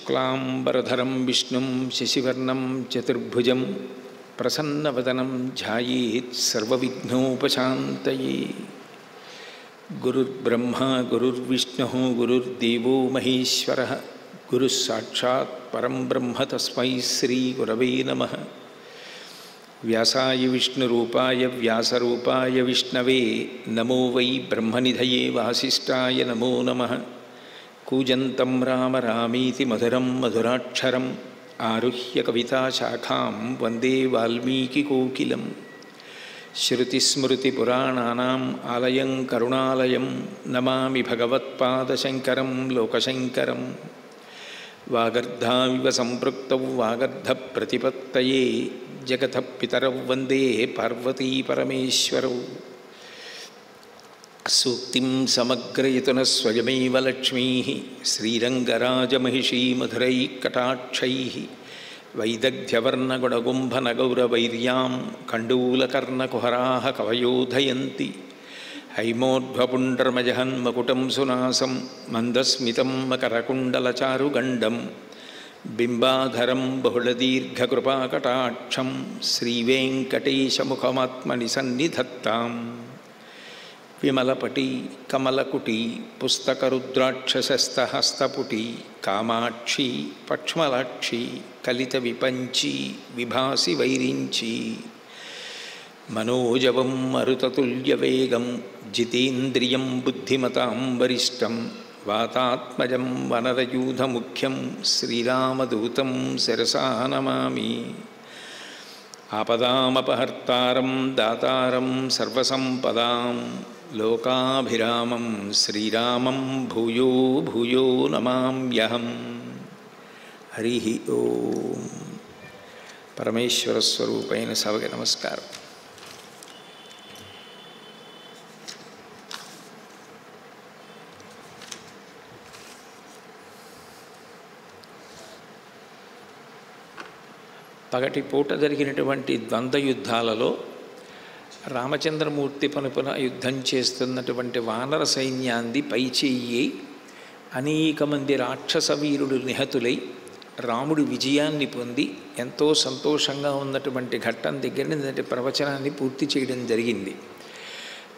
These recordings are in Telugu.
शुक्लांबरधरं विष्णुं शशिवर्णं चतुर्भुजं प्रसन्नवदनं ध्यायेत् सर्वविघ्नोपशान्तये। गुरुर्ब्रह्मा गुरुर्विष्णुः गुरुर्देवो महेश्वरः गुरुः साक्षात् परं ब्रह्म तस्मै श्रीगुरवे नमः। व्यासाय विष्णुरूपाय व्यासरूपाय विष्णवे नमो वै ब्रह्मनिधये वासिष्ठाय नमो नमः। कूजन्तं राम रामीति मधुरं मधुराक्षरम् आरुह्य कविताशाखां वन्दे वाल्मीकिकोकिलं। श्रुतिस्मृतिपुराणानाम् आलयं करुणालयं नमामि भगवत्पादशङ्करं लोकशङ्करं। वागर्धाविव सम्पृक्तौ वागर्धप्रतिपत्तये जगतः पितरौ वन्दे पार्वतीपरमेश्वरौ। सूक्तिं समग्रयतुनः स्वयमेव लक्ष्मीः श्रीरङ्गराजमहिषी मधुरैः कटाक्षैः वैदग्ध्यवर्णगुणगुम्भनगौरवैर्यां कण्डूलकर्णकुहराः कवयोधयन्ति। हैमोध्वपुण्ड्रमजहन्मकुटं सुनासं मन्दस्मितं मकरकुण्डलचारुगण्डं बिम्बाधरं बहुलदीर्घकृपाकटाक्षं श्रीवेङ्कटेशमुखमात्मनि सन्निधत्ताम्। विमलपटी कमलकुटी पुस्तकरुद्राक्षसस्तहस्तपुटी कामाक्षी पक्ष्मलाक्षी कलितविपञ्ची विभासि वैरिञ्ची। मनोजवं मरुततुल्यवेगं जितेन्द्रियं बुद्धिमतां वरिष्ठं वातात्मजं वनरयूथमुख्यं श्रीरामदूतं शिरसा नमामि। आपदामपहर्तारं दातारं सर्वसम्पदां लोकाभिरामं श्रीरामं भूयो भूयो नमाम्यहम्। हरिः ओम। परमेश्वर स्वरूपैन सभके नमस्कार। పగటి పూట జరిగినటువంటి ద్వంద్వ యుద్ధాలలో రామచంద్రమూర్తి పనుపున యుద్ధం చేస్తున్నటువంటి వానర సైన్యాన్ని పైచేయి అనేక మంది రాక్షస వీరుడు నిహతులై రాముడు విజయాన్ని పొంది ఎంతో సంతోషంగా ఉన్నటువంటి ఘట్టం దగ్గర నిన్నటి ప్రవచనాన్ని పూర్తి చేయడం జరిగింది.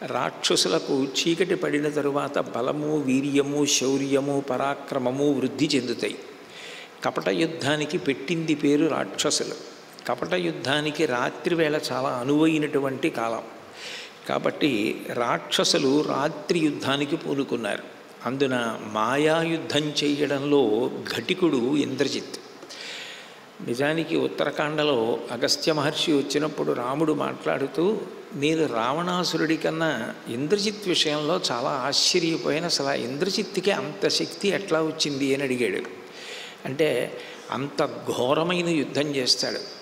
రాక్షసులకు చీకటి పడిన తరువాత బలము వీర్యము శౌర్యము పరాక్రమము వృద్ధి చెందుతాయి. కపట యుద్ధానికి పెట్టింది పేరు రాక్షసులు. కపట యుద్ధానికి రాత్రి వేళ చాలా అనువైనటువంటి కాలం కాబట్టి రాక్షసులు రాత్రి యుద్ధానికి పూనుకున్నారు. అందున మాయాయుద్ధం చేయడంలో ఘటికుడు ఇంద్రజిత్. నిజానికి ఉత్తరాఖండలో అగస్త్య మహర్షి వచ్చినప్పుడు రాముడు మాట్లాడుతూ నేను రావణాసురుడి కన్నా ఇంద్రజిత్ విషయంలో చాలా ఆశ్చర్యపోయిన అసలు ఇంద్రజిత్తుకి అంత శక్తి ఎట్లా వచ్చింది అని అడిగాడు. అంటే అంత ఘోరమైన యుద్ధం చేస్తాడు.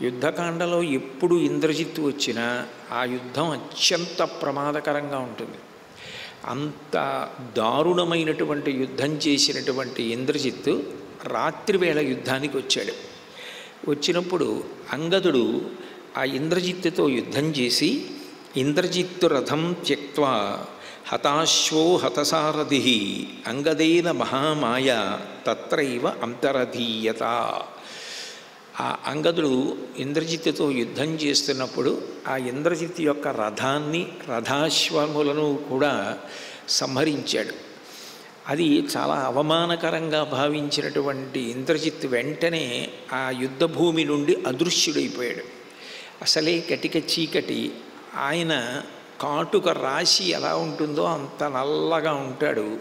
యుద్ధకాండలో ఎప్పుడు ఇంద్రజిత్తు వచ్చినా ఆ యుద్ధం అత్యంత ప్రమాదకరంగా ఉంటుంది. అంత దారుణమైనటువంటి యుద్ధం చేసినటువంటి ఇంద్రజిత్తు రాత్రివేళ యుద్ధానికి వచ్చాడు. వచ్చినప్పుడు అంగదుడు ఆ ఇంద్రజిత్తుతో యుద్ధం చేసి ఇంద్రజిత్తు రథం త్యక్త్వా హతాశ్వో హతసారథి అంగదేన మహామాయ తత్రైవ అంతరధీయత. ఆ అంగదుడు ఇంద్రజిత్తుతో యుద్ధం చేస్తున్నప్పుడు ఆ ఇంద్రజిత్తు యొక్క రథాన్ని రథాశ్వములను కూడా సంహరించాడు. అది చాలా అవమానకరంగా భావించినటువంటి ఇంద్రజిత్తు వెంటనే ఆ యుద్ధభూమి నుండి అదృశ్యుడైపోయాడు. అసలే కటిక చీకటి. ఆయన కాటుక రాశి ఎలా ఉంటుందో అంత నల్లగా ఉంటాడు.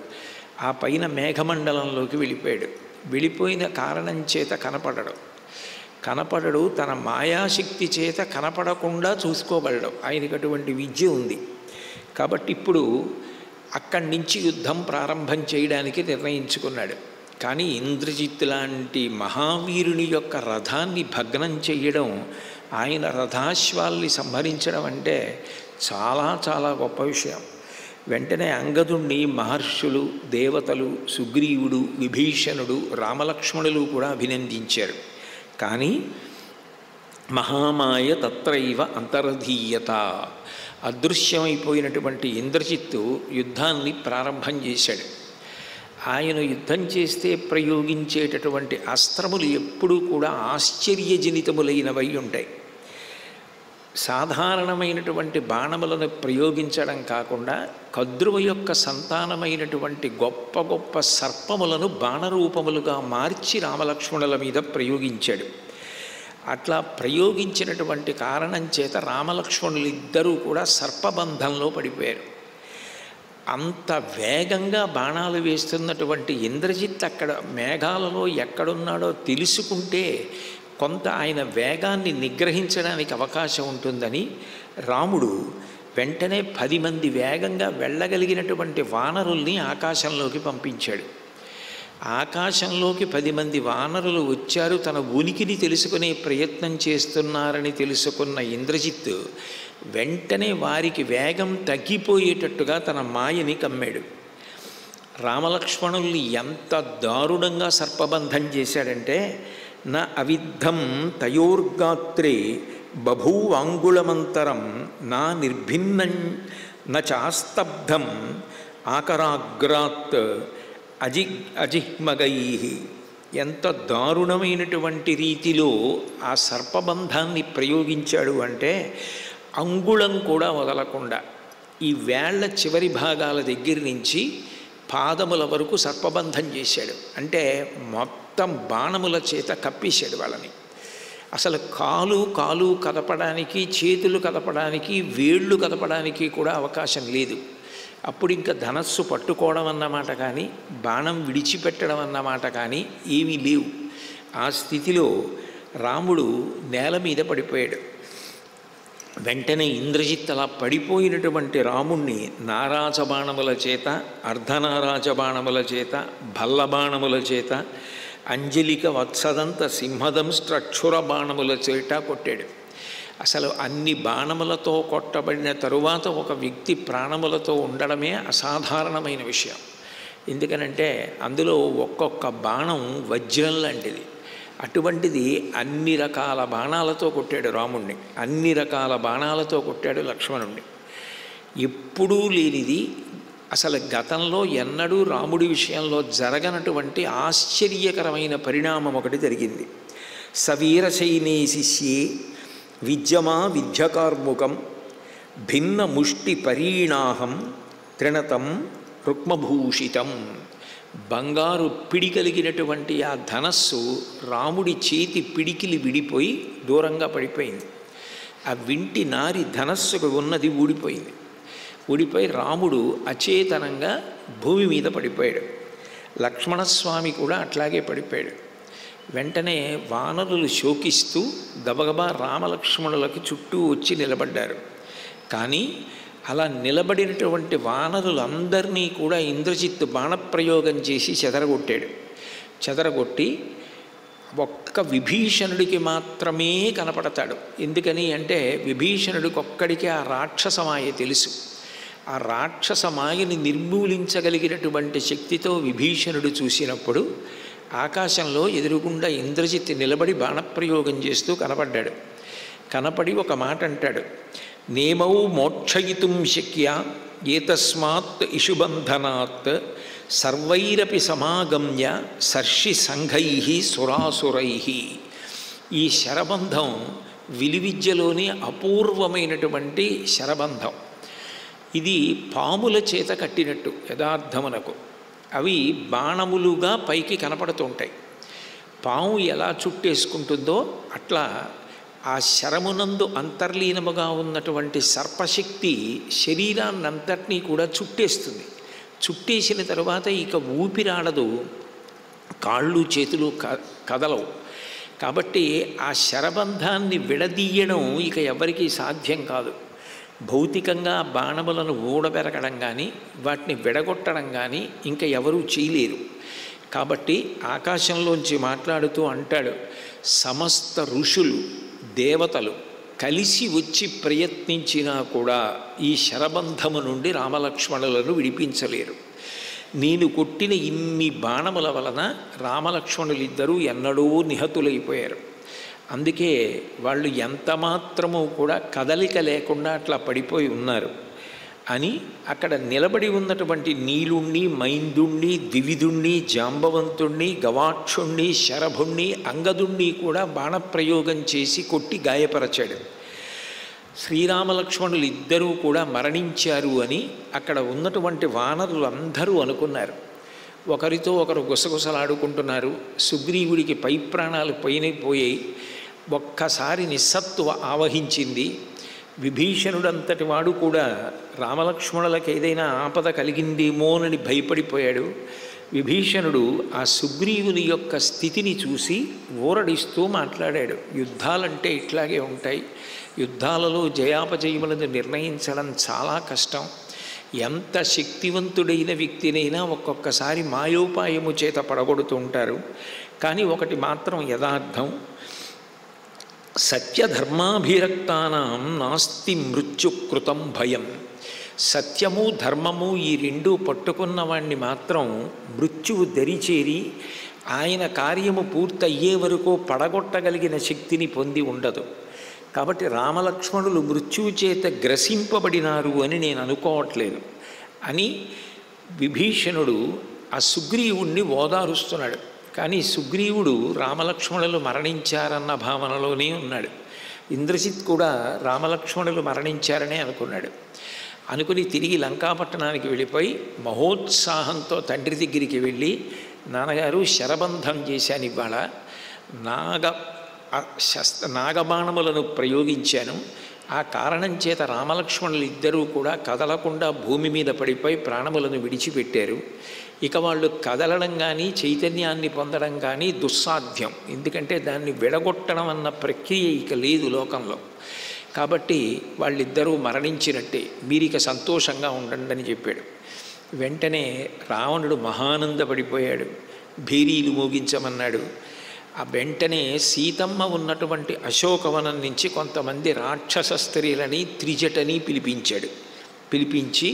ఆ పైన మేఘమండలంలోకి వెళ్ళిపోయాడు. వెళ్ళిపోయిన కారణం చేత కనపడడు. తన మాయాశక్తి చేత కనపడకుండా చూసుకోగలడు. ఆయనకు అటువంటి విద్య ఉంది. కాబట్టి ఇప్పుడు అక్కడి నుంచి యుద్ధం ప్రారంభం చేయడానికి నిర్ణయించుకున్నాడు. కానీ ఇంద్రజిత్ లాంటి మహావీరుని యొక్క రథాన్ని భగ్నం చేయడం, ఆయన రథాశ్వాల్ని సంహరించడం అంటే చాలా చాలా గొప్ప విషయం. వెంటనే అంగదుణ్ణి మహర్షులు దేవతలు సుగ్రీవుడు విభీషణుడు రామలక్ష్మణులు కూడా అభినందించారు. కానీ మహామాయ తత్రైవ అంతరధీయత. అదృశ్యమైపోయినటువంటి ఇంద్రజిత్తు యుద్ధాన్ని ప్రారంభం చేశాడు. ఆయన యుద్ధం చేస్తే ప్రయోగించేటటువంటి అస్త్రములు ఎప్పుడూ కూడా ఆశ్చర్యజనితములైనవై ఉంటాయి. సాధారణమైనటువంటి బాణములను ప్రయోగించడం కాకుండా కద్రువ యొక్క సంతానమైనటువంటి గొప్ప గొప్ప సర్పములను బాణరూపములుగా మార్చి రామలక్ష్మణుల మీద ప్రయోగించాడు. అట్లా ప్రయోగించినటువంటి కారణం చేత రామలక్ష్మణులిద్దరూ కూడా సర్పబంధంలో పడిపోయారు. అంత వేగంగా బాణాలు వేస్తున్నటువంటి ఇంద్రజిత్ అక్కడ మేఘాలలో ఎక్కడున్నాడో తెలుసుకుంటే కొంత ఆయన వేగాన్ని నిగ్రహించడానికి అవకాశం ఉంటుందని రాముడు వెంటనే 10 మంది వేగంగా వెళ్ళగలిగినటువంటి వానరుల్ని ఆకాశంలోకి పంపించాడు. ఆకాశంలోకి 10 మంది వానరులు వచ్చారు. తన ఉనికిని తెలుసుకునే ప్రయత్నం చేస్తున్నారని తెలుసుకున్న ఇంద్రజిత్ వెంటనే వారికి వేగం తగ్గిపోయేటట్టుగా తన మాయని కమ్మాడు. రామలక్ష్మణుల్ని ఎంత దారుణంగా సర్పబంధం చేశాడంటే, నా అవిద్ధం తయోర్గాత్రే బభూవాంగుళమంతరం నా నిర్భిన్నం నాస్తబ్ధం ఆకరాగ్రాత్ అజిహ్మగై. ఎంత దారుణమైనటువంటి రీతిలో ఆ సర్పబంధాన్ని ప్రయోగించాడు అంటే, అంగుళం కూడా వదలకుండా ఈ వేళ్ల చివరి భాగాల దగ్గర నుంచి పాదముల వరకు సర్పబంధం చేశాడు. అంటే మొత్తం బాణముల చేత కప్పేశాడు వాళ్ళని. అసలు కాలు కదపడానికి, చేతులు కదపడానికి, వేళ్ళు కదపడానికి కూడా అవకాశం లేదు. అప్పుడు ఇంకా ధనస్సు పట్టుకోవడం అన్నమాట కానీ, బాణం విడిచిపెట్టడం అన్నమాట కానీ ఏమీ లేవు. ఆ స్థితిలో రాముడు నేల మీద పడిపోయాడు. వెంటనే ఇంద్రజిత్ అలా పడిపోయినటువంటి రాముణ్ణి నారాజబాణముల చేత, అర్ధనారాజబాణముల చేత, భల్లబాణముల చేత, అంజలిక వత్సదంత సింహదంష్ట్రక్షుర బాణముల చేత కొట్టాడు. అసలు అన్ని బాణములతో కొట్టబడిన తరువాత ఒక వ్యక్తి ప్రాణములతో ఉండడమే అసాధారణమైన విషయం. ఎందుకనంటే అందులో ఒక్కొక్క బాణం వజ్రం లాంటిది. అటువంటిది అన్ని రకాల బాణాలతో కొట్టాడు రాముణ్ణి, అన్ని రకాల బాణాలతో కొట్టాడు లక్ష్మణుణ్ణి. ఎప్పుడూ లేనిది, అసలు గతంలో ఎన్నడూ రాముడి విషయంలో జరగనటువంటి ఆశ్చర్యకరమైన పరిణామం ఒకటి జరిగింది. సవీరసైనే శిష్యే విద్యమా విద్యకార్ముకం భిన్న ముష్టి పరీణాహం త్రిణతం రుక్మభూషితం. బంగారు పిడి కలిగినటువంటి ఆ ధనస్సు రాముడి చేతి పిడికిలి విడిపోయి దూరంగా పడిపోయింది. ఆ వింటి నారి ధనస్సుకు ఉన్నది ఊడిపోయింది. ఊడిపోయి రాముడు అచేతనంగా భూమి మీద పడిపోయాడు. లక్ష్మణస్వామి కూడా అట్లాగే పడిపోయాడు. వెంటనే వానరులు శోకిస్తూ గబగబా రామలక్ష్మణులకి చుట్టూ వచ్చి నిలబడ్డారు. కానీ అలా నిలబడినటువంటి వానరులందరినీ కూడా ఇంద్రజిత్తు బాణప్రయోగం చేసి చెదరగొట్టి ఒక్క విభీషణుడికి మాత్రమే కనపడతాడు. ఎందుకని అంటే విభీషణుడికి ఒక్కడికి ఆ రాక్షసమాయ తెలుసు. ఆ రాక్షసమాయని నిర్మూలించగలిగినటువంటి శక్తితో విభీషణుడు చూసినప్పుడు ఆకాశంలో ఎదురుగుండా ఇంద్రజిత్ నిలబడి బాణప్రయోగం చేస్తూ కనపడ్డాడు. కనపడి ఒక మాట అంటాడు, నేమౌ మోక్షయితుం శక్య ఏతస్మాత్ ఇషుబంధనాత్ సర్వైరపి సమాగమ్య సర్షి సంఘై సురాసురై. ఈ శరబంధం విలువిద్యలోని అపూర్వమైనటువంటి శరబంధం. ఇది పాముల చేత కట్టినట్టు యథార్థమునకు. అవి బాణములుగా పైకి కనపడుతుంటాయి. పాము ఎలా చుట్టేసుకుంటుందో అట్లా ఆ శరమునందు అంతర్లీనముగా ఉన్నటువంటి సర్పశక్తి శరీరాన్నంతటినీ కూడా చుట్టేస్తుంది. చుట్టేసిన తరువాత ఇక ఊపిరాడదు, కాళ్ళు చేతులు కదలవు. కాబట్టి ఆ శరబంధాన్ని విడదీయడం ఇక ఎవరికీ సాధ్యం కాదు. భౌతికంగా బాణములను ఊడబెరగడం కానీ వాటిని విడగొట్టడం కానీ ఇంకా ఎవరూ చేయలేరు. కాబట్టి ఆకాశంలోంచి మాట్లాడుతూ అంటాడు, సమస్త ఋషులు దేవతలు కలిసి వచ్చి ప్రయత్నించినా కూడా ఈ శరబంధము నుండి రామలక్ష్మణులను విడిపించలేరు. నేను కొట్టిన ఇన్ని బాణముల వలన రామలక్ష్మణులిద్దరూ ఎన్నడూ నిహతులైపోయారు. అందుకే వాళ్ళు ఎంత మాత్రమూ కూడా కదలిక లేకుండా అట్లా పడిపోయి ఉన్నారు. అని అక్కడ నిలబడి ఉన్నటువంటి నీలుణ్ణి, మైందుణ్ణి, ద్వివిధుణ్ణి, జాంబవంతుణ్ణి, గవాక్షుణ్ణి, శరభుణ్ణి, అంగదుణ్ణి కూడా బాణప్రయోగం చేసి కొట్టి గాయపరచాడు. శ్రీరామలక్ష్మణులు ఇద్దరూ కూడా మరణించారు అని అక్కడ ఉన్నటువంటి వానరులు అందరూ అనుకున్నారు. ఒకరితో ఒకరు గుసగుసలాడుకుంటున్నారు. సుగ్రీవుడికి పై ప్రాణాలు పోయాయి. ఒక్కసారి నిస్సత్తువ ఆవహించింది. విభీషణుడంతటి వాడు కూడా రామలక్ష్మణులకు ఏదైనా ఆపద కలిగిందేమోనని భయపడిపోయాడు. విభీషణుడు ఆ సుగ్రీవుని యొక్క స్థితిని చూసి ఊరడిస్తూ మాట్లాడాడు. యుద్ధాలంటే ఇట్లాగే ఉంటాయి. యుద్ధాలలో జయాపజయములను నిర్ణయించడం చాలా కష్టం. ఎంత శక్తివంతుడైన వ్యక్తినైనా ఒక్కొక్కసారి మాయోపాయము చేత పడగొడుతూ ఉంటారు. కానీ ఒకటి మాత్రం యథార్థం, సత్యధర్మాభిరక్తానాం నాస్తి మృత్యుకృతం భయం. సత్యము ధర్మము ఈ రెండూ పట్టుకున్న వాణ్ణి మాత్రం మృత్యువు దరిచేరి ఆయన కార్యము పూర్తయ్యే వరకు పడగొట్టగలిగిన శక్తిని పొంది ఉండదు. కాబట్టి రామలక్ష్మణులు మృత్యువు చేత గ్రసింపబడినారు అని నేను అనుకోవట్లేదు అని విభీషణుడు ఆ సుగ్రీవుణ్ణి ఓదారుస్తున్నాడు. కానీ సుగ్రీవుడు రామలక్ష్మణులు మరణించారన్న భావనలోనే ఉన్నాడు. ఇంద్రజిత్ కూడా రామలక్ష్మణులు మరణించారనే అనుకున్నాడు. అనుకుని తిరిగి లంకాపట్టణానికి వెళ్ళిపోయి మహోత్సాహంతో తండ్రి దగ్గరికి వెళ్ళి, నాన్నగారు శరబంధం చేశాను, ఇవాళ నాగబాణములను ప్రయోగించాను. ఆ కారణం చేత రామలక్ష్మణులు ఇద్దరూ కూడా కదలకుండా భూమి మీద పడిపోయి ప్రాణములను విడిచిపెట్టారు. ఇక వాళ్ళు కదలడం కానీ చైతన్యాన్ని పొందడం కానీ దుస్సాధ్యం. ఎందుకంటే దాన్ని విడగొట్టడం అన్న ప్రక్రియ ఇక లేదు లోకంలో. కాబట్టి వాళ్ళిద్దరూ మరణించినట్టే, మీరిక సంతోషంగా ఉండండి అని చెప్పాడు. వెంటనే రావణుడు మహానందపడిపోయాడు. భేరీలు మోగించమన్నాడు. ఆ వెంటనే సీతమ్మ ఉన్నటువంటి అశోకవనం నుంచి కొంతమంది రాక్షస స్త్రీలని త్రిజటని పిలిపించి,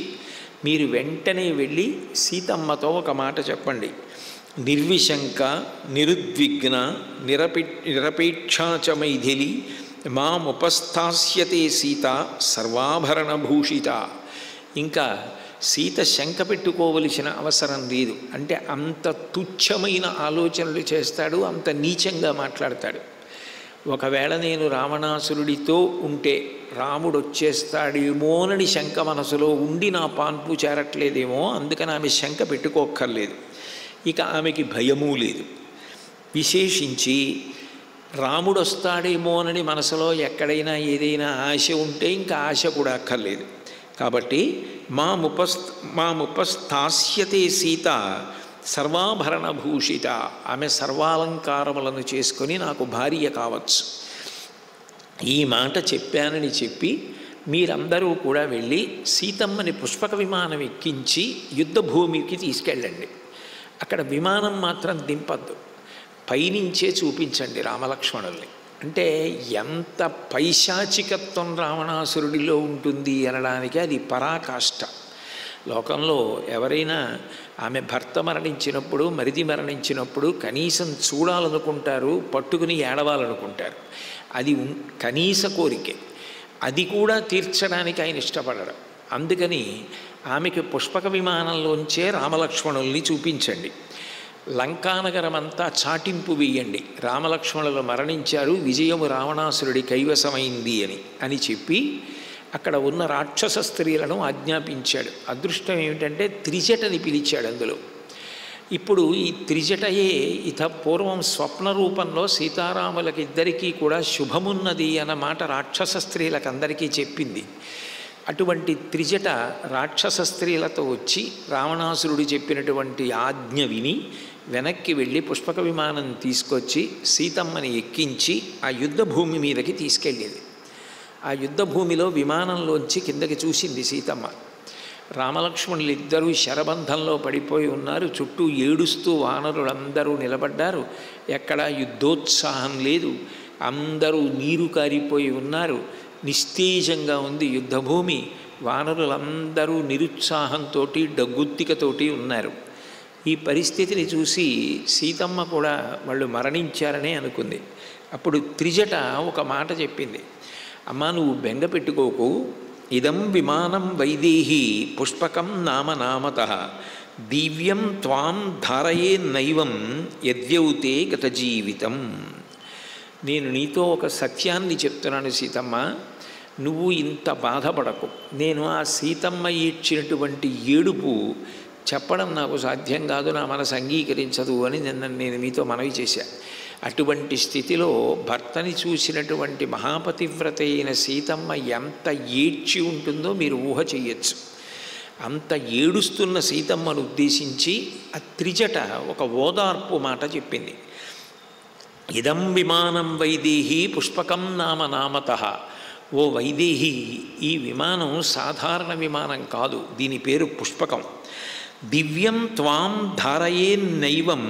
మీరు వెంటనే వెళ్ళి సీతమ్మతో ఒక మాట చెప్పండి. నిర్విశంక నిరుద్విగ్న నిరపేక్షాచ మైథిలి మాముపస్థాస్యతే సీత సర్వాభరణభూషిత. ఇంకా సీత శంక పెట్టుకోవలసిన అవసరం లేదు. అంటే అంత తుచ్చమైన ఆలోచనలు చేస్తాడు, అంత నీచంగా మాట్లాడతాడు. ఒకవేళ నేను రావణాసురుడితో ఉంటే రాముడు వచ్చేస్తాడేమోనని శంక మనసులో ఉండి నా పాన్పు చేరట్లేదేమో, అందుకని ఆమె శంక పెట్టుకోక్కర్లేదు. ఇక ఆమెకి భయమూ లేదు. విశేషించి రాముడు వస్తాడేమోనని మనసులో ఎక్కడైనా ఏదైనా ఆశ ఉంటే ఇంకా ఆశ కూడా అక్కర్లేదు. కాబట్టి మాముపస్థాస్యతే సీత సర్వాభరణభూషిత. ఆమె సర్వాలంకారములను చేసుకొని నాకు భార్య కావచ్చు. ఈ మాట చెప్పానని చెప్పి మీరందరూ కూడా వెళ్ళి సీతమ్మని పుష్పక విమానం ఎక్కించి యుద్ధభూమికి తీసుకెళ్ళండి. అక్కడ విమానం మాత్రం దింపద్దు, పైనుంచే చూపించండి రామలక్ష్మణుల్ని. అంటే ఎంత పైశాచికత్వం రావణాసురుడిలో ఉంటుంది అనడానికి అది పరాకాష్ట. లోకంలో ఎవరైనా ఆమె భర్త మరణించినప్పుడు, మరిది మరణించినప్పుడు కనీసం చూడాలనుకుంటారు, పట్టుకుని ఏడవాలనుకుంటారు. అది కనీస కోరికే. అది కూడా తీర్చడానికి ఆయన ఇష్టపడరు. అందుకని ఆమెకి పుష్పక విమానంలోంచే రామలక్ష్మణుల్ని చూపించండి. లంకానగరం అంతా చాటింపు వేయండి, రామలక్ష్మణులు మరణించారు, విజయము రావణాసురుడి కైవసమైంది అని చెప్పి అక్కడ ఉన్న రాక్షస స్త్రీలను ఆజ్ఞాపించాడు. అదృష్టం ఏమిటంటే త్రిజటని పిలిచాడు. అందులో ఇప్పుడు ఈ త్రిజటయే పూర్వం స్వప్న రూపంలో సీతారాములకిద్దరికీ కూడా శుభమున్నది అన్నమాట రాక్షస స్త్రీలకు అందరికీ చెప్పింది. అటువంటి త్రిజట రాక్షస స్త్రీలతో వచ్చి రావణాసురుడు చెప్పినటువంటి ఆజ్ఞ విని వెనక్కి వెళ్ళి పుష్పక విమానం తీసుకొచ్చి సీతమ్మని ఎక్కించి ఆ యుద్ధభూమి మీదకి తీసుకెళ్ళింది. ఆ యుద్ధభూమిలో విమానంలోంచి కిందకి చూసింది సీతమ్మ. రామలక్ష్మణులు ఇద్దరూ శరబంధంలో పడిపోయి ఉన్నారు. చుట్టూ ఏడుస్తూ వానరులందరూ నిలబడ్డారు. ఎక్కడా యుద్ధోత్సాహం లేదు. అందరూ నీరు కారిపోయి ఉన్నారు. నిస్తేజంగా ఉంది యుద్ధభూమి. వానరులందరూ నిరుత్సాహంతో డగ్గుత్తికతోటి ఉన్నారు. ఈ పరిస్థితిని చూసి సీతమ్మ కూడా వాళ్ళు మరణించారనే అనుకుంది. అప్పుడు త్రిజట ఒక మాట చెప్పింది. అమ్మా, నువ్వు బెంగ పెట్టుకోకు, ఇదం విమానం వైదేహీ పుష్పకం నామ నామతః దివ్యం త్వాం ధారయే నైవం యద్యౌతే గత జీవితం. నేను నీతో ఒక సత్యాన్ని చెప్తున్నాను సీతమ్మ, నువ్వు ఇంత బాధపడకు. నేను ఆ సీతమ్మ ఏడ్చినటువంటి ఏడుపు చెప్పడం నాకు సాధ్యం కాదు, నా మనసు అంగీకరించదు అని నేను మీతో మనవి చేశా. అటువంటి స్థితిలో భర్తని చూసినటువంటి మహాపతివ్రత అయిన సీతమ్మ ఎంత ఏడ్చి ఉంటుందో మీరు ఊహ చెయ్యొచ్చు. అంత ఏడుస్తున్న సీతమ్మను ఉద్దేశించి ఆ త్రిజట ఒక ఓదార్పు మాట చెప్పింది. ఇదం విమానం వైదేహీ పుష్పకం నామ నామతః. ఓ వైదేహి, ఈ విమానం సాధారణ విమానం కాదు, దీని పేరు పుష్పకం. దివ్యం త్వాం ధారయే నైవం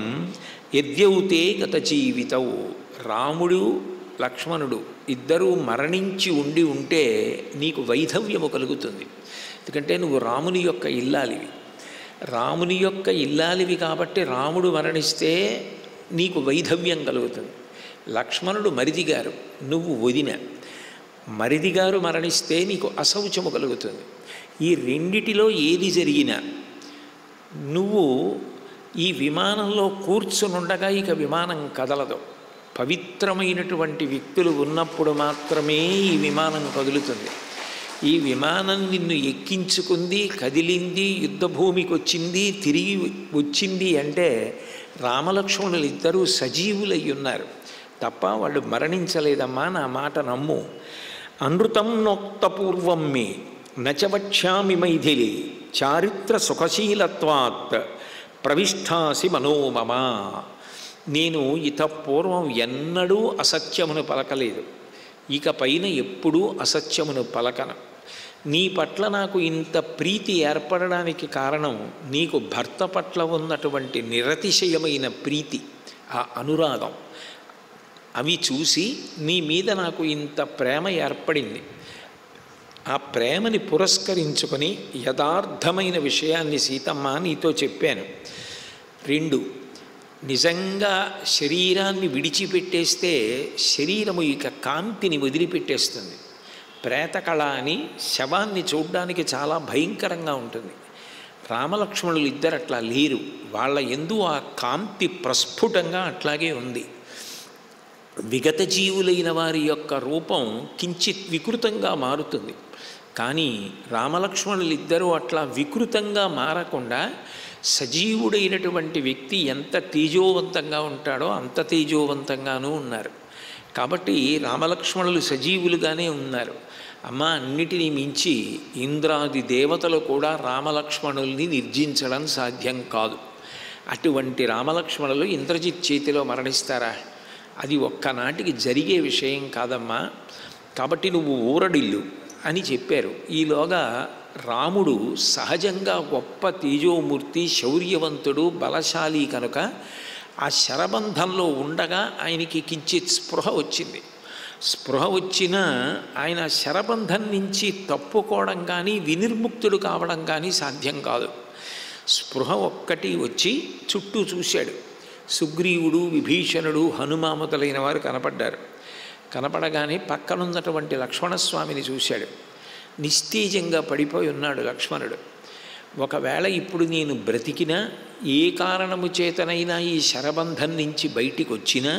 యద్యౌతే గత జీవితౌ. రాముడు లక్ష్మణుడు ఇద్దరూ మరణించి ఉంటే నీకు వైధవ్యము కలుగుతుంది. ఎందుకంటే నువ్వు రాముని యొక్క ఇల్లాలివి. రాముని యొక్క ఇల్లాలివి కాబట్టి రాముడు మరణిస్తే నీకు వైధవ్యం కలుగుతుంది. లక్ష్మణుడు మరిదిగారు, నువ్వు వదిన. మరిదిగారు మరణిస్తే నీకు అశౌచము కలుగుతుంది. ఈ రెండిటిలో ఏది జరిగినా నువ్వు ఈ విమానంలో కూర్చునుండగా ఇక విమానం కదలదు. పవిత్రమైనటువంటి వ్యక్తులు ఉన్నప్పుడు మాత్రమే ఈ విమానం కదులుతుంది. ఈ విమానం నిన్ను ఎక్కించుకుంది, కదిలింది, యుద్ధభూమికి వచ్చింది, తిరిగి వచ్చింది అంటే రామలక్ష్మణులు ఇద్దరూ సజీవులై ఉన్నారు తప్ప వాళ్ళు మరణించలేదమ్మా, నా మాట నమ్ము. అనృతం నోక్తపూర్వం మే నచవక్ష్యామి మైథిలి చారిత్ర సుఖశీలత్వాత్ ప్రవిష్టాసి మనోమమ. నేను ఇతపూర్వం ఎన్నడూ అసత్యమును పలకలేదు, ఇక పైన ఎప్పుడూ అసత్యమును పలకను. నీ పట్ల నాకు ఇంత ప్రీతి ఏర్పడడానికి కారణం నీకు భర్త పట్ల ఉన్నటువంటి నిరతిశయమైన ప్రీతి, ఆ అనురాగం. అవి చూసి నీ మీద నాకు ఇంత ప్రేమ ఏర్పడింది. ఆ ప్రేమని పురస్కరించుకొని యథార్థమైన విషయాన్ని సీతమ్మ నీతో చెప్పాను. 2, నిజంగా శరీరాన్ని విడిచిపెట్టేస్తే శరీరము ఇక కాంతిని వదిలిపెట్టేస్తుంది. ప్రేతకళ అని శవాన్ని చూడ్డానికి చాలా భయంకరంగా ఉంటుంది. రామలక్ష్మణులు ఇద్దరు అట్లా లేరు, వాళ్ళ యందు ఆ కాంతి ప్రస్ఫుటంగా అట్లాగే ఉంది. విగత జీవులైన వారి యొక్క రూపం కించిత్ వికృతంగా మారుతుంది, కానీ రామలక్ష్మణులు ఇద్దరూ అట్లా వికృతంగా మారకుండా సజీవుడైనటువంటి వ్యక్తి ఎంత తేజోవంతంగా ఉంటాడో అంత తేజోవంతంగానూ ఉన్నారు. కాబట్టి రామలక్ష్మణులు సజీవులుగానే ఉన్నారు. అమ్మ, అన్నిటినీ మించి ఇంద్రాది దేవతలు కూడా రామలక్ష్మణుల్ని నిర్జించడం సాధ్యం కాదు. అటువంటి రామలక్ష్మణులు ఇంద్రజిత్ చేతిలో మరణిస్తారా? అది ఒక్కనాటికి జరిగే విషయం కాదమ్మా. కాబట్టి నువ్వు ఊరడిల్లు అని చెప్పారు. ఈలోగా రాముడు సహజంగా గొప్ప తేజోమూర్తి, శౌర్యవంతుడు, బలశాలి కనుక ఆ శరబంధంలో ఉండగా ఆయనకి కించిత్ స్పృహ వచ్చింది. స్పృహ వచ్చినా ఆయన శరబంధం నుంచి తప్పుకోవడం కానీ వినిర్ముక్తుడు కావడం కానీ సాధ్యం కాదు. స్పృహ ఒక్కటి వచ్చి చుట్టూ చూశాడు. సుగ్రీవుడు, విభీషణుడు, హనుమ మొదలైన వారు కనపడ్డారు. కనపడగానే పక్కనున్నటువంటి లక్ష్మణస్వామిని చూశాడు. నిస్తేజంగా పడిపోయి ఉన్నాడు లక్ష్మణుడు. ఒకవేళ ఇప్పుడు నేను బ్రతికినా, ఏ కారణము చేతనైనా ఈ శరబంధం నుంచి బయటికి వచ్చినా,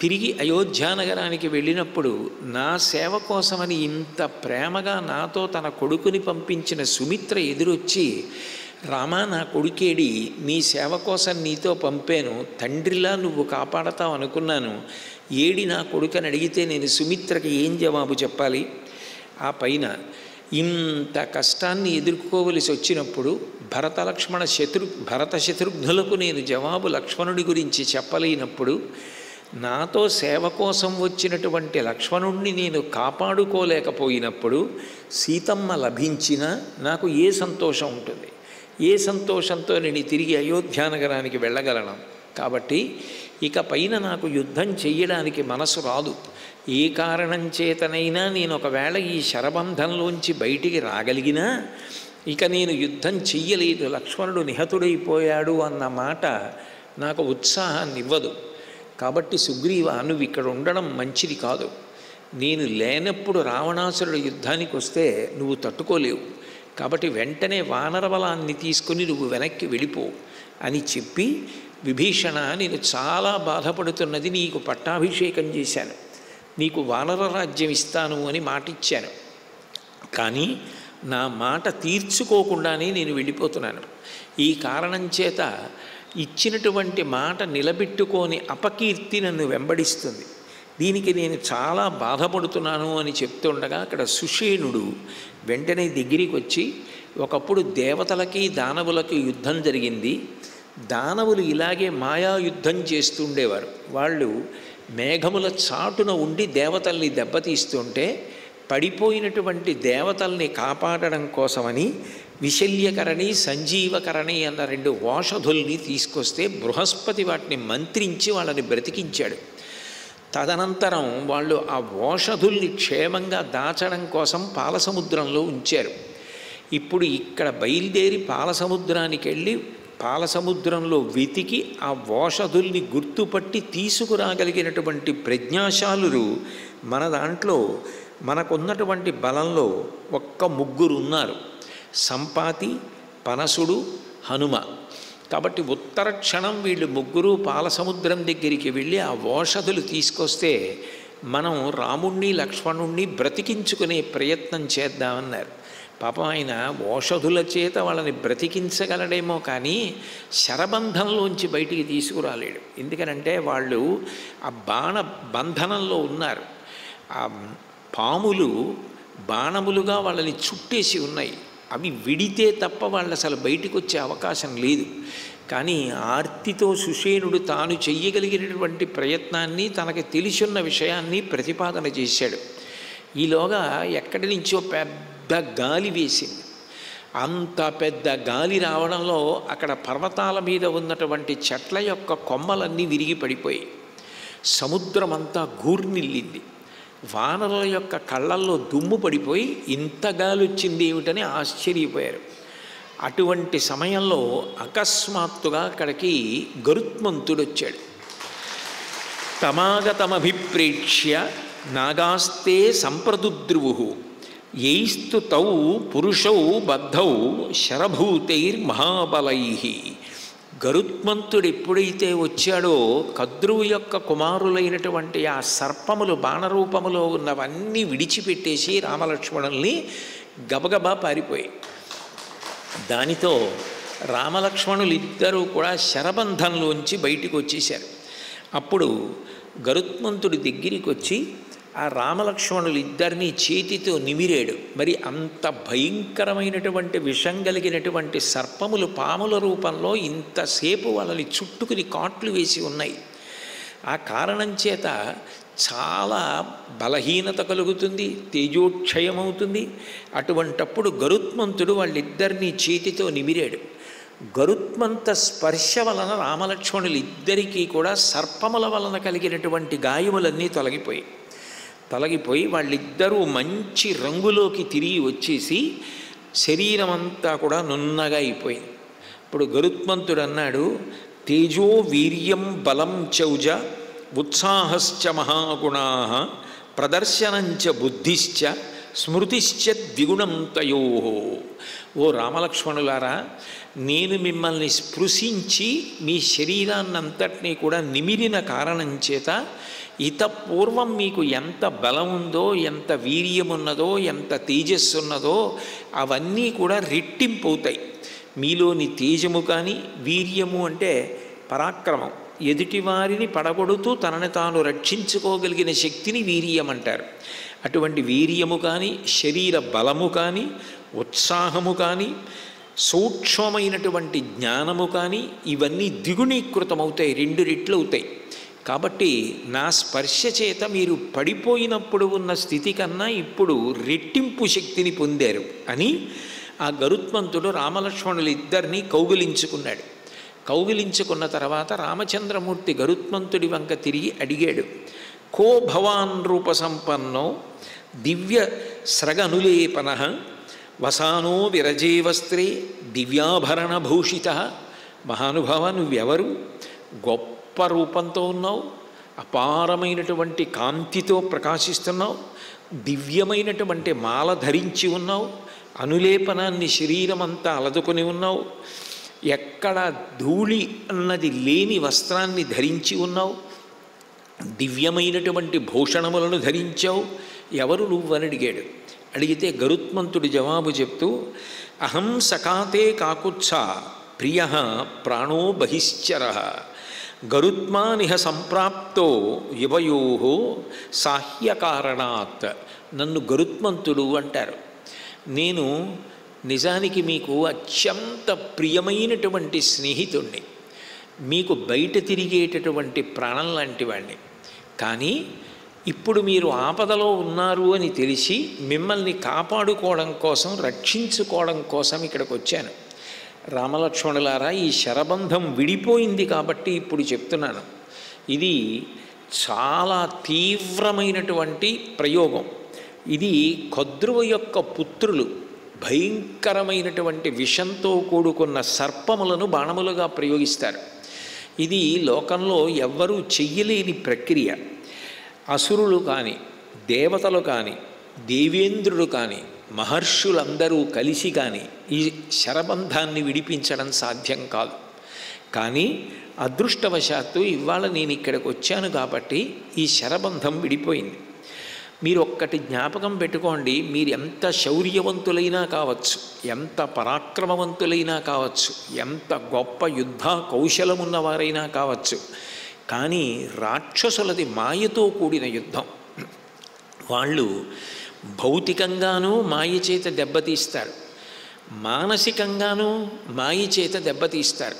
తిరిగి అయోధ్యానగరానికి వెళ్ళినప్పుడు నా సేవ కోసమని ఇంత ప్రేమగా నాతో తన కొడుకుని పంపించిన సుమిత్ర ఎదురొచ్చి, రామా నా కొడుకేడి, నీ సేవ కోసం నీతో పంపాను, తండ్రిలా నువ్వు కాపాడతావు అనుకున్నాను, ఏడి నా కొడుకని అడిగితే నేను సుమిత్రకి ఏం జవాబు చెప్పాలి? ఆ పైన ఇంత కష్టాన్ని ఎదుర్కోవలసి వచ్చినప్పుడు భరత శత్రుఘ్నులకు నేను జవాబు లక్ష్మణుడి గురించి చెప్పలేనప్పుడు, నాతో సేవ కోసం వచ్చినటువంటి లక్ష్మణుణ్ణి నేను కాపాడుకోలేకపోయినప్పుడు సీతమ్మ లభించినా నాకు ఏ సంతోషం ఉంటుంది? ఏ సంతోషంతో నేను తిరిగి అయోధ్యానగరానికి వెళ్ళగలను? కాబట్టి ఇక పైన నాకు యుద్ధం చెయ్యడానికి మనసు రాదు. ఏ కారణం చేతనైనా నేను ఒకవేళ ఈ శరబంధంలోంచి బయటికి రాగలిగినా ఇక నేను యుద్ధం చెయ్యలేదు, లక్ష్మణుడు నిహతుడైపోయాడు అన్న మాట నాకు ఉత్సాహాన్ని ఇవ్వదు. కాబట్టి సుగ్రీవ, నువ్వు ఇక్కడ ఉండడం మంచిది కాదు. నేను లేనప్పుడు రావణాసురుడు యుద్ధానికి వస్తే నువ్వు తట్టుకోలేవు, కాబట్టి వెంటనే వానర బలాన్ని తీసుకుని నువ్వు వెనక్కి వెళ్ళిపో అని చెప్పి, విభీషణ నేను చాలా బాధపడుతున్నది, నీకు పట్టాభిషేకం చేశాను, నీకు వానర రాజ్యం ఇస్తాను అని మాటిచ్చాను, కానీ నా మాట తీర్చుకోకుండానే నేను వెళ్ళిపోతున్నాను. ఈ కారణం చేత ఇచ్చినటువంటి మాట నిలబెట్టుకొని అపకీర్తి నన్ను వెంబడిస్తుంది, దీనికి నేను చాలా బాధపడుతున్నాను అని చెప్తుండగా అక్కడ సుషేణుడు వెంటనే దగ్గరికి వచ్చి, ఒకప్పుడు దేవతలకి దానవులకి యుద్ధం జరిగింది, దానవులు ఇలాగే మాయా యుద్ధం చేస్తుండేవారు, వాళ్ళు మేఘముల చాటున ఉండి దేవతల్ని దెబ్బతీస్తుంటే పడిపోయినటువంటి దేవతల్ని కాపాడడం కోసమని విశల్యకరణి సంజీవకరణి అన్న 2 ఓషధుల్ని తీసుకొస్తే బృహస్పతి వాటిని మంత్రించి వాళ్ళని బ్రతికించాడు. తదనంతరం వాళ్ళు ఆ ఓషధుల్ని క్షేమంగా దాచడం కోసం పాలసముద్రంలో ఉంచారు. ఇప్పుడు ఇక్కడ బయలుదేరి పాలసముద్రానికి వెళ్ళి పాలసముద్రంలో వెతికి ఆ ఓషధుల్ని గుర్తుపట్టి తీసుకురాగలిగినటువంటి ప్రజ్ఞాశాలురు మన దాంట్లో మనకున్నటువంటి బలంలో ఒక్క 3 ఉన్నారు, సంపాతి, పనసుడు, హనుమ. కాబట్టి ఉత్తర క్షణం వీళ్ళు 3 పాలసముద్రం దగ్గరికి వెళ్ళి ఆ ఓషధులు తీసుకొస్తే మనం రాముణ్ణి లక్ష్మణుణ్ణి బ్రతికించుకునే ప్రయత్నం చేద్దామన్నారు. పాపం ఆయన ఓషధుల చేత వాళ్ళని బ్రతికించగలడేమో కానీ శరబంధంలోంచి బయటికి తీసుకురాలేడు. ఎందుకనంటే వాళ్ళు ఆ బాణ బంధనంలో ఉన్నారు, ఆ పాములు బాణములుగా వాళ్ళని చుట్టేసి ఉన్నాయి, అవి విడితే తప్ప వాళ్ళు అసలు బయటికి వచ్చే అవకాశం లేదు. కానీ ఆర్తితో సుషేణుడు తాను చెయ్యగలిగినటువంటి ప్రయత్నాన్ని, తనకి తెలిసున్న విషయాన్ని ప్రతిపాదన చేశాడు. ఈలోగా ఎక్కడి నుంచో పెద్ద గాలి వేసింది. అంత పెద్ద గాలి రావడంలో అక్కడ పర్వతాల మీద ఉన్నటువంటి చెట్ల యొక్క కొమ్మలన్నీ విరిగి పడిపోయాయి, సముద్రం అంతా గూర్నిల్లింది. వానరుల యొక్క కళ్ళల్లో దుమ్ము పడిపోయి ఇంత గాలి వచ్చింది ఏమిటని ఆశ్చర్యపోయారు. అటువంటి సమయంలో అకస్మాత్తుగా అక్కడికి గరుత్మంతుడు వచ్చాడు. తమాగతమభిప్రేక్ష్య నాగాస్తే సంప్రదుద్రువు యైస్తు తౌ పురుషౌ బద్ధౌ శరభూతైర్మహాబలై. గరుత్మంతుడు ఎప్పుడైతే వచ్చాడో కద్రువు యొక్క కుమారులైనటువంటి ఆ సర్పములు బాణరూపములో ఉన్నవన్నీ విడిచిపెట్టేసి రామలక్ష్మణుల్ని గబగబా పారిపోయి, దానితో రామలక్ష్మణులు ఇద్దరూ కూడా శరబంధంలోంచి బయటికి వచ్చేశారు. అప్పుడు గరుత్మంతుడి దగ్గరికి వచ్చి ఆ రామలక్ష్మణులు ఇద్దరినీ చేతితో నిమిరాడు. మరి అంత భయంకరమైనటువంటి విషం కలిగినటువంటి సర్పములు పాముల రూపంలో ఇంతసేపు వాళ్ళని చుట్టుకుని కాట్లు వేసి ఉన్నాయి. ఆ కారణం చేత చాలా బలహీనత కలుగుతుంది, తేజోక్షయమవుతుంది. అటువంటప్పుడు గరుత్మంతుడు వాళ్ళిద్దరినీ చేతితో నిమిరాడు. గరుత్మంత స్పర్శ వలన రామలక్ష్మణులు ఇద్దరికీ కూడా సర్పముల వలన కలిగినటువంటి గాయములన్నీ తొలగిపోయి వాళ్ళిద్దరూ మంచి రంగులోకి తిరిగి వచ్చేసి శరీరం అంతా కూడా నున్నగా అయిపోయింది. ఇప్పుడు గరుత్మంతుడు అన్నాడు, తేజో వీర్యం బలం చౌజ ఉత్సాహశ్చ మహాగుణా ప్రదర్శనంచ బుద్ధిశ్చ స్మృతిశ్చ ద్విగుణం తయో. ఓ రామలక్ష్మణులారా, నేను మిమ్మల్ని స్పృశించి మీ శరీరాన్నంతటినీ కూడా నిమిరిన కారణం చేత ఇతపూర్వం మీకు ఎంత బలం ఉందో, ఎంత వీర్యమున్నదో, ఎంత తేజస్సు ఉన్నదో అవన్నీ కూడా రెట్టింపవుతాయి. మీలోని తేజము కానీ, వీర్యము అంటే పరాక్రమం, ఎదుటివారిని పడగొడుతూ తనని తాను రక్షించుకోగలిగిన శక్తిని వీర్యం అంటారు. అటువంటి వీర్యము కానీ, శరీర బలము కానీ, ఉత్సాహము కానీ, సూక్ష్మమైనటువంటి జ్ఞానము కానీ ఇవన్నీ ద్విగుణీకృతమవుతాయి, 2 రెట్లు అవుతాయి. కాబట్టి నా స్పర్శ చేత మీరు పడిపోయినప్పుడు ఉన్న స్థితి కన్నా ఇప్పుడు రెట్టింపు శక్తిని పొందారు అని ఆ గరుత్మంతుడు రామలక్ష్మణులు ఇద్దరినీ కౌగిలించుకున్నాడు. కౌగిలించుకున్న తర్వాత రామచంద్రమూర్తి గరుత్మంతుడి వంక తిరిగి అడిగాడు, కో భవాన్ రూపసంపన్నో దివ్య స్రగనులేపన వసానో విరజే వస్త్రే దివ్యాభరణభూషిత. మహానుభావ, నువ్వెవరు? గొప్ప రూపంతో ఉన్నావు, అపారమైనటువంటి కాంతితో ప్రకాశిస్తున్నావు, దివ్యమైనటువంటి మాల ధరించి ఉన్నావు, అనులేపనాన్ని శరీరమంతా అలదుకొని ఉన్నావు, ఎక్కడ ధూళి అన్నది లేని వస్త్రాన్ని ధరించి ఉన్నావు, దివ్యమైనటువంటి భూషణములను ధరించావు, ఎవరు నువ్వని అడిగాడు. అడిగితే గరుత్మంతుడి జవాబు చెప్తూ, అహం సకాతే కాకుత్స ప్రియ ప్రాణో బహిశ్చర గరుత్మానిహ సంప్రాప్తో యువయో సాహ్యకారణాత్. నన్ను గరుత్మంతుడు అంటారు. నేను నిజానికి మీకు అత్యంత ప్రియమైనటువంటి స్నేహితుణ్ణి, మీకు బయట తిరిగేటటువంటి ప్రాణం లాంటి వాడిని. కానీ ఇప్పుడు మీరు ఆపదలో ఉన్నారు అని తెలిసి మిమ్మల్ని కాపాడుకోవడం కోసం, రక్షించుకోవడం కోసం ఇక్కడికి వచ్చాను. రామలక్ష్మణులారా, ఈ శరబంధం విడిపోయింది కాబట్టి ఇప్పుడు చెప్తున్నాను. ఇది చాలా తీవ్రమైనటువంటి ప్రయోగం. ఇది కద్రువ యొక్క పుత్రులు భయంకరమైనటువంటి విషంతో కూడుకున్న సర్పములను బాణములుగా ప్రయోగిస్తారు. ఇది లోకంలో ఎవ్వరూ చెయ్యలేని ప్రక్రియ. అసురులు కానీ, దేవతలు కానీ, దేవేంద్రుడు కానీ, మహర్షులందరూ కలిసి కానీ ఈ శరబంధాన్ని విడిపించడం సాధ్యం కాదు. కానీ అదృష్టవశాత్తు ఇవాళ నేను ఇక్కడికి వచ్చాను కాబట్టి ఈ శరబంధం విడిపోయింది. మీరు ఒక్కటి జ్ఞాపకం పెట్టుకోండి, మీరు ఎంత శౌర్యవంతులైనా కావచ్చు, ఎంత పరాక్రమవంతులైనా కావచ్చు, ఎంత గొప్ప యుద్ధ కౌశలమున్నవారైనా కావచ్చు, కానీ రాక్షసులది మాయతో కూడిన యుద్ధం. వాళ్ళు భౌతికంగానూ మాయ చేత దెబ్బతీస్తారు, మానసికంగానూ మాయ చేత దెబ్బతీస్తారు.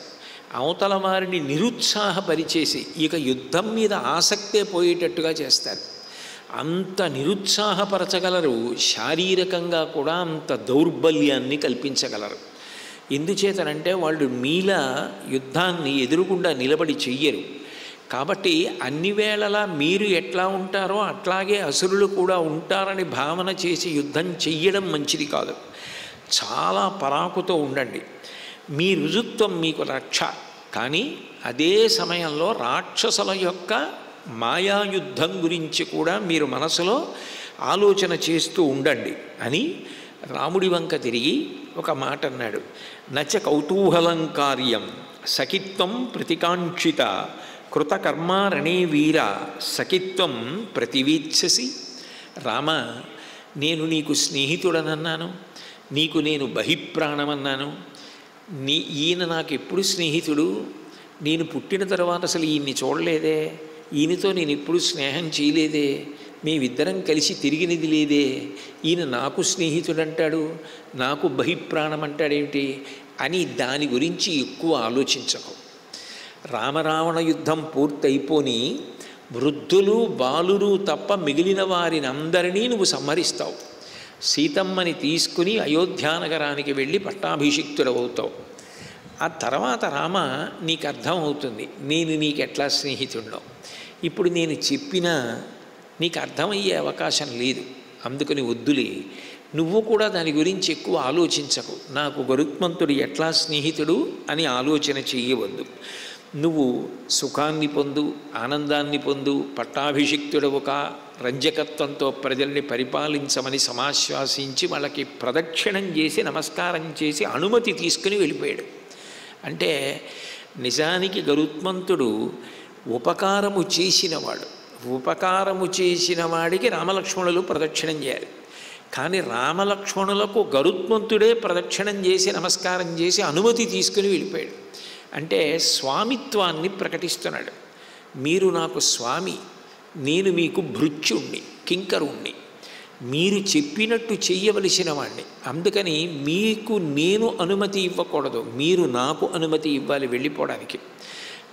అవతల వారిని నిరుత్సాహపరిచేసి ఇక యుద్ధం మీద ఆసక్తే పోయేటట్టుగా చేస్తారు. అంత నిరుత్సాహపరచగలరు, శారీరకంగా కూడా అంత దౌర్బల్యాన్ని కల్పించగలరు. ఎందుచేతనంటే వాళ్ళు మీలా యుద్ధాన్ని ఎదురుగుండా నిలబడి చెయ్యరు. కాబట్టి అన్ని వేళలా మీరు ఎట్లా ఉంటారో అట్లాగే అసురులు కూడా ఉంటారని భావన చేసి యుద్ధం చెయ్యడం మంచిది కాదు. చాలా పరాకుతో ఉండండి. మీ రుజుత్వం మీకు రక్ష. కానీ అదే సమయంలో రాక్షసుల యొక్క మాయాయుద్ధం గురించి కూడా మీరు మనసులో ఆలోచన చేస్తూ ఉండండి అని రాముడి వంక తిరిగి ఒక మాట అన్నాడు. నచ కౌతూహలం కార్యం సఖిత్వం ప్రతికాంక్షిత కృతకర్మారణే వీర సఖిత్వం ప్రతివీత్ససి. రామ, నేను నీకు స్నేహితుడనన్నాను, నీకు నేను బహిప్రాణమన్నాను. ఈయన నాకు ఎప్పుడు స్నేహితుడు? నేను పుట్టిన తర్వాత అసలు ఈయన్ని చూడలేదే, ఈయనతో నేను ఎప్పుడు స్నేహం చేయలేదే, మేమిద్దరం కలిసి తిరిగినది లేదే, ఈయన నాకు స్నేహితుడంటాడు, నాకు బహిప్రాణం అంటాడేమిటి అని దాని గురించి ఎక్కువ ఆలోచించకు. రామరావణ యుద్ధం పూర్తయిపోని వృద్ధులు బాలురు తప్ప మిగిలిన వారిని అందరినీ నువ్వు సంహరిస్తావు. సీతమ్మని తీసుకుని అయోధ్యానగరానికి వెళ్ళి పట్టాభిషిక్తుడవుతావు. ఆ తర్వాత రామ నీకు అర్థమవుతుంది నేను నీకెట్లా స్నేహితుడినో. ఇప్పుడు నేను చెప్పినా నీకు అర్థమయ్యే అవకాశం లేదు, అందుకని వద్దులే. నువ్వు కూడా దాని గురించి ఎక్కువ ఆలోచించకు. నాకు గరుత్మంతుడు ఎట్లా స్నేహితుడు అని ఆలోచన చెయ్యవద్దు. నువ్వు సుఖాన్ని పొందు, ఆనందాన్ని పొందు, పట్టాభిషిక్తుడవు కా, రంజకత్వంతో ప్రజల్ని పరిపాలించమని సమాశ్వాసించి వాళ్ళకి ప్రదక్షిణం చేసి నమస్కారం చేసి అనుమతి తీసుకుని వెళ్ళిపోయాడు. అంటే నిజానికి గరుత్మంతుడు ఉపకారము చేసినవాడు. ఉపకారము చేసిన వాడికి రామలక్ష్మణులు ప్రదక్షిణం చేయాలి. కానీ రామలక్ష్మణులకు గరుత్మంతుడే ప్రదక్షిణం చేసి నమస్కారం చేసి అనుమతి తీసుకుని వెళ్ళిపోయాడు. అంటే స్వామిత్వాన్ని ప్రకటిస్తున్నాడు. మీరు నాకు స్వామి, నేను మీకు భృత్యుణ్ణి, కింకరుణ్ణి, మీరు చెప్పినట్టు చెయ్యవలసిన వాణ్ణి. అందుకని మీకు నేను అనుమతి ఇవ్వకూడదు, మీరు నాకు అనుమతి ఇవ్వాలి వెళ్ళిపోవడానికి.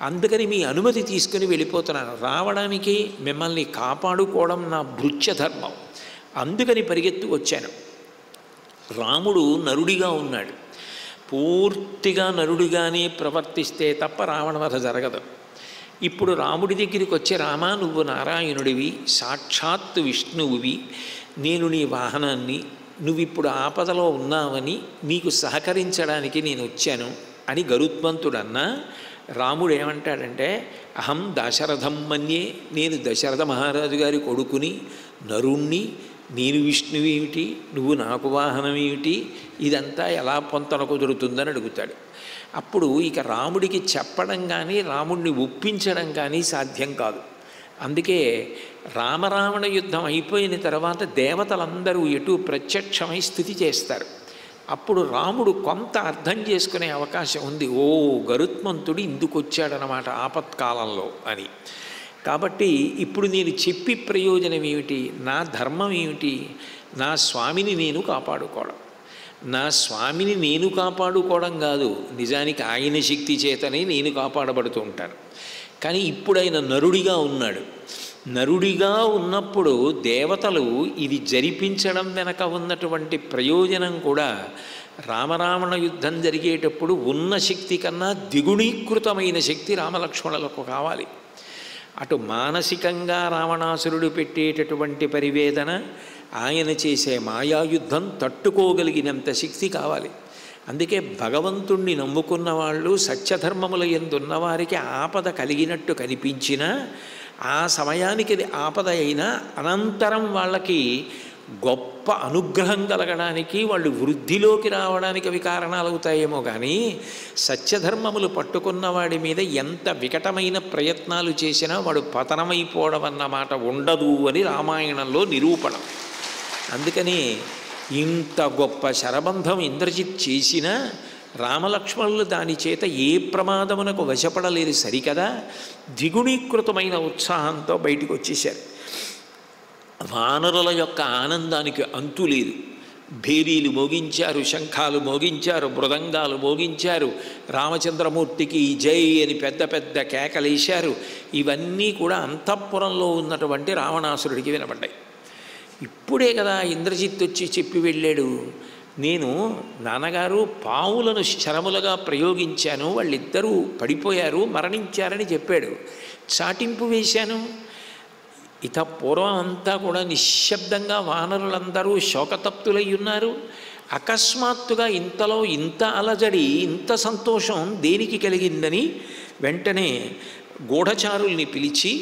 అందుకని మీ అనుమతి తీసుకుని వెళ్ళిపోతున్నాను. రావడానికి మిమ్మల్ని కాపాడుకోవడం నా భృత్య ధర్మం, అందుకని పరిగెత్తు వచ్చాను. రాముడు నరుడిగా ఉన్నాడు. పూర్తిగా నరుడిగానే ప్రవర్తిస్తే తప్ప రావణవధ జరగదు. ఇప్పుడు రాముడి దగ్గరికి వచ్చి, రామా నువ్వు నారాయణుడివి, సాక్షాత్ విష్ణువువి, నేను నీ వాహనాన్ని, నువ్విప్పుడు ఆపదలో ఉన్నావని నీకు సహకరించడానికి నేను వచ్చాను అని గరుత్మంతుడన్నా రాముడు ఏమంటాడంటే, అహం దశరథం మన్యే, నేను దశరథ మహారాజు గారి కొడుకుని, నరుణ్ణి, నేను విష్ణువేమిటి, నువ్వు నాకు వాహనమేమిటి, ఇదంతా ఎలా పొంతన కుదురుతుందని అడుగుతాడు. అప్పుడు ఇక రాముడికి చెప్పడం కానీ రాముడిని ఒప్పించడం కానీ సాధ్యం కాదు. అందుకే రామరావణ యుద్ధం అయిపోయిన తర్వాత దేవతలందరూ ఎటు ప్రత్యక్షమై స్థుతి చేస్తారు. అప్పుడు రాముడు కొంత అర్థం చేసుకునే అవకాశం ఉంది. ఓ, గరుత్మంతుడు ఇందుకు వచ్చాడనమాట ఆపత్కాలంలో అని. కాబట్టి ఇప్పుడు నేను చెప్పి ప్రయోజనం ఏమిటి, నా ధర్మం ఏమిటి, నా స్వామిని నేను కాపాడుకోవడం. నా స్వామిని నేను కాపాడుకోవడం కాదు, నిజానికి ఆయన శక్తి చేతనే నేను కాపాడబడుతూ ఉంటాను. కానీ ఇప్పుడు ఆయన నరుడిగా ఉన్నాడు. నరుడిగా ఉన్నప్పుడు దేవతలు ఇది జరిపించడం వెనక ఉన్నటువంటి ప్రయోజనం కూడా రామరావణ యుద్ధం జరిగేటప్పుడు ఉన్న శక్తి కన్నా ద్విగుణీకృతమైన శక్తి రామలక్ష్మణులకు కావాలి. అటు మానసికంగా రావణాసురుడు పెట్టేటటువంటి పరివేదన, ఆయన చేసే మాయాయుద్ధం తట్టుకోగలిగినంత శక్తి కావాలి. అందుకే భగవంతుణ్ణి నమ్ముకున్న వాళ్ళు, సత్యధర్మముల యందున్న వారికి ఆపద కలిగినట్టు కనిపించినా ఆ సమయానికి అది ఆపద అయినా అనంతరం వాళ్ళకి గొప్ప అనుగ్రహం కలగడానికి, వాళ్ళు వృద్ధిలోకి రావడానికి అవి కారణాలు అవుతాయేమో. కానీ సత్యధర్మములు పట్టుకున్న వాడి మీద ఎంత వికటమైన ప్రయత్నాలు చేసినా వాడు పతనమైపోవడం అన్నమాట ఉండదు అని రామాయణంలో నిరూపణం. అందుకని ఇంత గొప్ప శరబంధం ఇంద్రజిత్ చేసినా రామలక్ష్మణులు దాని చేత ఏ ప్రమాదమునకు వశపడలేరు సరికదా. ద్విగుణీకృతమైన ఉత్సాహంతో బయటికి వచ్చేశారు. వానరుల యొక్క ఆనందానికి అంతు లేదు. భేరీలు మోగించారు, శంఖాలు మోగించారు, మృదంగాలు మోగించారు, రామచంద్రమూర్తికి జై అని పెద్ద పెద్ద కేకలేశారు. ఇవన్నీ కూడా అంతఃపురంలో ఉన్నటువంటి రావణాసురుడికి వినపడ్డాయి. ఇప్పుడే కదా ఇంద్రజిత్ వచ్చి చెప్పి వెళ్ళాడు, నేను నాన్నగారు పావులను శరములుగా ప్రయోగించాను, వాళ్ళిద్దరూ పడిపోయారు, మరణించారని చెప్పాడు. చాటింపు వేశాను. ఇత పూర్వం అంతా కూడా నిశ్శబ్దంగా వానరులందరూ శోకతప్తులై ఉన్నారు. అకస్మాత్తుగా ఇంతలో ఇంత అలజడి, ఇంత సంతోషం దేనికి కలిగిందని వెంటనే గూఢచారుల్ని పిలిచి,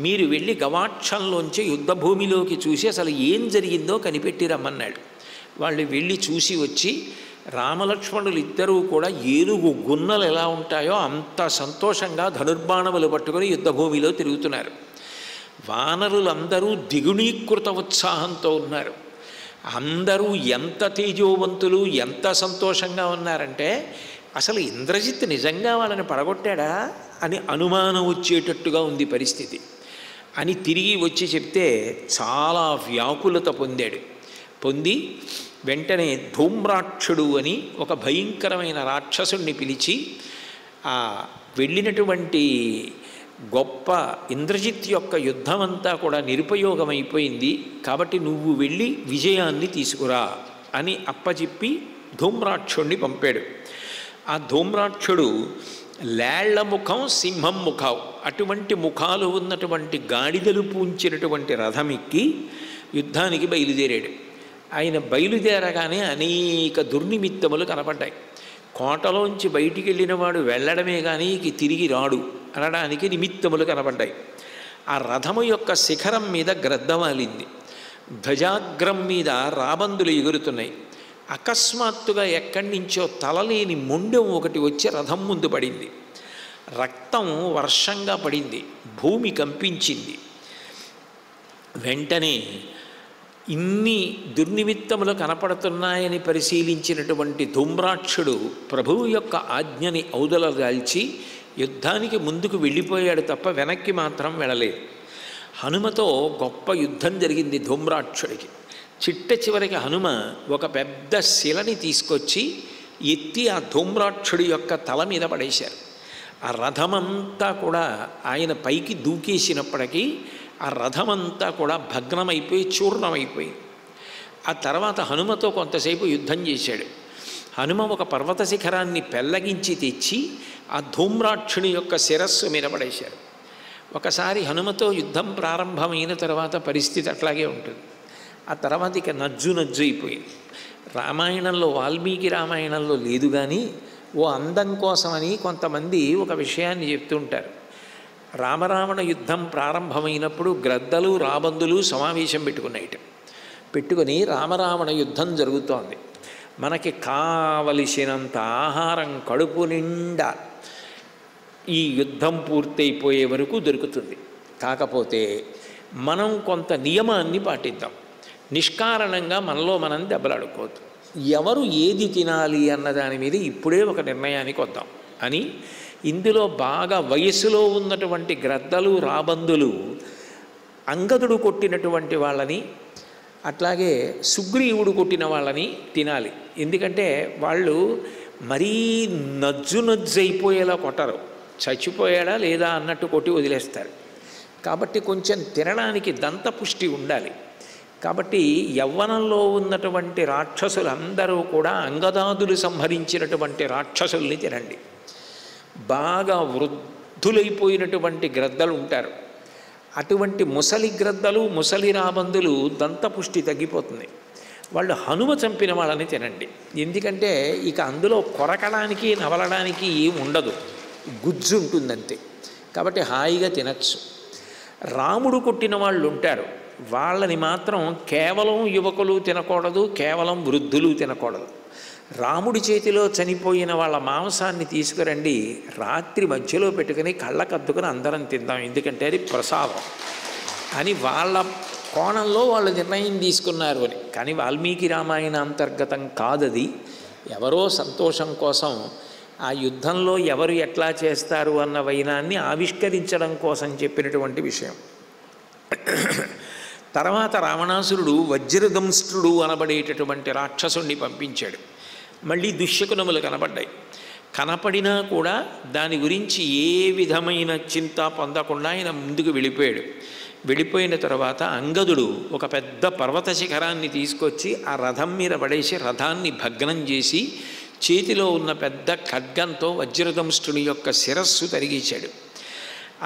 మీరు వెళ్ళి గవాక్షంలోంచి యుద్ధభూమిలోకి చూసి అసలు ఏం జరిగిందో కనిపెట్టి రమ్మన్నాడు. వాళ్ళు వెళ్ళి చూసి వచ్చి రామలక్ష్మణులు ఇద్దరూ కూడా ఏనుగు గున్నలు ఎలా ఉంటాయో అంత సంతోషంగా ధనుర్బాణములు పట్టుకొని యుద్ధభూమిలో తిరుగుతున్నారు. వానరులందరూ ద్విగుణీకృత ఉత్సాహంతో ఉన్నారు. అందరూ ఎంత తేజోవంతులు, ఎంత సంతోషంగా ఉన్నారంటే అసలు ఇంద్రజిత్ నిజంగా వాళ్ళని పడగొట్టాడా అని అనుమానం వచ్చేటట్టుగా ఉంది పరిస్థితి అని తిరిగి వచ్చి చెప్తే చాలా వ్యాకులత పొంది వెంటనే ధూమ్రాక్షుడు అని ఒక భయంకరమైన రాక్షసుణ్ణి పిలిచి, ఆ వెళ్ళినటువంటి గొప్ప ఇంద్రజిత్ యొక్క యుద్ధం అంతా కూడా నిరుపయోగమైపోయింది, కాబట్టి నువ్వు వెళ్ళి విజయాన్ని తీసుకురా అని అప్పచెప్పి ధూమ్రాక్షుణ్ణి పంపాడు. ఆ ధూమ్రాక్షుడు లేళ్ల ముఖం, సింహం ముఖం అటువంటి ముఖాలు ఉన్నటువంటి గాడిదలు పూంచినటువంటి రథమెక్కి యుద్ధానికి బయలుదేరాడు. ఆయన బయలుదేరగానే అనేక దుర్నిమిత్తములు కనపడ్డాయి. కోటలోంచి బయటికి వెళ్ళిన వాడు వెళ్ళడమే కానీ తిరిగి రాడు అనడానికి నిమిత్తములు కనపడ్డాయి. ఆ రథము యొక్క శిఖరం మీద గ్రద్దవాలింది, ధ్వజాగ్రం మీద రాబందులు ఎగురుతున్నాయి. అకస్మాత్తుగా ఎక్కడి నుంచో తలలేని మొండెం ఒకటి వచ్చి రథం ముందు పడింది. రక్తం వర్షంగా పడింది, భూమి కంపించింది. వెంటనే ఇన్ని దుర్నిమిత్తములు కనపడుతున్నాయని పరిశీలించినటువంటి ధూమ్రాక్షుడు ప్రభువు యొక్క ఆజ్ఞని ఔదలదాల్చి యుద్ధానికి ముందుకు వెళ్ళిపోయాడు తప్ప వెనక్కి మాత్రం వెళ్ళలేదు. హనుమతో గొప్ప యుద్ధం జరిగింది ధూమ్రాక్షుడికి. చిట్ట చివరికి హనుమ ఒక పెద్ద శిలని తీసుకొచ్చి ఎత్తి ఆ ధూమ్రాక్షుడి యొక్క తల మీద పడేశారు. ఆ రథమంతా కూడా ఆయన పైకి దూకేసినప్పటికీ ఆ రథమంతా కూడా భగ్నమైపోయి చూర్ణమైపోయింది. ఆ తర్వాత హనుమతో కొంతసేపు యుద్ధం చేశాడు. హనుమ ఒక పర్వత శిఖరాన్ని పెల్లగించి తెచ్చి ఆ ధూమ్రాక్షుని యొక్క శిరస్సు మీద పడేశారు. ఒకసారి హనుమతో యుద్ధం ప్రారంభమైన తర్వాత పరిస్థితి అట్లాగే ఉంటుంది. ఆ తర్వాత ఇక నజ్జు అయిపోయింది. రామాయణంలో వాల్మీకి రామాయణంలో లేదు కానీ ఓ అందం కోసమని కొంతమంది ఒక విషయాన్ని చెప్తుంటారు. రామరావణ యుద్ధం ప్రారంభమైనప్పుడు గ్రద్దలు రాబందులు సమావేశం పెట్టుకుని రామరావణ యుద్ధం జరుగుతోంది. మనకి కావలసినంత ఆహారం కడుపు నిండా ఈ యుద్ధం పూర్తయిపోయే వరకు దొరుకుతుంది. కాకపోతే మనం కొంత నియమాన్ని పాటిద్దాం. నిష్కారణంగా మనలో మనం దెబ్బలాడుకోవద్దు. ఎవరు ఏది తినాలి అన్న దాని మీద ఇప్పుడే ఒక నిర్ణయానికి వద్దాం అని ఇందులో బాగా వయస్సులో ఉన్నటువంటి గ్రద్దలు రాబందులు అంగదుడు కొట్టినటువంటి వాళ్ళని అట్లాగే సుగ్రీవుడు కొట్టిన వాళ్ళని తినాలి. ఎందుకంటే వాళ్ళు మరీ నజ్జు అయిపోయేలా కొట్టరు, చచ్చిపోయాడా లేదా అన్నట్టు కొట్టి వదిలేస్తారు. కాబట్టి కొంచెం తినడానికి దంతపుష్టి ఉండాలి. కాబట్టి యవ్వనంలో ఉన్నటువంటి రాక్షసులందరూ కూడా అంగదాదులు సంహరించినటువంటి రాక్షసుల్ని తినండి. బాగా వృద్ధులైపోయినటువంటి గ్రద్దలు ఉంటారు, అటువంటి ముసలి గ్రద్దలు ముసలి రాబందులు దంతపుష్టి తగ్గిపోతుంది. వాళ్ళు హనుమ చంపిన వాళ్ళని తినండి. ఎందుకంటే ఇక అందులో కొరకడానికి నవలడానికి ఏం ఉండదు, గుజ్జు ఉంటుందంతే. కాబట్టి హాయిగా తినచ్చు. రాముడు కొట్టిన వాళ్ళు ఉంటారు, వాళ్ళని మాత్రం కేవలం యువకులు తినకూడదు, కేవలం వృద్ధులు తినకూడదు. రాముడి చేతిలో చనిపోయిన వాళ్ళ మాంసాన్ని తీసుకురండి, రాత్రి మధ్యలో పెట్టుకుని కళ్ళకద్దుకుని అందరం తిందాం, ఎందుకంటే అది ప్రసాదం అని వాళ్ళ కోణంలో వాళ్ళు నిర్ణయం తీసుకున్నారు అని. కానీ వాల్మీకి రామాయణ అంతర్గతం కాదది. ఎవరో సంతోషం కోసం ఆ యుద్ధంలో ఎవరు ఎట్లా చేస్తారు అన్న వైనాన్ని ఆవిష్కరించడం కోసం చెప్పినటువంటి విషయం. తర్వాత రావణాసురుడు వజ్రదంష్ట్రుడు అనబడేటటువంటి రాక్షసుణ్ణి పంపించాడు. మళ్ళీ దుశ్శకునములు కనపడ్డాయి. కనపడినా కూడా దాని గురించి ఏ విధమైన చింత పొందకుండా ఆయన ముందుకు వెళ్ళిపోయాడు. వెళ్ళిపోయిన తర్వాత అంగదుడు ఒక పెద్ద పర్వత శిఖరాన్ని తీసుకొచ్చి ఆ రథం మీద పడేసి రథాన్ని భగ్నం చేసి చేతిలో ఉన్న పెద్ద ఖడ్గంతో వజ్రదంష్ట్రుని యొక్క శిరస్సు తరిగించాడు.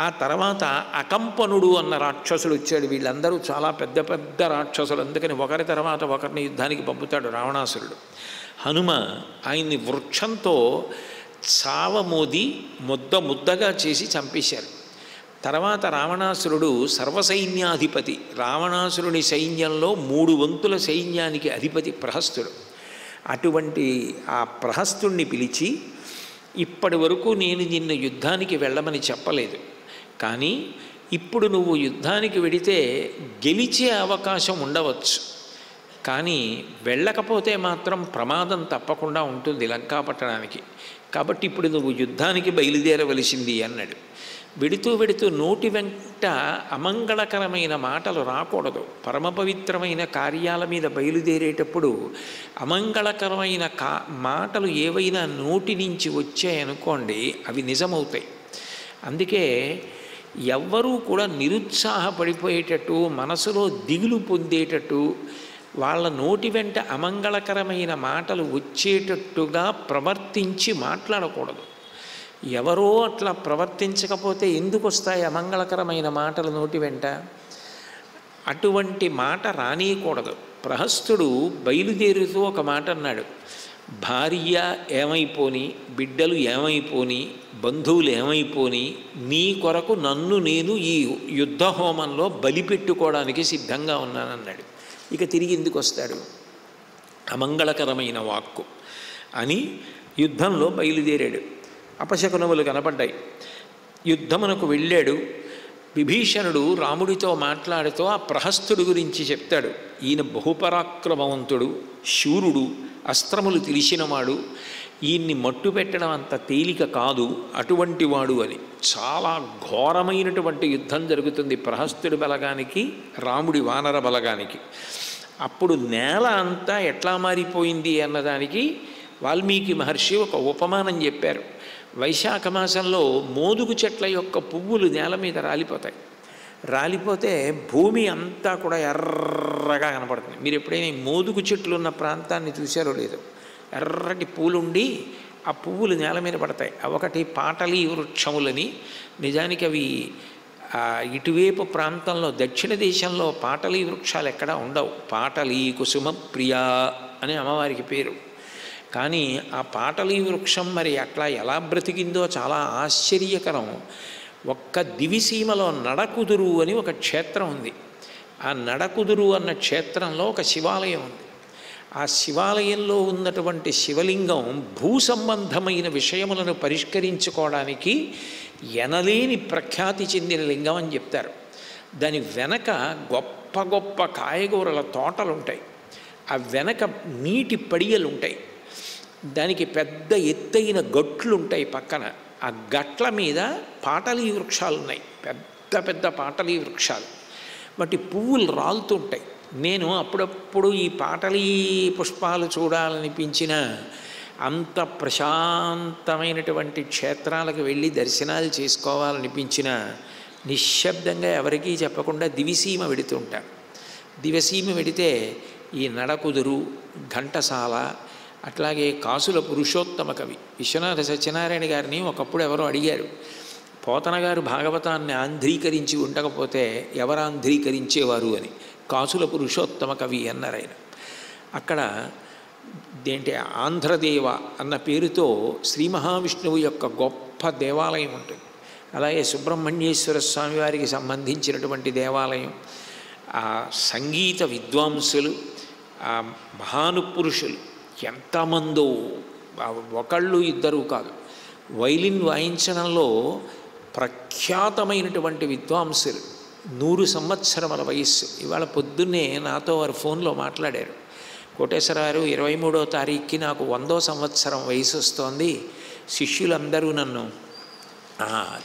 ఆ తర్వాత అకంపనుడు అన్న రాక్షసుడు వచ్చాడు. వీళ్ళందరూ చాలా పెద్ద పెద్ద రాక్షసులు, అందుకని ఒకరి తర్వాత ఒకరిని యుద్ధానికి పంపుతాడు రావణాసురుడు. హనుమ ఆయన్ని వృక్షంతో చావమోది ముద్దగా చేసి చంపేశారు. తర్వాత రావణాసురుడు సర్వసైన్యాధిపతి, రావణాసురుని సైన్యంలో 3 వంతుల సైన్యానికి అధిపతి ప్రహస్తుడు. అటువంటి ఆ ప్రహస్తుణ్ణి పిలిచి, ఇప్పటి వరకు నేను నిన్ను యుద్ధానికి వెళ్ళమని చెప్పలేదు, కానీ ఇప్పుడు నువ్వు యుద్ధానికి వెడితే గెలిచే అవకాశం ఉండవచ్చు, కానీ వెళ్ళకపోతే మాత్రం ప్రమాదం తప్పకుండా ఉంటుంది లంకాపట్టణానికి. కాబట్టి ఇప్పుడు నువ్వు యుద్ధానికి బయలుదేరవలసింది అన్నాడు. వెడుతూ నోటి వెంట అమంగళకరమైన మాటలు రాకూడదు. పరమ పవిత్రమైన కార్యాల మీద బయలుదేరేటప్పుడు అమంగళకరమైన మాటలు ఏవైనా నోటి నుంచి వచ్చాయనుకోండి, అవి నిజమవుతాయి. అందుకే ఎవ్వరూ కూడా నిరుత్సాహపడిపోయేటట్టు, మనసులో దిగులు పొందేటట్టు, వాళ్ళ నోటి వెంట అమంగళకరమైన మాటలు వచ్చేటట్టుగా ప్రవర్తించి మాట్లాడకూడదు. ఎవరో అట్లా ప్రవర్తించకపోతే ఎందుకు వస్తాయి అమంగళకరమైన మాటలు నోటి వెంట? అటువంటి మాట రానియకూడదు. ప్రహస్తుడు బయలుదేరుతూ ఒక మాట అన్నాడు, భార్య ఏమైపోని, బిడ్డలు ఏమైపోని, బంధువులు ఏమైపోని, నీ కొరకు నన్ను నేను ఈ యుద్ధ హోమంలో బలిపెట్టుకోవడానికి సిద్ధంగా ఉన్నానన్నాడు. ఇక తిరిగి ఎందుకు వస్తాడు? అమంగళకరమైన వాక్కు అని యుద్ధంలో బయలుదేరాడు. అపశకునములు కనపడ్డాయి. యుద్ధమునకు వెళ్ళాడు. విభీషణుడు రాముడితో మాట్లాడుతూ ఆ ప్రహస్తుడు గురించి చెప్తాడు. ఈయన బహుపరాక్రమవంతుడు, శూరుడు, అస్త్రములు తెలిసినవాడు, ఈయన్ని మట్టు పెట్టడం అంత తేలిక కాదు, అటువంటి వాడు అని. చాలా ఘోరమైనటువంటి యుద్ధం జరుగుతుంది ప్రహస్తుడి బలగానికి రాముడి వానర బలగానికి. అప్పుడు నేల అంతా ఎట్లా మారిపోయింది అన్నదానికి వాల్మీకి మహర్షి ఒక ఉపమానం చెప్పారు. వైశాఖ మాసంలో మోదుగు చెట్ల యొక్క పువ్వులు నేల మీద రాలిపోతాయి. రాలిపోతే భూమి అంతా కూడా ఎర్రగా కనపడుతుంది. మీరు ఎప్పుడైనా మోదుగు చెట్లు ఉన్న ప్రాంతాన్ని చూశారో లేదో, ఎర్రటి పూలుండి ఆ పువ్వులు నేల మీద పడతాయి. ఒకటి పాటలీ వృక్షములని, నిజానికి అవి ఇటువైపు ప్రాంతంలో దక్షిణ దేశంలో పాటలీ వృక్షాలు ఎక్కడా ఉండవు. పాటలీ కుసుమ ప్రియా అని అమ్మవారికి పేరు. కానీ ఆ పాటలీ వృక్షం మరి అట్లా ఎలా బ్రతికిందో చాలా ఆశ్చర్యకరం. ఒక్క దివిసీమలో నడకుదురు అని ఒక క్షేత్రం ఉంది. ఆ నడకుదురు అన్న క్షేత్రంలో ఒక శివాలయం ఉంది. ఆ శివాలయంలో ఉన్నటువంటి శివలింగం భూ సంబంధమైన విషయములను పరిష్కరించుకోవడానికి ఎనలేని ప్రఖ్యాతి చెందిన లింగం అని చెప్తారు. దాని వెనక గొప్ప గొప్ప కాయగూరల తోటలు ఉంటాయి. ఆ వెనక నీటి పడియలు ఉంటాయి. దానికి పెద్ద ఎత్తైన గట్లు ఉంటాయి పక్కన. ఆ గట్ల మీద పాటలీ వృక్షాలు ఉన్నాయి, పెద్ద పెద్ద పాటలీ వృక్షాలు. వాటి పువ్వులు రాలుతుంటాయి. నేను అప్పుడప్పుడు ఈ పాటలీ పుష్పాలు చూడాలనిపించిన, అంత ప్రశాంతమైనటువంటి క్షేత్రాలకు వెళ్ళి దర్శనాలు చేసుకోవాలనిపించిన నిశ్శబ్దంగా ఎవరికీ చెప్పకుండా దివిసీమ వెడుతుంటాను. దివిసీమ వెడితే ఈ నడకుదురు, ఘంటసాల, అట్లాగే కాసుల పురుషోత్తమ కవి విశ్వనాథ సత్యనారాయణ గారిని ఒకప్పుడు ఎవరో అడిగారు, పోతన గారు భాగవతాన్ని ఆంధ్రీకరించి ఉండకపోతే ఎవరు ఆంధ్రీకరించేవారు అని. కాసుల పురుషోత్తమ కవి అన్నారు ఆయన. అక్కడ ఏంటి ఆంధ్రదేవ అన్న పేరుతో శ్రీ మహావిష్ణువు యొక్క గొప్ప దేవాలయం ఉంటుంది. అలాగే సుబ్రహ్మణ్యేశ్వర స్వామి వారికి సంబంధించినటువంటి దేవాలయం. ఆ సంగీత విద్వాంసులు, ఆ మహానుపురుషులు ఎంతమందో, ఒకళ్ళు ఇద్దరు కాదు, వైలిన్ వాయించడంలో ప్రఖ్యాతమైనటువంటి విద్వాంసులు, 100 సంవత్సరముల వయస్సు. ఇవాళ పొద్దున్నే నాతో వారు ఫోన్లో మాట్లాడారు. కోటేశ్వరరావు 23వ తారీఖుకి నాకు 100వ సంవత్సరం వయసు వస్తోంది, శిష్యులందరూ నన్ను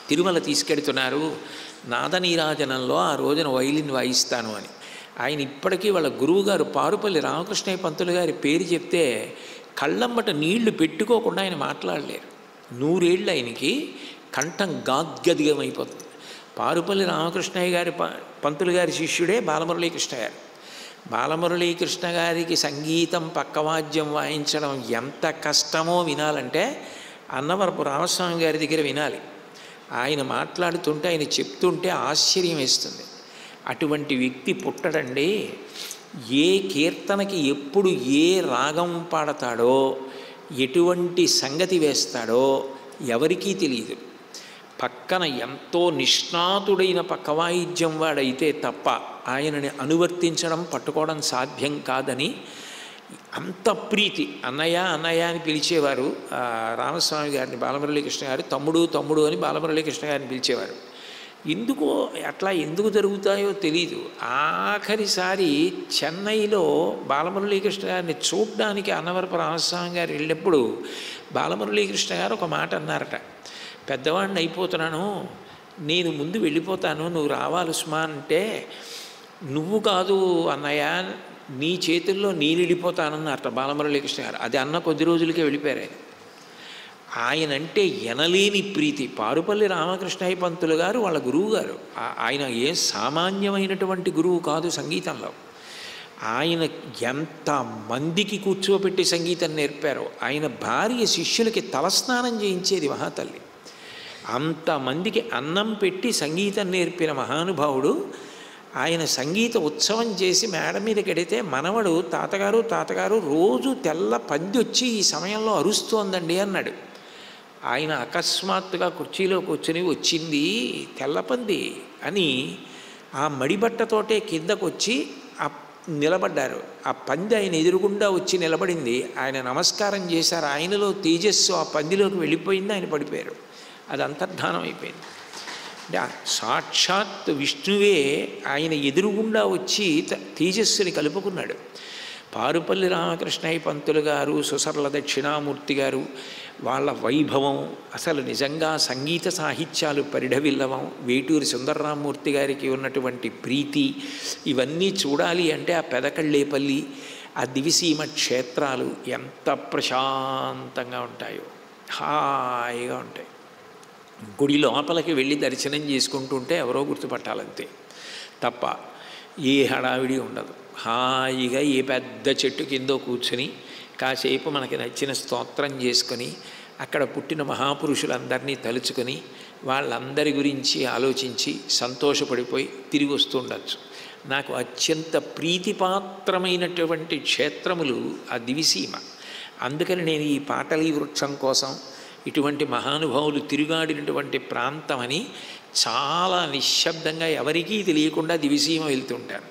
తిరుమల తీసుకెడుతున్నారు, నాదనీరాజనంలో ఆ రోజున వైలిన్ వాయిస్తాను అని. ఆయన ఇప్పటికీ వాళ్ళ గురువుగారు పారుపల్లి రామకృష్ణయ్య పంతులు గారి పేరు చెప్తే కళ్ళమ్మట నీళ్లు పెట్టుకోకుండా ఆయన మాట్లాడలేరు. 100 ఏళ్ళు ఆయనకి కంఠం గాద్గదిగమైపోతుంది. పారుపల్లి రామకృష్ణయ్య గారి పంతులు గారి శిష్యుడే బాలమురళీకృష్ణ గారు. బాలమురళీకృష్ణ గారికి సంగీతం పక్కవాద్యం వాయించడం ఎంత కష్టమో వినాలంటే అన్నవరపు రామస్వామి గారి దగ్గర వినాలి. ఆయన మాట్లాడుతుంటే, ఆయన చెప్తుంటే ఆశ్చర్యం వేస్తుంది. అటువంటి వ్యక్తి పుట్టడండి. ఏ కీర్తనకి ఎప్పుడు ఏ రాగం పాడతాడో, ఎటువంటి సంగతి వేస్తాడో ఎవరికీ తెలియదు. పక్కన ఎంతో నిష్ణాతుడైన పక్కవాయిద్యం వాడైతే తప్ప ఆయనని అనువర్తించడం, పట్టుకోవడం సాధ్యం కాదని అంత ప్రీతి. అన్నయ్య అన్నయ్య అని పిలిచేవారు రామస్వామి గారిని. బాలమురళీకృష్ణ గారు తమ్ముడు తమ్ముడు అని బాలమురళీకృష్ణ గారిని పిలిచేవారు. ఎందుకో అట్లా ఎందుకు జరుగుతాయో తెలీదు. ఆఖరిసారి చెన్నైలో బాలమురళీకృష్ణ గారిని చూడడానికి అన్నవరపు రామస్వామి గారు వెళ్ళినప్పుడు బాలమురళీకృష్ణ గారు ఒక మాట అన్నారట, పెద్దవాడిని అయిపోతున్నాను, నేను ముందు వెళ్ళిపోతాను, నువ్వు రావాలి ఉస్మా అంటే, నువ్వు కాదు అన్నయ్య, నీ చేతుల్లో నేను వెళ్ళిపోతానన్నారట బాలమురళీకృష్ణ గారు. అది అన్న కొద్ది రోజులకే వెళ్ళిపోయారు ఆయన. ఆయనంటే ఎనలేని ప్రీతి. పారుపల్లి రామకృష్ణయ్య పంతులు గారు వాళ్ళ గురువు గారు. ఆయన ఏ సామాన్యమైనటువంటి గురువు కాదు సంగీతంలో. ఆయన ఎంత మందికి కూర్చోబెట్టి సంగీతం నేర్పారో. ఆయన భార్య శిష్యులకి తలస్నానం చేయించేది మహాతల్లి. అంతమందికి అన్నం పెట్టి సంగీతం నేర్పిన మహానుభావుడు. ఆయన సంగీత ఉత్సవం చేసి మేడ మీద కడితే మనవడు తాతగారు తాతగారు రోజు తెల్ల పంది వచ్చి ఈ సమయంలో అరుస్తోందండి అన్నాడు. ఆయన అకస్మాత్తుగా కుర్చీలో కూర్చొని వచ్చింది తెల్లపంది అని ఆ మడిబట్టతోటే కిందకు వచ్చి నిలబడ్డారు. ఆ పంది ఆయన ఎదురుగుండా వచ్చి నిలబడింది. ఆయన నమస్కారం చేశారు. ఆయనలో తేజస్సు ఆ పందిలోకి వెళ్ళిపోయింది. ఆయన పడిపోయారు. అది అంతర్ధానం అయిపోయింది. అంటే సాక్షాత్ విష్ణువే ఆయన ఎదురుగుండా వచ్చి తేజస్సుని కలుపుకున్నాడు. పారుపల్లి రామకృష్ణయ్య పంతులు గారు, సుసర్ల దక్షిణామూర్తి గారు, వాళ్ళ వైభవం అసలు నిజంగా సంగీత సాహిత్యాలు పరిఢవిల్లవం. వేటూరి సుందరరామూర్తి గారికి ఉన్నటువంటి ప్రీతి, ఇవన్నీ చూడాలి అంటే ఆ పెదకళ్ళేపల్లి, ఆ దివిసీమ క్షేత్రాలు ఎంత ప్రశాంతంగా ఉంటాయో, హాయిగా ఉంటాయి. గుడి లోపలికి వెళ్ళి దర్శనం చేసుకుంటుంటే ఎవరో గుర్తుపట్టాలంతే తప్ప ఏ హడావిడి ఉండదు. హాయిగా ఏ పెద్ద చెట్టు కిందో కూర్చొని కాసేపు మనకి నచ్చిన స్తోత్రం చేసుకొని అక్కడ పుట్టిన మహాపురుషులందరినీ తలుచుకొని వాళ్ళందరి గురించి ఆలోచించి సంతోషపడిపోయి తిరిగి వస్తుండొచ్చు. నాకు అత్యంత ప్రీతిపాత్రమైనటువంటి క్షేత్రములు ఆ దివిసీమ. అందుకని నేను ఈ పాటలీ వృక్షం కోసం ఇటువంటి మహానుభావులు తిరుగాడినటువంటి ప్రాంతం అని చాలా నిశ్శబ్దంగా ఎవరికీ తెలియకుండా దివిసీమ వెళ్తుంటాను.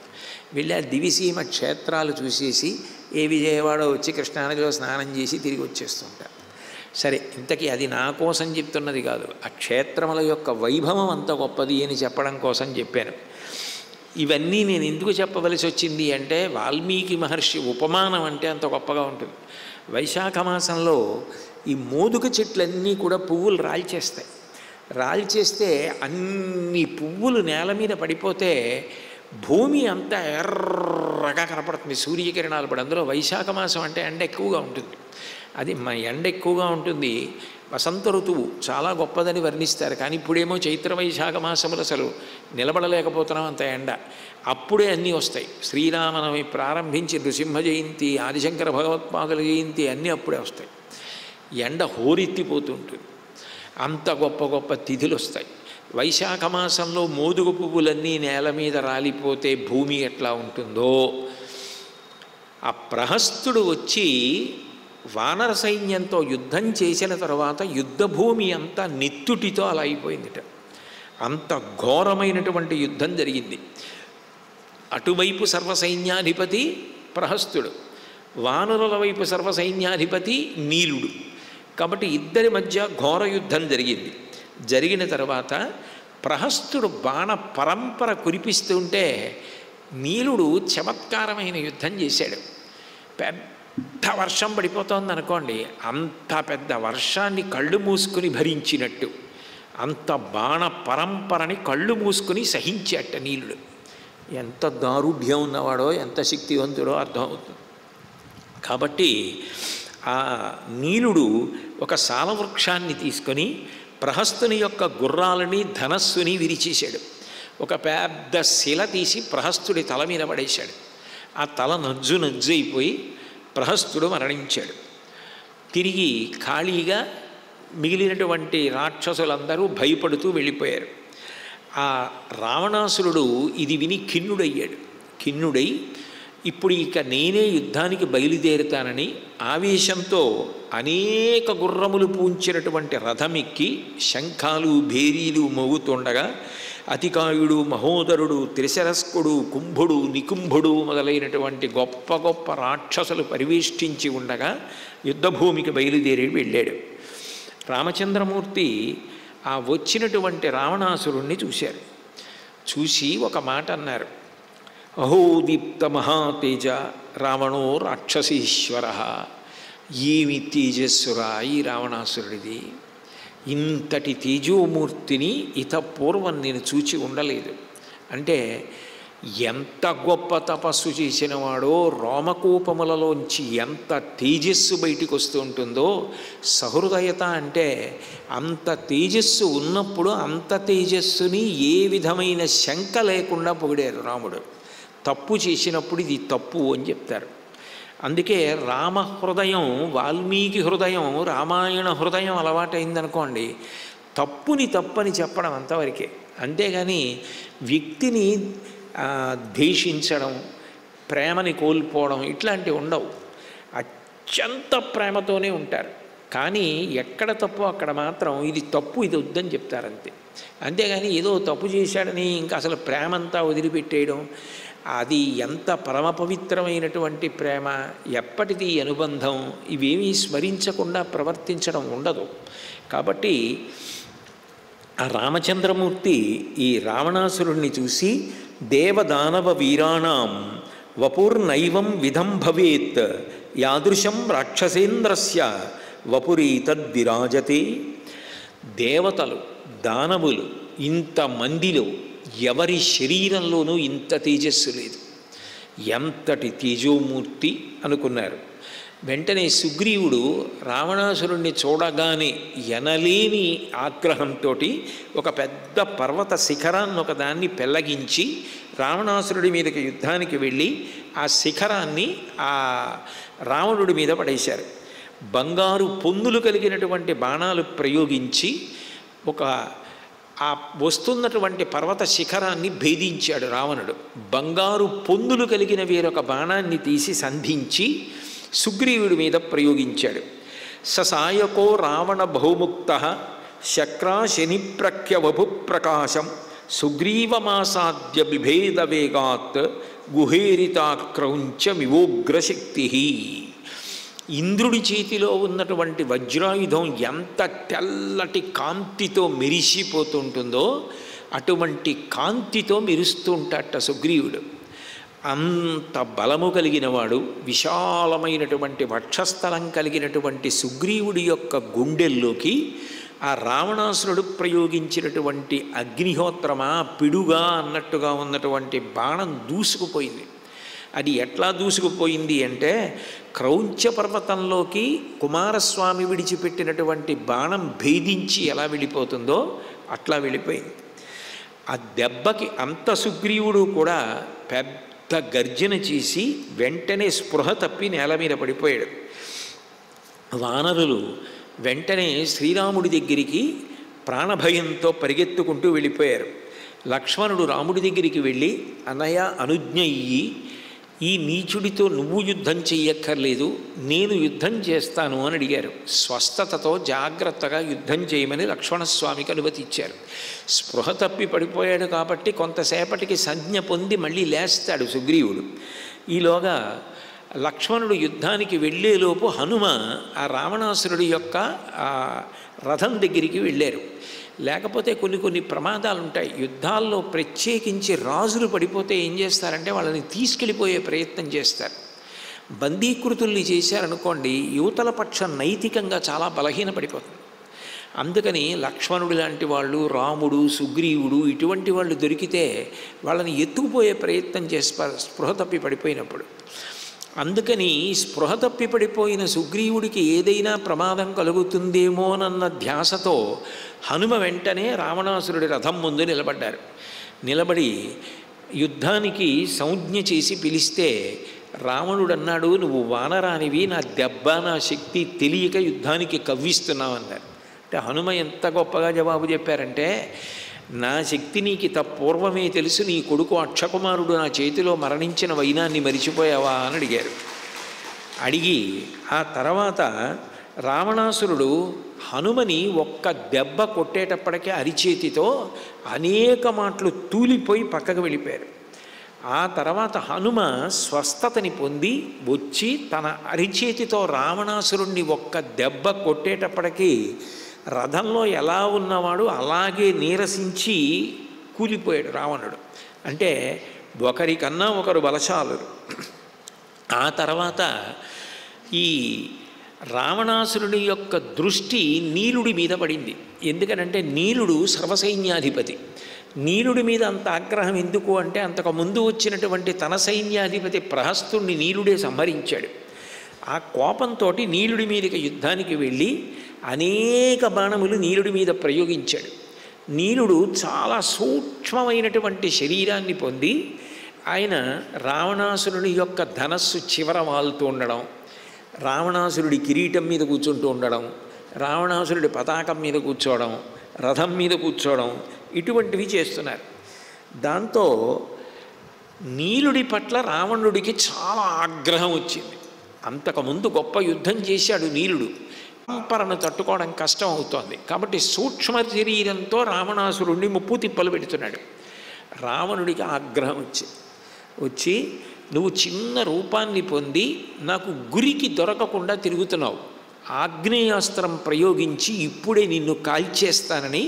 వెళ్ళి ఆ దివిసీమ క్షేత్రాలు చూసేసి ఏ విజయవాడ వచ్చి కృష్ణానదిలో స్నానం చేసి తిరిగి వచ్చేస్తుంటారు. సరే, ఇంతకీ అది నా కోసం చెప్తున్నది కాదు, ఆ క్షేత్రముల యొక్క వైభవం అంత గొప్పది అని చెప్పడం కోసం చెప్పాను. ఇవన్నీ నేను ఎందుకు చెప్పవలసి వచ్చింది అంటే, వాల్మీకి మహర్షి ఉపమానం అంటే అంత గొప్పగా ఉంటుంది. వైశాఖ మాసంలో ఈ మోదుక చెట్లన్నీ కూడా పువ్వులు రాల్చేస్తాయి. రాల్చేస్తే అన్ని పువ్వులు నేల మీద పడిపోతే భూమి అంతా ఎర్రగా కనపడుతుంది, సూర్యకిరణాలు పడి. అందులో వైశాఖ మాసం అంటే ఎండ ఎక్కువగా ఉంటుంది. అది ఎండ ఎక్కువగా ఉంటుంది. వసంత ఋతువు చాలా గొప్పదని వర్ణిస్తారు, కానీ ఇప్పుడేమో చైత్ర వైశాఖ మాసములు అసలు నిలబడలేకపోతున్నాం, అంత ఎండ. అప్పుడే అన్నీ వస్తాయి. శ్రీరామనవమి ప్రారంభించి నృసింహ జయంతి, ఆదిశంకర భగవత్పాదుల జయంతి అన్నీ అప్పుడే వస్తాయి. ఎండ హోరెత్తిపోతుంటుంది. అంత గొప్ప గొప్ప తిథులు వస్తాయి. వైశాఖ మాసంలో మోదుగు పువ్వులన్నీ నేల మీద రాలిపోతే భూమి ఎట్లా ఉంటుందో, ఆ ప్రహస్తుడు వచ్చి వానర సైన్యంతో యుద్ధం చేసిన తర్వాత యుద్ధభూమి అంతా నెత్తుటితో అలా అయిపోయిందిట. అంత ఘోరమైనటువంటి యుద్ధం జరిగింది. అటువైపు సర్వసైన్యాధిపతి ప్రహస్తుడు, వానరుల వైపు సర్వసైన్యాధిపతి నీలుడు. కాబట్టి ఇద్దరి మధ్య ఘోర యుద్ధం జరిగింది. జరిగిన తర్వాత ప్రహస్తుడు బాణ పరంపర కురిపిస్తుంటే నీలుడు చమత్కారమైన యుద్ధం చేశాడు. పెద్ద వర్షం పడిపోతుంది అనుకోండి, అంత పెద్ద వర్షాన్ని కళ్ళు మూసుకుని భరించినట్టు అంత బాణ పరంపరని కళ్ళు మూసుకుని సహించాట నీలుడు. ఎంత దారుఢ్యం ఉన్నవాడో, ఎంత శక్తివంతుడో అర్థమవుతుంది. కాబట్టి ఆ నీలుడు ఒక సాలవృక్షాన్ని తీసుకొని ప్రహస్తుని యొక్క గుర్రాలని ధనస్సుని విరిచేశాడు. ఒక పెద్ద శిల తీసి ప్రహస్తుడి తల మీద పడేశాడు. ఆ తల నజ్జు నజ్జు అయిపోయి ప్రహస్తుడు మరణించాడు. తిరిగి ఖాళీగా మిగిలినటువంటి రాక్షసులందరూ భయపడుతూ వెళ్ళిపోయారు. ఆ రావణాసురుడు ఇది విని ఖిన్నుడయ్యాడు. ఖిన్నుడై ఇప్పుడు ఇక నేనే యుద్ధానికి బయలుదేరుతానని ఆవేశంతో అనేక గుర్రములు పూంచినటువంటి రథమెక్కి శంఖాలు భేరీలు మోగుతుండగా అతికాయుడు, మహోదరుడు, త్రిశరస్కుడు, కుంభుడు, నికుంభుడు మొదలైనటువంటి గొప్ప గొప్ప రాక్షసులు పరివేష్టించి ఉండగా యుద్ధభూమికి బయలుదేరి వెళ్ళాడు. రామచంద్రమూర్తి ఆ వచ్చినటువంటి రావణాసురుణ్ణి చూశారు. చూసి ఒక మాట అన్నారు, అహోదీప్త మహాతేజ రావణో రాక్షసీశ్వర. ఏమి తేజస్సురా ఈ రావణాసురుడిది! ఇంతటి తేజోమూర్తిని పూర్వం నేను చూచి ఉండలేదు. అంటే ఎంత గొప్ప తపస్సు చేసినవాడో, రోమకూపములలోంచి ఎంత తేజస్సు బయటికి వస్తూ ఉంటుందో. సహృదయత అంటే అంత తేజస్సు ఉన్నప్పుడు అంత తేజస్సుని ఏ విధమైన శంక లేకుండా పొగిడారు రాముడు. తప్పు చేసినప్పుడు ఇది తప్పు అని చెప్తారు. అందుకే రామ హృదయం, వాల్మీకి హృదయం, రామాయణ హృదయం అలవాటైందనుకోండి, తప్పుని తప్పని చెప్పడం అంతవరకే. అంతేగాని వ్యక్తిని ద్వేషించడం, ప్రేమని కోల్పోవడం ఇట్లాంటివి ఉండవు. అత్యంత ప్రేమతోనే ఉంటారు. కానీ ఎక్కడ తప్పు అక్కడ మాత్రం ఇది తప్పు, ఇది వద్దని చెప్తారంతే. అంతేగాని ఏదో తప్పు చేశాడని ఇంకా అసలు ప్రేమంతా వదిలిపెట్టేయడం, అది ఎంత పరమ పవిత్రమైనటువంటి ప్రేమ, ఎప్పటిది అనుబంధం, ఇవేమీ స్మరించకుండా ప్రవర్తించడం ఉండదు. కాబట్టి ఆ రామచంద్రమూర్తి ఈ రావణాసురుణ్ణి చూసి దేవదానవ వీరాణం వపుర్నైవం విధం భవేత్ యాదృశం రాక్షసేంద్రస్య వపురీతద్విరాజతే. దేవతలు, దానవులు ఇంతమందిలో ఎవరి శరీరంలోనూ ఇంత తేజస్సు లేదు. ఎంతటి తేజోమూర్తి అనుకున్నారు. వెంటనే సుగ్రీవుడు రావణాసురుణ్ణి చూడగానే ఎనలేని ఆగ్రహంతో ఒక పెద్ద పర్వత శిఖరాన్ని ఒకదాన్ని పెళ్ళగించి రావణాసురుడి మీదకి యుద్ధానికి వెళ్ళి ఆ శిఖరాన్ని ఆ రావణుడి మీద పడేశారు. బంగారు పొందులు కలిగినటువంటి బాణాలు ప్రయోగించి ఆ వస్తున్నటువంటి పర్వత శిఖరాన్ని భేదించాడు రావణుడు. బంగారు పొందులు కలిగిన వేరొక బాణాన్ని తీసి సంధించి సుగ్రీవుడి మీద ప్రయోగించాడు. ససాయకో రావణ బహుముక్త శక్రా శనిప్రఖ్య వభు ప్రకాశం సుగ్రీవమాసాద్య బిభేద వేగాత్ గుహేరితాక్రౌంచ వివోగ్రశక్తి. ఇంద్రుడి చేతిలో ఉన్నటువంటి వజ్రాయుధం ఎంత తెల్లటి కాంతితో మెరిసిపోతుంటుందో అటువంటి కాంతితో మెరుస్తూ ఉంటాట సుగ్రీవుడు. అంత బలము కలిగినవాడు, విశాలమైనటువంటి వక్షస్థలం కలిగినటువంటి సుగ్రీవుడి యొక్క గుండెల్లోకి ఆ రావణాసురుడు ప్రయోగించినటువంటి అగ్నిహోత్రమా పిడుగా అన్నట్టుగా ఉన్నటువంటి బాణం దూసుకుపోయింది. అది ఎట్లా దూసుకుపోయింది అంటే క్రౌంచ పర్వతంలోకి కుమారస్వామి విడిచిపెట్టినటువంటి బాణం భేదించి ఎలా వెళ్ళిపోతుందో అట్లా వెళ్ళిపోయింది. ఆ దెబ్బకి అంత సుగ్రీవుడు కూడా పెద్ద గర్జన చేసి వెంటనే స్పృహ తప్పి నేల మీద పడిపోయాడు. వానరులు వెంటనే శ్రీరాముడి దగ్గరికి ప్రాణభయంతో పరిగెత్తుకుంటూ వెళ్ళిపోయారు. లక్ష్మణుడు రాముడి దగ్గరికి వెళ్ళి, అన్నయ్య అనుజ్ఞ ఇయ్యి, ఈ నీచుడితో నువ్వు యుద్ధం చెయ్యక్కర్లేదు, నేను యుద్ధం చేస్తాను అని అడిగారు. స్వస్థతతో జాగ్రత్తగా యుద్ధం చేయమని లక్ష్మణస్వామికి అనుమతి ఇచ్చారు. స్పృహ తప్పి పడిపోయాడు కాబట్టి కొంతసేపటికి సంజ్ఞ పొంది మళ్ళీ లేస్తాడు సుగ్రీవుడు. ఈలోగా లక్ష్మణుడు యుద్ధానికి వెళ్ళేలోపు హనుమ ఆ రావణాసురుడి యొక్క రథం దగ్గరికి వెళ్ళారు. లేకపోతే కొన్ని ప్రమాదాలు ఉంటాయి యుద్ధాల్లో. ప్రత్యేకించి రాజులు పడిపోతే ఏం చేస్తారంటే వాళ్ళని తీసుకెళ్ళిపోయే ప్రయత్నం చేస్తారు. బందీకృతుల్ని చేశారనుకోండి, యువతల పక్షం నైతికంగా చాలా బలహీనపడిపోతుంది. అందుకని లక్ష్మణుడు లాంటి వాళ్ళు, రాముడు, సుగ్రీవుడు ఇటువంటి వాళ్ళు దొరికితే వాళ్ళని ఎత్తుకుపోయే ప్రయత్నం చేస్తారు స్పృహ తప్పి పడిపోయినప్పుడు. అందుకని స్పృహ తప్పి పడిపోయిన సుగ్రీవుడికి ఏదైనా ప్రమాదం కలుగుతుందేమోనన్న ధ్యాసతో హనుమ వెంటనే రావణాసురుడి రథం ముందు నిలబడ్డారు. నిలబడి యుద్ధానికి సంజ్ఞ చేసి పిలిస్తే రావణుడు అన్నాడు, నువ్వు వానరానివి, నా దెబ్బ నా శక్తి తెలియక యుద్ధానికి కవ్విస్తున్నావు అన్నారు. అంటే హనుమ ఎంత గొప్పగా జవాబు చెప్పారంటే, నా శక్తి నీకు పూర్వమే తెలుసు, నీ కొడుకు అక్షకుమారుడు నా చేతిలో మరణించిన వైనాన్ని మరిచిపోయావా అని అడిగారు. అడిగి ఆ తర్వాత రావణాసురుడు హనుమని ఒక్క దెబ్బ కొట్టేటప్పటికే అరిచేతితో అనేక మాటలు తూలిపోయి పక్కకు వెళ్ళిపోయారు. ఆ తర్వాత హనుమ స్వస్థతని పొంది వచ్చి తన అరిచేతితో రావణాసురుణ్ణి ఒక్క దెబ్బ కొట్టేటప్పటికీ రథంలో ఎలా ఉన్నవాడు అలాగే నీరసించి కూలిపోయాడు రావణుడు. అంటే ఒకరికన్నా ఒకరు బలశాలురు. ఆ తర్వాత ఈ రావణాసురుడి యొక్క దృష్టి నీలుడి మీద పడింది. ఎందుకనంటే నీలుడు సర్వసైన్యాధిపతి. నీలుడి మీద అంత ఆగ్రహం ఎందుకు అంటే, అంతకుముందు వచ్చినటువంటి తన సైన్యాధిపతి ప్రహస్తుణ్ణి నీలుడే సంహరించాడు. ఆ కోపంతో నీలుడి మీదకి యుద్ధానికి వెళ్ళి అనేక బాణములు నీలుడి మీద ప్రయోగించాడు. నీలుడు చాలా సూక్ష్మమైనటువంటి శరీరాన్ని పొంది ఆయన రావణాసురుడి యొక్క ధనస్సు చివర వాలుతూ ఉండడం, రావణాసురుడి కిరీటం మీద కూర్చుంటూ ఉండడం, రావణాసురుడి పతాకం మీద కూర్చోవడం, రథం మీద కూర్చోవడం, ఇటువంటివి చేస్తున్నారు. దాంతో నీలుడి పట్ల రావణుడికి చాలా ఆగ్రహం వచ్చింది. అంతకుముందు గొప్ప యుద్ధం చేశాడు నీలుడు, పరంపరను తట్టుకోవడం కష్టం అవుతోంది కాబట్టి సూక్ష్మ శరీరంతో రావణాసురుడిని ముప్పు తిప్పలు పెడుతున్నాడు. రావణుడికి ఆగ్రహం వచ్చి నువ్వు చిన్న రూపాన్ని పొంది నాకు గురికి దొరకకుండా తిరుగుతున్నావు, ఆగ్నేయాస్త్రం ప్రయోగించి ఇప్పుడే నిన్ను కాల్చేస్తానని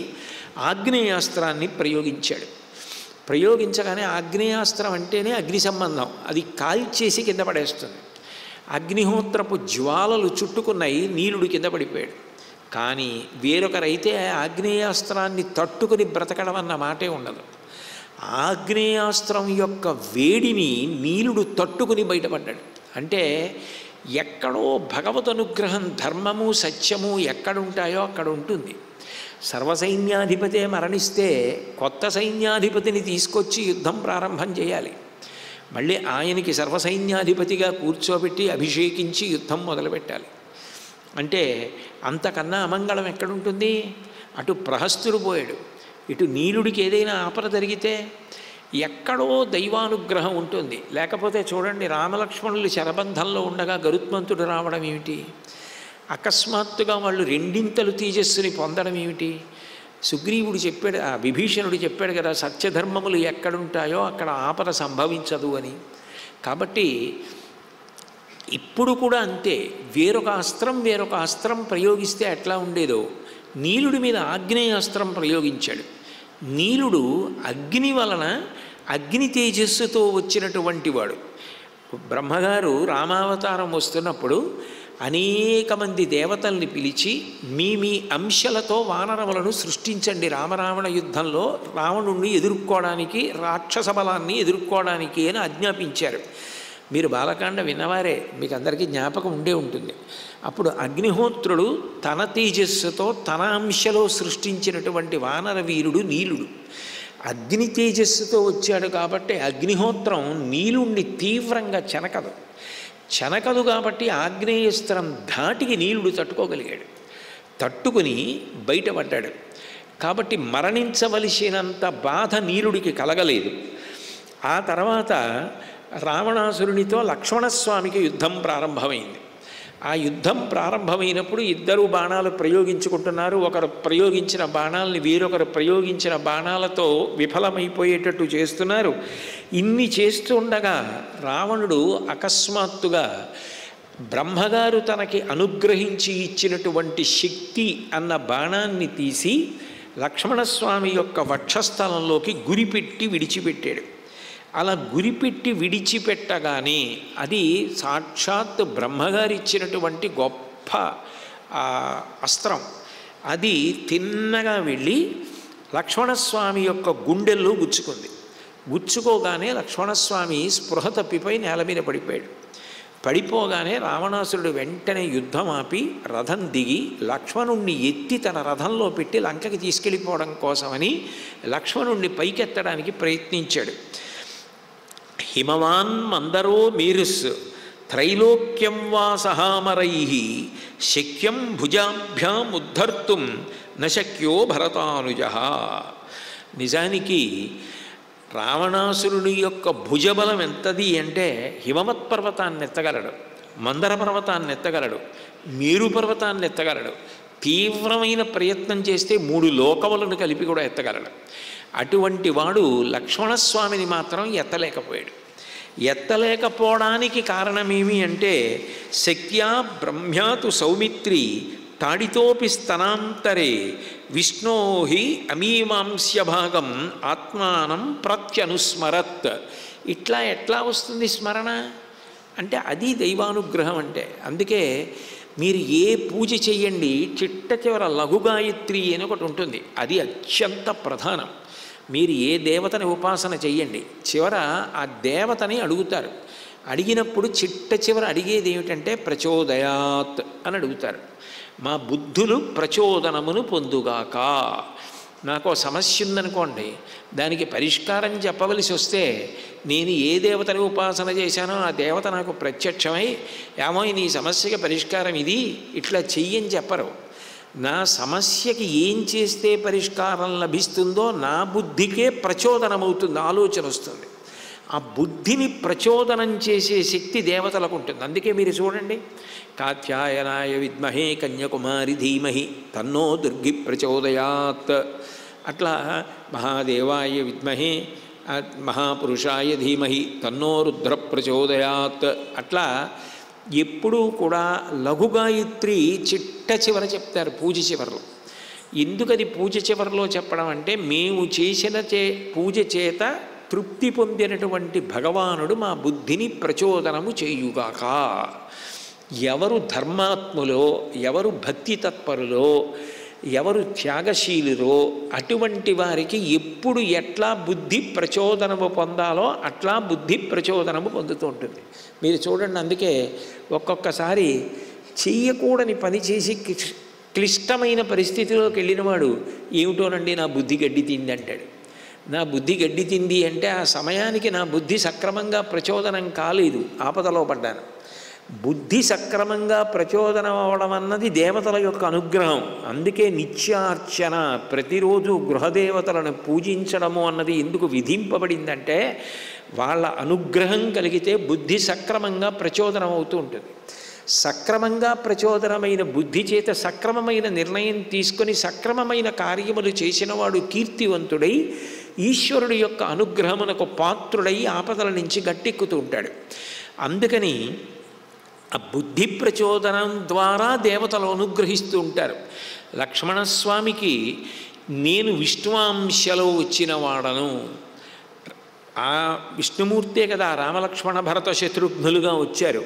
ఆగ్నేయాస్త్రాన్ని ప్రయోగించాడు. ప్రయోగించగానే ఆగ్నేయాస్త్రం అంటేనే అగ్ని సంబంధం, అది కాల్చేసి కింద పడేస్తుంది. అగ్నిహోత్రపు జ్వాలలు చుట్టుకున్నాయి, నీలుడు కింద పడిపోయాడు. కానీ వేరొకరైతే ఆగ్నేయాస్త్రాన్ని తట్టుకుని బ్రతకడం అన్న మాటే ఉండదు. ఆగ్నేయాస్త్రం యొక్క వేడిని నీలుడు తట్టుకుని బయటపడ్డాడు. అంటే ఎక్కడో భగవద్ అనుగ్రహం, ధర్మము సత్యము ఎక్కడుంటాయో అక్కడ ఉంటుంది. సర్వసైన్యాధిపతే మరణిస్తే కొత్త సైన్యాధిపతిని తీసుకొచ్చి యుద్ధం ప్రారంభం చేయాలి. మళ్ళీ ఆయనకి సర్వసైన్యాధిపతిగా కూర్చోబెట్టి అభిషేకించి యుద్ధం మొదలుపెట్టాలి. అంటే అంతకన్నా అమంగళం ఎక్కడుంటుంది? అటు ప్రహస్తుడు పోయాడు, ఇటు నీలుడికి ఏదైనా ఆపద జరిగితే ఎక్కడో దైవానుగ్రహం ఉంటుంది. లేకపోతే చూడండి, రామలక్ష్మణులు శరబంధంలో ఉండగా గరుత్మంతుడు రావడం ఏమిటి? అకస్మాత్తుగా వాళ్ళు రెండింతలు తేజస్సుని పొందడం ఏమిటి? సుగ్రీవుడు చెప్పాడు, విభీషణుడు చెప్పాడు కదా, సత్యధర్మములు ఎక్కడుంటాయో అక్కడ ఆపద సంభవించదు అని. కాబట్టి ఇప్పుడు కూడా అంతే, వేరొక అస్త్రం ప్రయోగిస్తే ఎట్లా ఉండేదో నీలుడి మీద ఆగ్నేయాస్త్రం ప్రయోగించాడు. నీలుడు అగ్ని వలన అగ్ని తేజస్సుతో వచ్చినటువంటి వాడు. బ్రహ్మగారు రామావతారం వస్తున్నప్పుడు అనేక మంది దేవతల్ని పిలిచి మీ అంశలతో వానరములను సృష్టించండి రామరావణ యుద్ధంలో రావణుణ్ణి ఎదుర్కోవడానికి, రాక్షస బలాన్ని ఎదుర్కోవడానికి అని ఆజ్ఞాపించారు. మీరు బాలకాండ విన్నవారే, మీకు అందరికీ జ్ఞాపకం ఉండే ఉంటుంది. అప్పుడు అగ్నిహోత్రుడు తన తేజస్సుతో తన అంశలో సృష్టించినటువంటి వానర వీరుడు నీలుడు. అగ్ని తేజస్సుతో వచ్చాడు కాబట్టి అగ్నిహోత్రం నీలుణ్ణి తీవ్రంగా చెనకదు కాబట్టి ఆగ్నేయస్త్రం ధాటికి నీలుడు తట్టుకోగలిగాడు. తట్టుకుని బయటపడ్డాడు. కాబట్టి మరణించవలసినంత బాధ నీలుడికి కలగలేదు. ఆ తర్వాత రావణాసురునితో లక్ష్మణస్వామికి యుద్ధం ప్రారంభమైంది. ఆ యుద్ధం ప్రారంభమైనప్పుడు ఇద్దరు బాణాలు ప్రయోగించుకుంటున్నారు. ఒకరు ప్రయోగించిన బాణాలని వేరొకరు ప్రయోగించిన బాణాలతో విఫలమైపోయేటట్టు చేస్తున్నారు. ఇన్ని చేస్తుండగా రావణుడు అకస్మాత్తుగా బ్రహ్మగారు తనకి అనుగ్రహించి ఇచ్చినటువంటి శక్తి అన్న బాణాన్ని తీసి లక్ష్మణస్వామి యొక్క వక్షస్థలంలోకి గురిపెట్టి విడిచిపెట్టాడు. అలా గురిపెట్టి విడిచిపెట్టగానే అది సాక్షాత్ బ్రహ్మగారిచ్చినటువంటి గొప్ప అస్త్రం. అది తిన్నగా వెళ్ళి లక్ష్మణస్వామి యొక్క గుండెల్లో గుచ్చుకోగానే లక్ష్మణస్వామి స్పృహ తప్పిపోయి నేల మీద పడిపోగానే రావణాసురుడు వెంటనే యుద్ధం ఆపి రథం దిగి లక్ష్మణుణ్ణి ఎత్తి తన రథంలో పెట్టి లంకకి తీసుకెళ్ళిపోవడం కోసమని లక్ష్మణుణ్ణి పైకెత్తడానికి ప్రయత్నించాడు. హిమవాన్ మందరో మేరుస్ త్రైలోక్యం వా సహామరై శక్యం భుజాభ్యాం ఉద్ధర్తుం నశక్యో భరతానుజ. నిజానికి రావణాసురుని యొక్క భుజబలం ఎంతది అంటే హిమవత్ పర్వతాన్ని ఎత్తగలడు, మందర పర్వతాన్ని ఎత్తగలడు, మేరు పర్వతాన్ని ఎత్తగలడు. తీవ్రమైన ప్రయత్నం చేస్తే 3 లోకములను కలిపి కూడా ఎత్తగలడు. అటువంటి వాడు లక్ష్మణస్వామిని మాత్రం ఎత్తలేకపోవడానికి కారణమేమి అంటే శక్త్యా బ్రహ్మ్యాతు సౌమిత్రి తాడితోపి స్తనాంతరే విష్ణోహి అమీమాంస్య భాగం ఆత్మానం ప్రత్యనుస్మరత్. ఎట్లా వస్తుంది స్మరణ అంటే అది దైవానుగ్రహం అంటే. అందుకే మీరు ఏ పూజ చెయ్యండి, చిట్ట చివర లఘుగాయత్రి అని ఒకటి ఉంటుంది, అది అత్యంత ప్రధానం. మీరు ఏ దేవతని ఉపాసన చెయ్యండి, చివర ఆ దేవతని అడుగుతారు. అడిగినప్పుడు చిట్ట చివర అడిగేది ఏమిటంటే ప్రచోదయాత్ అని అడుగుతారు. మా బుద్ధులు ప్రచోదనమును పొందుగాక. నాకు సమస్య ఉందనుకోండి, దానికి పరిష్కారం చెప్పవలసి వస్తే నేను ఏ దేవతని ఉపాసన చేశానో ఆ దేవత నాకు ప్రత్యక్షమై ఏమో నీ సమస్యకి పరిష్కారం ఇది, ఇట్లా చెయ్యని చెప్పరు. నా సమస్యకి ఏం చేస్తే పరిష్కారం లభిస్తుందో నా బుద్ధికే ప్రచోదనమవుతుంది, ఆలోచన వస్తుంది. ఆ బుద్ధిని ప్రచోదనం చేసే శక్తి దేవతలకు ఉంటుంది. అందుకే మీరు చూడండి, కాత్యాయనాయ విద్మహే కన్యాకుమారి ధీమహి తన్నో దుర్గి ప్రచోదయాత్, అట్లా మహాదేవాయ విద్మహే మహాపురుషాయ ధీమహి తన్నో రుద్ర ప్రచోదయాత్. అట్లా ఎప్పుడూ కూడా లఘుగాయత్రి చిట్ట చివర చెప్తారు పూజ చివరిలో. ఎందుకది పూజ చివరిలో చెప్పడం అంటే మేము చేసిన పూజ చేత తృప్తి పొందినటువంటి భగవానుడు మా బుద్ధిని ప్రచోదనము చేయుగాక. ఎవరు ధర్మాత్ములో, ఎవరు భక్తి తత్పరులో, ఎవరు త్యాగశీలురో అటువంటి వారికి ఎప్పుడు ఎట్లా బుద్ధి ప్రచోదనము పొందాలో అట్లా బుద్ధి ప్రచోదనము పొందుతూ ఉంటుంది. మీరు చూడండి, అందుకే ఒక్కొక్కసారి చెయ్యకూడని పని చేసి క్లిష్టమైన పరిస్థితిలోకి వెళ్ళినవాడు ఏమిటోనండి నా బుద్ధి గడ్డి తింది అంటాడు. నా బుద్ధి గడ్డి తింది అంటే ఆ సమయానికి నా బుద్ధి సక్రమంగా ప్రచోదనం కాలేదు, ఆపదలో పడ్డాను. బుద్ధి సక్రమంగా ప్రచోదనం అవడం అన్నది దేవతల యొక్క అనుగ్రహం. అందుకే నిత్యార్చన, ప్రతిరోజు గృహదేవతలను పూజించడము అన్నది ఎందుకు విధింపబడిందంటే వాళ్ళ అనుగ్రహం కలిగితే బుద్ధి సక్రమంగా ప్రచోదనం అవుతూ ఉంటుంది. సక్రమంగా ప్రచోదనమైన బుద్ధి చేత సక్రమమైన నిర్ణయం తీసుకొని సక్రమమైన కార్యములు చేసినవాడు కీర్తివంతుడై ఈశ్వరుడి యొక్క అనుగ్రహమునకు పాత్రుడై ఆపదల నుంచి గట్టెక్కుతూ ఉంటాడు. అందుకని ఆ బుద్ధి ప్రచోదనం ద్వారా దేవతలు అనుగ్రహిస్తూ ఉంటారు. లక్ష్మణస్వామికి నేను విష్ణువాంశలో వచ్చిన వాడను, ఆ విష్ణుమూర్తే కదా రామలక్ష్మణ భరత శత్రుఘ్నులుగా వచ్చారు.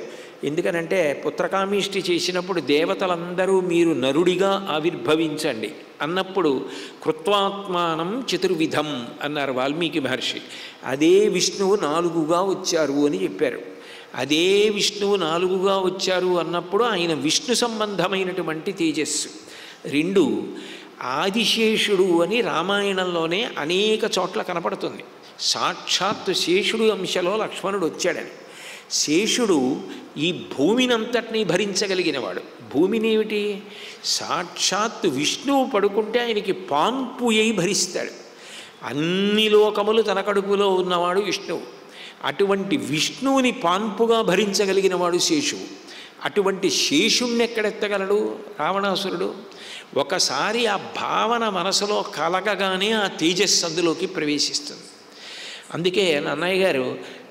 ఎందుకనంటే పుత్రకామేష్టి చేసినప్పుడు దేవతలందరూ మీరు నరుడిగా ఆవిర్భవించండి అన్నప్పుడు కృత్వాత్మానం చతుర్విధం అన్నారు వాల్మీకి మహర్షి. అదే విష్ణువు 4గా వచ్చారు అని చెప్పారు. అదే విష్ణువు 4గా వచ్చారు అన్నప్పుడు ఆయన విష్ణు సంబంధమైనటువంటి తేజస్సు. 2 ఆదిశేషుడు అని రామాయణంలోనే అనేక చోట్ల కనపడుతుంది. సాక్షాత్తు శేషుడు అంశలో లక్ష్మణుడు వచ్చాడని. శేషుడు ఈ భూమినంతటినీ భరించగలిగినవాడు. భూమినేమిటి? సాక్షాత్తు విష్ణువు పడుకుంటే ఆయనకి పాన్పు అయి భరిస్తాడు. అన్ని లోకములు తన కడుపులో ఉన్నవాడు విష్ణువు. అటువంటి విష్ణువుని పాన్పుగా భరించగలిగినవాడు శేషువు. అటువంటి శేషుణ్ణి ఎక్కడెత్తగలడు రావణాసురుడు? ఒకసారి ఆ భావన మనసులో కలగగానే ఆ తేజస్సు అందులోకి ప్రవేశిస్తుంది. అందుకే నన్నయ్య గారు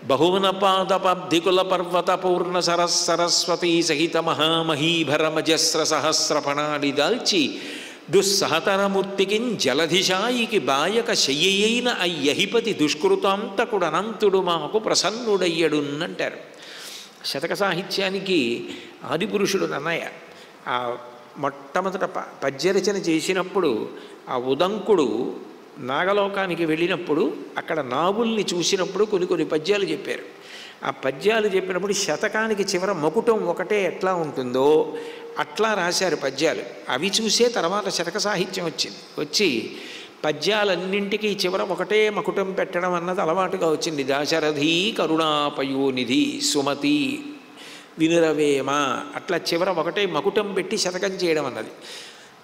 బహువనపాదపబ్ధికుల పర్వత పూర్ణ సరస్వతీ సహిత మహామహీభరమజస్ర సహస్రపణాడి దాల్చి దుస్సహతరమూర్తికిన్ జలధిశాయికి బాయక శయ్యైన అయ్యహిపతి దుష్కృతాంతకుడు అనంతుడు మాకు ప్రసన్నుడయ్యడున్నంటారు. శతక సాహిత్యానికి ఆదిపురుషుడు నన్నయ్య. ఆ మొట్టమొదట పద్యరచన చేసినప్పుడు ఆ ఉదంకుడు నాగలోకానికి వెళ్ళినప్పుడు అక్కడ నాగుల్ని చూసినప్పుడు కొన్ని పద్యాలు చెప్పారు. ఆ పద్యాలు చెప్పినప్పుడు శతకానికి చివర మకుటం ఒకటే ఎట్లా ఉంటుందో అట్లా రాశారు పద్యాలు. అవి చూసే తర్వాత శతక సాహిత్యం వచ్చి పద్యాలన్నింటికీ చివర ఒకటే మకుటం పెట్టడం అన్నది అలవాటుగా వచ్చింది. దాశరథి కరుణాపయోనిధి సుమతి వినురవేమ అట్లా చివర ఒకటే మకుటం పెట్టి శతకం చేయడం అన్నది.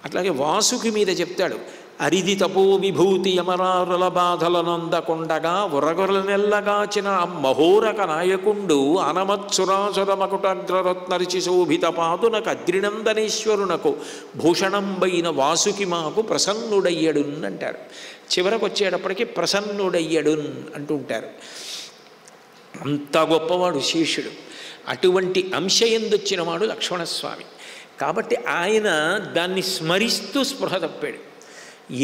అట్లాగే వాసుకి మీద చెప్తాడు, అరిది తపో విభూతి యమరారుల బాధలనందకొండగా ఉరగొరల నెల్లగాచిన మహోరక నాయకుండు అనమత్సురాసుర మకుటగ్రరత్నరిచి శోభిత పాదునకు అద్రినందనేశ్వరునకు భూషణంబైన వాసుకి మాకు ప్రసన్నుడయ్యడున్ అంటారు. చివరకు వచ్చేటప్పటికి ప్రసన్నుడయ్యడున్ అంటుంటారు. అంత గొప్పవాడు శేషుడు. అటువంటి అంశయందొచ్చినవాడు లక్ష్మణస్వామి. కాబట్టి ఆయన దాన్ని స్మరిస్తూ స్పృహ తప్పాడు.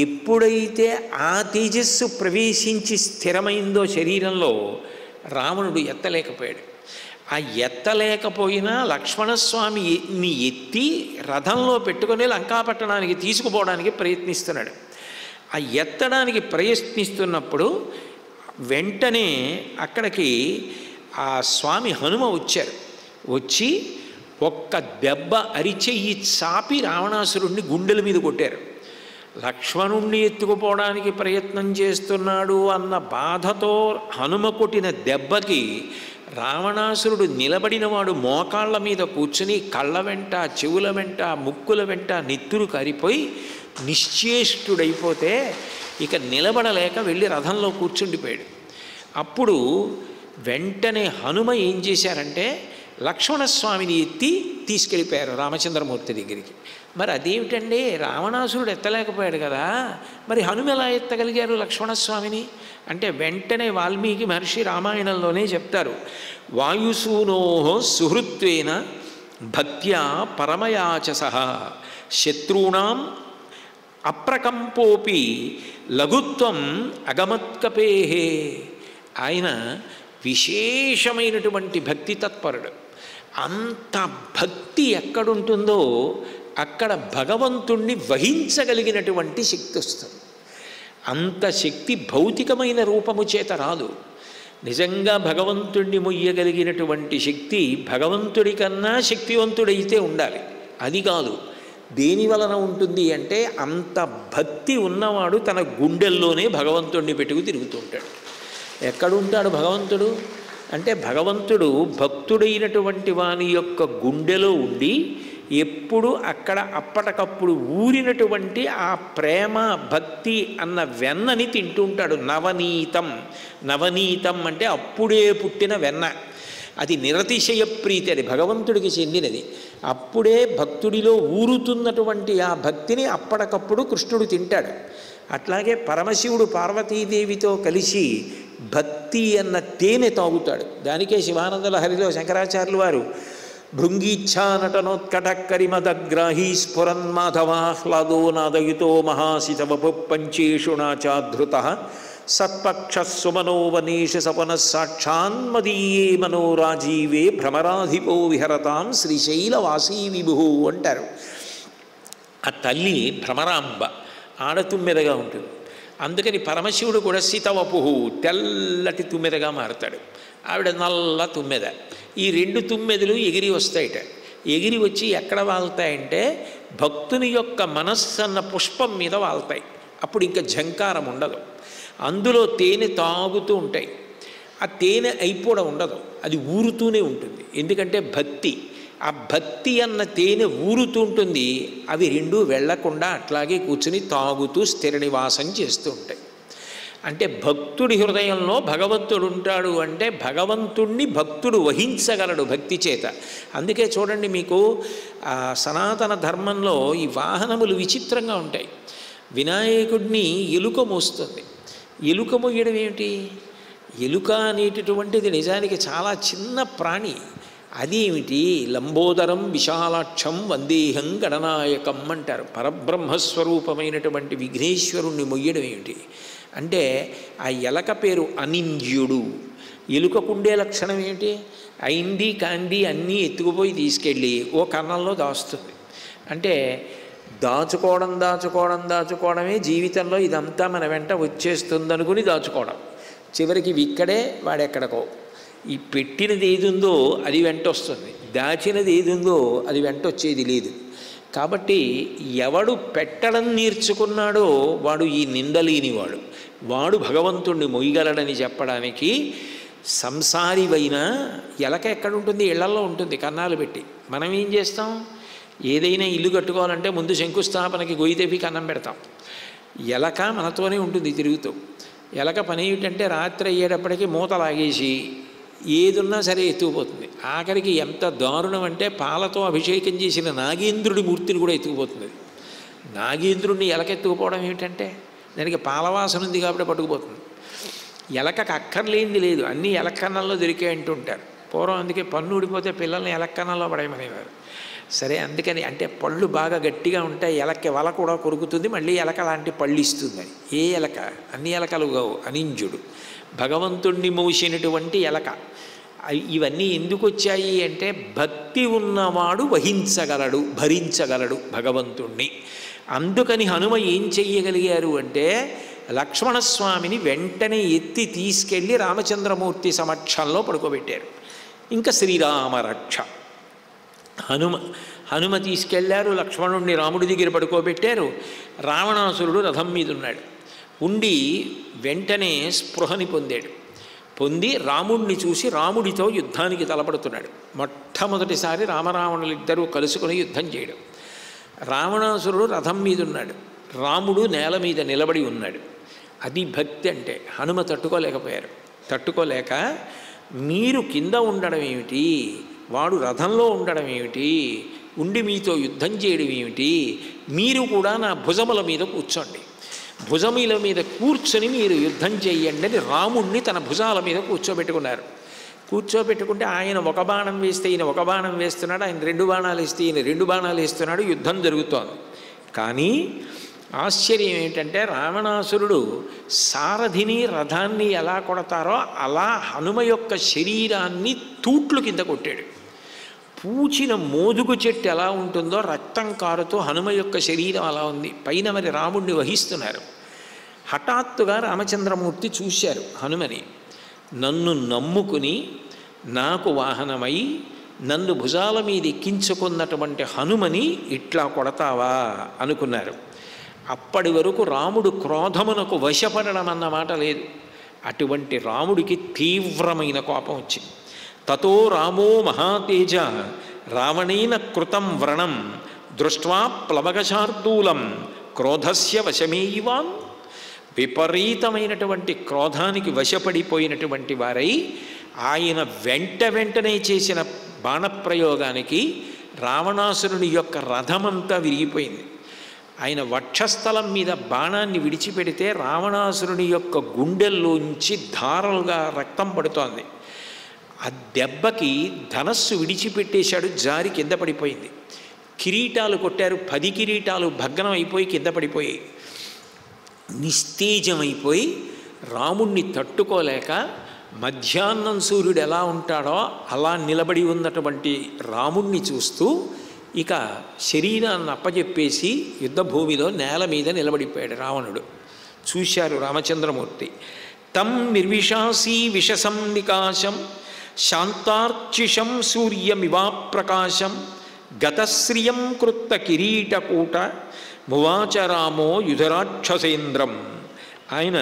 ఎప్పుడైతే ఆ తేజస్సు ప్రవేశించి స్థిరమైందో శరీరంలో రావణుడు ఎత్తలేకపోయాడు. ఆ ఎత్తలేకపోయినా లక్ష్మణస్వామిని ఎత్తి రథంలో పెట్టుకొని లంకాపట్టణానికి తీసుకుపోవడానికి ప్రయత్నిస్తున్నాడు. ఆ ఎత్తడానికి ప్రయత్నిస్తున్నప్పుడు వెంటనే అక్కడికి ఆ స్వామి హనుమ వచ్చారు. వచ్చి ఒక్క దెబ్బ అరిచెయ్యి చాపి రావణాసురుణ్ణి గుండెల మీద కొట్టారు. లక్ష్మణుణ్ణి ఎత్తుకుపోవడానికి ప్రయత్నం చేస్తున్నాడు అన్న బాధతో హనుమ కొట్టిన దెబ్బకి రావణాసురుడు నిలబడినవాడు మోకాళ్ళ మీద కూర్చుని కళ్ళ వెంట చెవుల వెంట ముక్కుల వెంట నెత్తురు కారిపోయి నిశ్చేష్టుడైపోతే ఇక నిలబడలేక వెళ్ళి రథంలో కూర్చుండిపోయాడు. అప్పుడు వెంటనే హనుమ ఏం చేశారంటే లక్ష్మణస్వామిని ఎత్తి తీసుకెళ్ళిపోయారు రామచంద్రమూర్తి దగ్గరికి. మరి అదేమిటండి, రావణాసురుడు ఎత్తలేకపోయాడు కదా, మరి హనుమ ఎలా ఎత్తగలిగారు లక్ష్మణస్వామిని అంటే వెంటనే వాల్మీకి మహర్షి రామాయణంలోనే చెప్తారు, వాయుసూనో సుహృత్వేన భక్త్యా పరమయాచసః శత్రూణాం అప్రకంపోపి లఘుత్వం అగమత్కపేహే. ఆయన విశేషమైనటువంటి భక్తి తత్పరుడు. అంత భక్తి ఎక్కడుంటుందో అక్కడ భగవంతుణ్ణి వహించగలిగినటువంటి శక్తి వస్తుంది. అంత శక్తి భౌతికమైన రూపము చేత రాదు. నిజంగా భగవంతుణ్ణి మొయ్యగలిగినటువంటి శక్తి భగవంతుడి కన్నా శక్తివంతుడైతే ఉండాలి. అది కాదు. దేని వలన ఉంటుంది అంటే అంత భక్తి ఉన్నవాడు తన గుండెల్లోనే భగవంతుణ్ణి పెట్టుకు తిరుగుతూ ఉంటాడు. ఎక్కడుంటాడు భగవంతుడు? అంటే భగవంతుడు భక్తుడైనటువంటి వాని యొక్క గుండెలో ఉండి ఎప్పుడు అక్కడ అప్పటికప్పుడు ఊరినటువంటి ఆ ప్రేమ భక్తి అన్న వెన్నని తింటుంటాడు. నవనీతం, నవనీతం అంటే అప్పుడే పుట్టిన వెన్న. అది నిరతిశయ ప్రీతి, అది భగవంతుడికి చెందినది. అప్పుడే భక్తుడిలో ఊరుతున్నటువంటి ఆ భక్తిని అప్పటికప్పుడు కృష్ణుడు తింటాడు. అట్లాగే పరమశివుడు పార్వతీదేవితో కలిసి భక్తి అన్న తేనె తాగుతాడు. దానికే శివానంద లహరిలో శంకరాచార్యులు వారు భృంగీచ్ఛా నటనోత్కటక్కరిమదగ్రాహీ స్ఫురన్మాధవాహ్లాదో నాదయుతో మహాసితవపు పంచేషు నాచాధృత సత్పక్షసుమనోవనేష సపన సాక్షాన్మదీయే మనోరాజీవే భ్రమరాధిపో విహరతాం శ్రీశైలవాసీ విభు అంటారు. ఆ తల్లి భ్రమరాంబ, ఆడతుమ్మెదగా ఉంటుంది. అందుకని పరమశివుడు కూడా సీతవపుహు, తెల్లటి తుమ్మెదగా మారుతాడు. ఆవిడ నల్ల తుమ్మెద. ఈ రెండు తుమ్మెదలు ఎగిరి వస్తాయిట. ఎగిరి వచ్చి ఎక్కడ వాళ్తాయంటే భక్తుని యొక్క మనస్సు అన్న పుష్పం మీద వాళ్తాయి. అప్పుడు ఇంకా ఝంకారం ఉండదు. అందులో తేనె తాగుతూ ఉంటాయి. ఆ తేనె అయిపోవడం ఉండదు, అది ఊరుతూనే ఉంటుంది. ఎందుకంటే భక్తి, ఆ భక్తి అన్న తేనె ఊరుతూ ఉంటుంది. అవి రెండూ వెళ్లకుండా అట్లాగే కూర్చుని తాగుతూ స్థిర నివాసం చేస్తూ ఉంటాయి. అంటే భక్తుడి హృదయంలో భగవంతుడు ఉంటాడు అంటే భగవంతుణ్ణి భక్తుడు వహించగలడు భక్తి చేత. అందుకే చూడండి, మీకు సనాతన ధర్మంలో ఈ వాహనములు విచిత్రంగా ఉంటాయి. వినాయకుడిని ఎలుక మోస్తుంది. ఎలుక మోయడం ఏమిటి? ఎలుక అనేటటువంటిది నిజానికి చాలా చిన్న ప్రాణి. అదేమిటి? లంబోదరం విశాలాక్షం వందేహం గణనాయకం అంటారు. పరబ్రహ్మస్వరూపమైనటువంటి విఘ్నేశ్వరుణ్ణి మొయ్యడం ఏమిటి అంటే ఆ ఎలక పేరు అనింద్యుడు. ఎలుకకుండే లక్షణం ఏమిటి? అయింది కాంది అన్నీ ఎత్తుకుపోయి తీసుకెళ్ళి ఓ కన్నంలో దాస్తుంది. అంటే దాచుకోవడమే జీవితంలో ఇదంతా మన వెంట వచ్చేస్తుందనుకుని దాచుకోవడం. చివరికి ఇక్కడే వాడెక్కడికో. ఈ పెట్టినది ఏది ఉందో అది వెంట వస్తుంది, దాచినది ఏది ఉందో అది వెంట వచ్చేది లేదు. కాబట్టి ఎవడు పెట్టడం నేర్చుకున్నాడో వాడు ఈ నిందలేనివాడు. వాడు భగవంతుణ్ణి మొయ్యగలడని చెప్పడానికి సంసారివైన ఎలక ఎక్కడుంటుంది? ఇళ్లల్లో ఉంటుంది కన్నాలు పెట్టి. మనం ఏం చేస్తాం? ఏదైనా ఇల్లు కట్టుకోవాలంటే ముందు శంకుస్థాపనకి గొయ్యి తెప్పి కన్నం పెడతాం. ఎలక మనతోనే ఉంటుంది తిరుగుతూ. ఎలక పని ఏమిటంటే రాత్రి అయ్యేటప్పటికీ మూత లాగేసి ఏదున్నా సరే ఎత్తుకుపోతుంది. ఆఖరికి ఎంత దారుణం అంటే పాలతో అభిషేకం చేసిన నాగేంద్రుడి మూర్తిని కూడా ఎత్తుకుపోతుంది. నాగేంద్రుడిని ఎలక ఎత్తుకుపోవడం ఏమిటంటే దానికి పాలవాసన ఉంది కాబట్టి పట్టుకుపోతుంది. ఎలకకు అక్కర్లేంది లేదు, అన్నీ ఎలక్కన్నంలో దొరికే అంటుంటారు పూర్వం. అందుకే పన్ను ఊడిపోతే పిల్లల్ని ఎలక్కన్నంలో పడేయమనేవారు. సరే, అందుకని అంటే పళ్ళు బాగా గట్టిగా ఉంటాయి, ఎలక్కి వల కూడా కొరుకుతుంది, మళ్ళీ ఎలక లాంటి పళ్ళు ఇస్తుందని. ఏ ఎలక? అన్ని ఎలకలు కావు, అనింజుడు భగవంతుణ్ణి మోసినటువంటి ఎలక. ఇవన్నీ ఎందుకు వచ్చాయి అంటే భక్తి ఉన్నవాడు వహించగలడు, భరించగలడు భగవంతుణ్ణి. అందుకని హనుమ ఏం చెయ్యగలిగారు అంటే లక్ష్మణస్వామిని వెంటనే ఎత్తి తీసుకెళ్ళి రామచంద్రమూర్తి సమక్షంలో పడుకోబెట్టారు. ఇంకా శ్రీరామ రక్ష. హనుమ తీసుకెళ్లారు, లక్ష్మణుడిని రాముడి దగ్గర పడుకోబెట్టారు. రావణాసురుడు రథం మీద ఉన్నాడు. ఉండి వెంటనే స్పృహని పొంది రాముడిని చూసి రాముడితో యుద్ధానికి తలపడుతున్నాడు. మొట్టమొదటిసారి రామరావణులిద్దరూ కలుసుకుని యుద్ధం చేయడం. రావణాసురుడు రథం మీద ఉన్నాడు, రాముడు నేల మీద నిలబడి ఉన్నాడు. అది భక్తి అంటే. హనుమ తట్టుకోలేక మీరు కింద ఉండడం ఏమిటి, వాడు రథంలో ఉండడం ఏమిటి, ఉండి మీతో యుద్ధం చేయడం ఏమిటి, మీరు కూడా నా భుజముల మీద కూర్చోండి, భుజముల మీద కూర్చొని మీరు యుద్ధం చేయండి అని రాముణ్ణి తన భుజాల మీద కూర్చోబెట్టుకున్నారు. కూర్చోబెట్టుకుంటే ఆయన ఒక బాణం వేస్తే ఈయన ఒక బాణం వేస్తున్నాడు, ఆయన రెండు బాణాలు వేస్తే ఈయన రెండు బాణాలు వేస్తున్నాడు, యుద్ధం జరుగుతోంది. కానీ ఆశ్చర్యం ఏంటంటే రావణాసురుడు సారథిని రథాన్ని ఎలా కొడతారో అలా హనుమ యొక్క శరీరాన్ని తూట్లు కింద కొట్టాడు. పూచిన మోదుగు చెట్టు ఎలా ఉంటుందో రక్తం కారుతో హనుమ యొక్క శరీరం అలా ఉంది. పైన మరి రాముడిని వహిస్తున్నారు. హఠాత్తుగా రామచంద్రమూర్తి చూశారు హనుమని. నన్ను నమ్ముకుని నాకు వాహనమై నన్ను భుజాల మీద ఎక్కించుకున్నటువంటి హనుమని ఇట్లా కొడతావా అనుకున్నారు. అప్పటి వరకు రాముడు క్రోధమునకు వశపడడం అన్నమాట లేదు. అటువంటి రాముడికి తీవ్రమైన కోపం వచ్చింది. తతో రామో మహాతేజ రావణేన కృతం వ్రణం దృష్ట్వా ప్లవగశార్దూలం క్రోధస్య వశమేయివాన్. విపరీతమైనటువంటి క్రోధానికి వశపడిపోయినటువంటి వారై ఆయన వెంటనే చేసిన బాణప్రయోగానికి రావణాసురుని యొక్క రథమంతా విరిగిపోయింది. ఆయన వక్షస్థలం మీద బాణాన్ని విడిచిపెడితే రావణాసురుని యొక్క గుండెల్లోంచి ధారలుగా రక్తం పడుతోంది. ఆ దెబ్బకి ధనస్సు విడిచిపెట్టేశాడు, జారి కింద పడిపోయింది. కిరీటాలు కొట్టారు, 10 కిరీటాలు భగ్నం అయిపోయి కింద పడిపోయాయి. నిస్తేజమైపోయి రాముణ్ణి తట్టుకోలేక మధ్యాహ్నం సూర్యుడు ఎలా ఉంటాడో అలా నిలబడి ఉన్నటువంటి రాముణ్ణి చూస్తూ ఇక శరీరాన్ని అప్పజెప్పేసి యుద్ధభూమిలో నేల మీద నిలబడిపోయాడు రావణుడు. చూశారు రామచంద్రమూర్తి. తం నిర్విశాసీ విషసం నికాశం శాంతార్చిషం సూర్యమివాప్రకాశం గతశ్రియం కృత్త కిరీటకూట మువాచ రామో యుధరాక్షసేంద్రం. ఆయన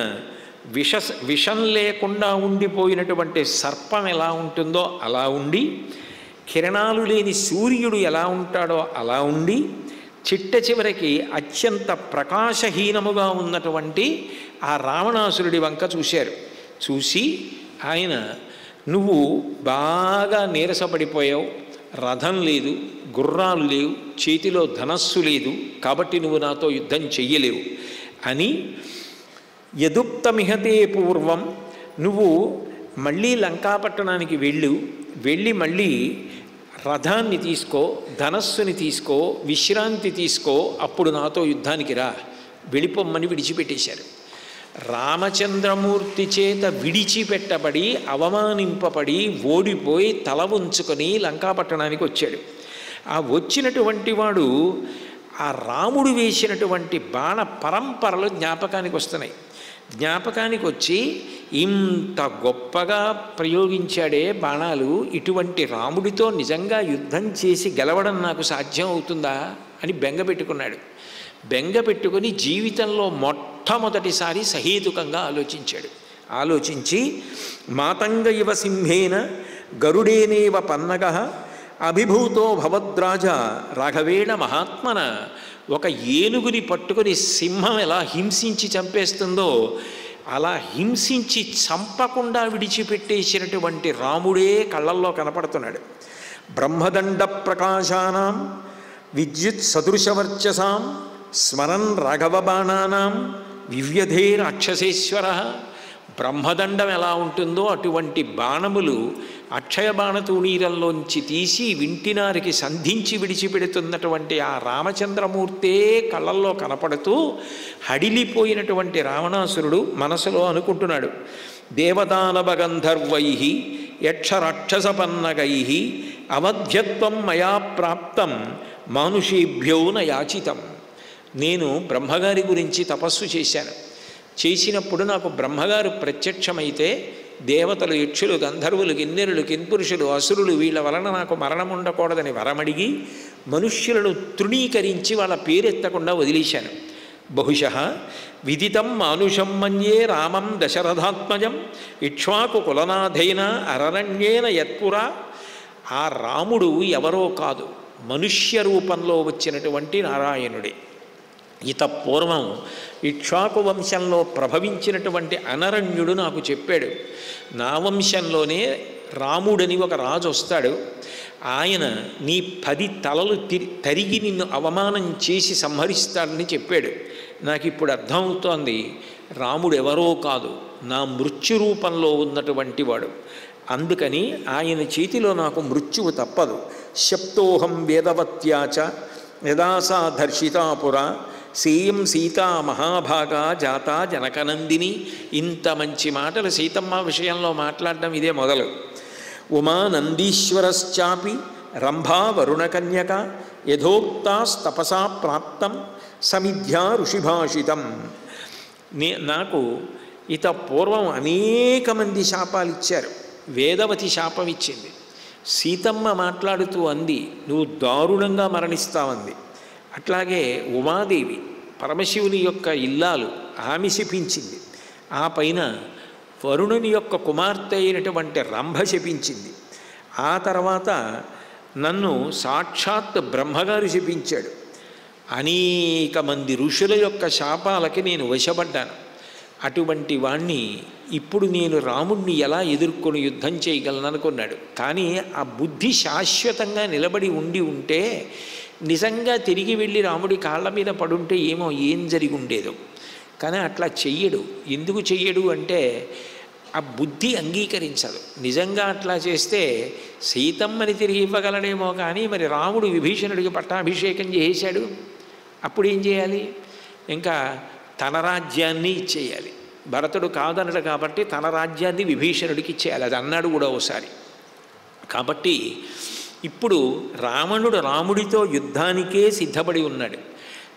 విషం లేకుండా ఉండిపోయినటువంటి సర్పం ఎలా ఉంటుందో అలా ఉండి, కిరణాలు లేని సూర్యుడు ఎలా ఉంటాడో అలా ఉండి, చిట్ట చివరికి అత్యంత ప్రకాశహీనముగా ఉన్నటువంటి ఆ రావణాసురుడి వంక చూశారు. చూసి ఆయన, నువ్వు బాగా నీరసపడిపోయావు, రథం లేదు, గుర్రాలు లేవు, చేతిలో ధనస్సు లేదు, కాబట్టి నువ్వు నాతో యుద్ధం చెయ్యలేవు అని, యదుక్తమిహతే పూర్వం, నువ్వు మళ్ళీ లంకాపట్టణానికి వెళ్ళి మళ్ళీ రథాన్ని తీసుకో, ధనస్సుని తీసుకో, విశ్రాంతి తీసుకో, అప్పుడు నాతో యుద్ధానికి రా, వెళ్ళిపోమ్మని విడిచిపెట్టేశారు. రామచంద్రమూర్తి చేత విడిచిపెట్టబడి అవమానింపబడి ఓడిపోయి తల ఉంచుకొని లంకాపట్టణానికి వచ్చాడు. ఆ వచ్చినటువంటి వాడు ఆ రాముడు వేసినటువంటి బాణ పరంపరలు జ్ఞాపకానికి వస్తున్నాయి. జ్ఞాపకానికి వచ్చి, ఇంత గొప్పగా ప్రయోగించాడే బాణాలు, ఇటువంటి రాముడితో నిజంగా యుద్ధం చేసి గెలవడం నాకు సాధ్యం అవుతుందా అని బెంగ పెట్టుకున్నాడు. బెంగ పెట్టుకొని జీవితంలో మొట్టమొదటిసారి సహేతుకంగా ఆలోచించాడు. ఆలోచించి, మాతంగ ఇవ సింహేన గరుడేనేవ పన్నగ అభిభూతో భవద్రాజ రాఘవేణ మహాత్మన. ఒక ఏనుగుని పట్టుకొని సింహం ఎలా హింసించి చంపేస్తుందో అలా హింసించి చంపకుండా విడిచిపెట్టేసినటువంటి రాముడే కళ్ళల్లో కనపడుతున్నాడు. బ్రహ్మదండ ప్రకాశానాం విద్యుత్ సదృశవర్చసాం స్మరన్ రాఘవ బాణానాం వివ్యధే రాక్షసేశ్వర. బ్రహ్మదండం ఎలా ఉంటుందో అటువంటి బాణములు అక్షయ బాణతూణీరంలోంచి తీసి వింటినారికి సంధించి విడిచిపెడుతున్నటువంటి ఆ రామచంద్రమూర్తే కళ్ళల్లో కనపడుతూ హడిలిపోయినటువంటి రావణాసురుడు మనసులో అనుకుంటున్నాడు, దేవదానవ గంధర్వై యక్షరాక్షసపన్నగై అవధ్యత్వం మయా ప్రాప్తం మానుషేభ్యో న యాచితం. నేను బ్రహ్మగారి గురించి తపస్సు చేసినప్పుడు నాకు బ్రహ్మగారు ప్రత్యక్షమైతే దేవతలు, యక్షులు, గంధర్వులు, కిన్నెరులు, కిన్పురుషులు, అసురులు వీళ్ళ వలన నాకు మరణం ఉండకూడదని వరమడిగి మనుష్యులను తృణీకరించి వాళ్ళ పేరెత్తకుండా వదిలేశాను. బహుశః విదితం మానుషం మన్యే రామం దశరథాత్మజం ఇక్ష్వాకు కులనాథైన అరణ్యేన యత్పురా. ఆ రాముడు ఎవరో కాదు, మనుష్య రూపంలో వచ్చినటువంటి నారాయణుడే. ఇత పూర్వం ఇక్ష్వాకు వంశంలో ప్రభవించినటువంటి అనరణ్యుడు నాకు చెప్పాడు, నా వంశంలోనే రాముడని ఒక రాజు వస్తాడు, ఆయన నీ 10 తలలు తరిగి నిన్ను అవమానం చేసి సంహరిస్తాడని చెప్పాడు. నాకు ఇప్పుడు అర్థమవుతోంది, రాముడు ఎవరో కాదు, నా మృత్యు రూపంలో ఉన్నటువంటి వాడు. అందుకని ఆయన చేతిలో నాకు మృత్యువు తప్పదు. శప్తోహం వేదవత్యాచ యదాసా ధర్షితాపుర సేయం సీతా మహాభాగా జాతా జనకనందిని. ఇంత మంచి మాటలు సీతమ్మ విషయంలో మాట్లాడడం ఇదే మొదలు. ఉమా నందీశ్వరశ్చాపి రంభా వరుణకన్యక యథోక్తాస్తపసా ప్రాప్తం సమిధ్యా ఋషిభాషితం. నాకు ఇత పూర్వం అనేక మంది శాపాలు ఇచ్చారు. వేదవతి శాపం ఇచ్చింది. సీతమ్మ మాట్లాడుతూ అంది, నువ్వు దారుణంగా మరణిస్తావంది. అట్లాగే ఉమాదేవి పరమశివుని యొక్క ఇల్లాలు ఆమె శపించింది. ఆ పైన వరుణుని యొక్క కుమార్తె అయినటువంటి రంభ శపించింది. ఆ తర్వాత నన్ను సాక్షాత్ బ్రహ్మగారు శపించాడు. అనేక మంది ఋషుల యొక్క శాపాలకి నేను వశపడ్డాను. అటువంటి వాణ్ణి ఇప్పుడు నేను రాముణ్ణి ఎలా ఎదుర్కొని యుద్ధం చేయగలను అనుకున్నాడు. కానీ ఆ బుద్ధి శాశ్వతంగా నిలబడి ఉంటే నిజంగా తిరిగి వెళ్ళి రాముడి కాళ్ళ మీద పడుంటే ఏం జరిగి ఉండేదో. కానీ అట్లా చెయ్యడు. ఎందుకు చెయ్యడు అంటే ఆ బుద్ధి అంగీకరించదు. నిజంగా అట్లా చేస్తే సీతమ్మని తిరిగి ఇవ్వగలడేమో, కానీ మరి రాముడు విభీషణుడికి పట్టాభిషేకం చేశాడు. అప్పుడు ఏం చేయాలి? ఇంకా తన రాజ్యాన్ని ఇచ్చేయాలి. భరతుడు కాదనడు కాబట్టి తన రాజ్యాన్ని విభీషణుడికి ఇచ్చేయాలి. అది అన్నాడు కూడా ఒకసారి. కాబట్టి ఇప్పుడు రావణుడు రాముడితో యుద్ధానికే సిద్ధపడి ఉన్నాడు.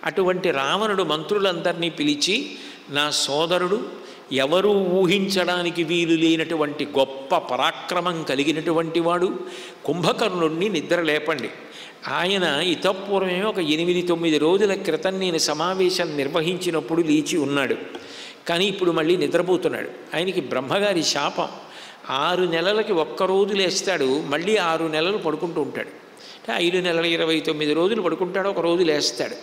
అటువంటి రావణుడు మంత్రులందరినీ పిలిచి, నా సోదరుడు ఎవరూ ఊహించడానికి వీలు లేనటువంటి గొప్ప పరాక్రమం కలిగినటువంటి వాడు కుంభకర్ణుడిని నిద్ర లేపండి. ఆయన ఇతపూర్వమే ఒక 8-9 రోజుల క్రితం నేను సమావేశం నిర్వహించినప్పుడు లేచి ఉన్నాడు. కానీ ఇప్పుడు మళ్ళీ నిద్రపోతున్నాడు. ఆయనకి బ్రహ్మగారి శాపం. 6 నెలలకి ఒక్కరోజు లేస్తాడు, మళ్ళీ 6 నెలలు పడుకుంటూ ఉంటాడు. 5 నెలల 29 రోజులు పడుకుంటాడు, ఒక రోజు లేస్తాడు.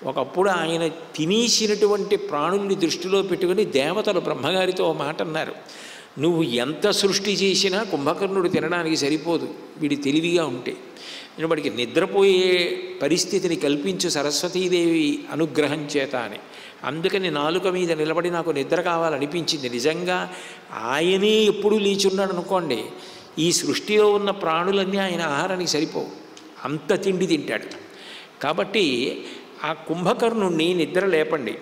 ఒకప్పుడు ఆయన తినేసినటువంటి ప్రాణుల్ని దృష్టిలో పెట్టుకుని దేవతలు బ్రహ్మగారితో మాట అన్నారు, నువ్వు ఎంత సృష్టి చేసినా కుంభకర్ణుడు తినడానికి సరిపోదు వీడి తెలివిగా ఉంటే. నేను వాడికి నిద్రపోయే పరిస్థితిని కల్పించు సరస్వతీదేవి అనుగ్రహం చేత అని. అందుకని నాలుక మీద నిలబడి నాకు నిద్ర కావాలనిపించింది. నిజంగా ఆయనే ఎప్పుడూ లేచున్నాడు అనుకోండి, ఈ సృష్టిలో ఉన్న ప్రాణులన్నీ ఆయన ఆహారానికి సరిపోవు, అంత తిండి తింటాడు. కాబట్టి ఆ కుంభకర్ణుణ్ణి నిద్ర లేపండి.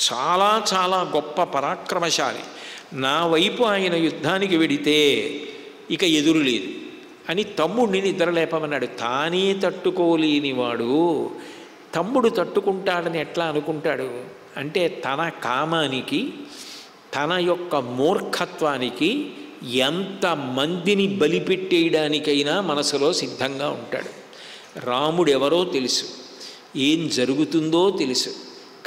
చాలా చాలా గొప్ప పరాక్రమశాలి. నా వైపు ఆయన యుద్ధానికి వెడితే ఇక ఎదురు లేదు అని తమ్ముడిని నిద్ర లేపమన్నాడు. తానే తట్టుకోలేనివాడు తమ్ముడు తట్టుకుంటాడని ఎట్లా అనుకుంటాడు? అంటే తన కామానికి, తన యొక్క మూర్ఖత్వానికి ఎంతమందిని బలిపెట్టేయడానికైనా మనసులో సిద్ధంగా ఉంటాడు. రాముడెవరో తెలుసు, ఏం జరుగుతుందో తెలుసు,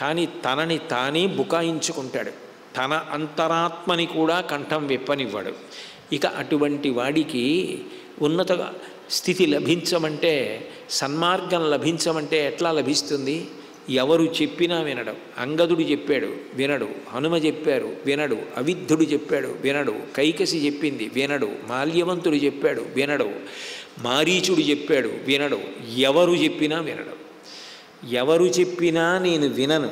కానీ తనని తానే బుకాయించుకుంటాడు. తన అంతరాత్మని కూడా కంఠం విప్పనివ్వడు. ఇక అటువంటి వాడికి ఉన్నత స్థితి లభించమంటే, సన్మార్గం లభించమంటే ఎట్లా లభిస్తుంది? ఎవరు చెప్పినా వినడు. అంగదుడు చెప్పాడు వినడు, హనుమ చెప్పారు వినడు, అవిద్ధుడు చెప్పాడు వినడు, కైకసి చెప్పింది వినడు, మాల్యవంతుడు చెప్పాడు వినడు, మారీచుడు చెప్పాడు వినడు. ఎవరు చెప్పినా వినడు. ఎవరు చెప్పినా నేను వినను,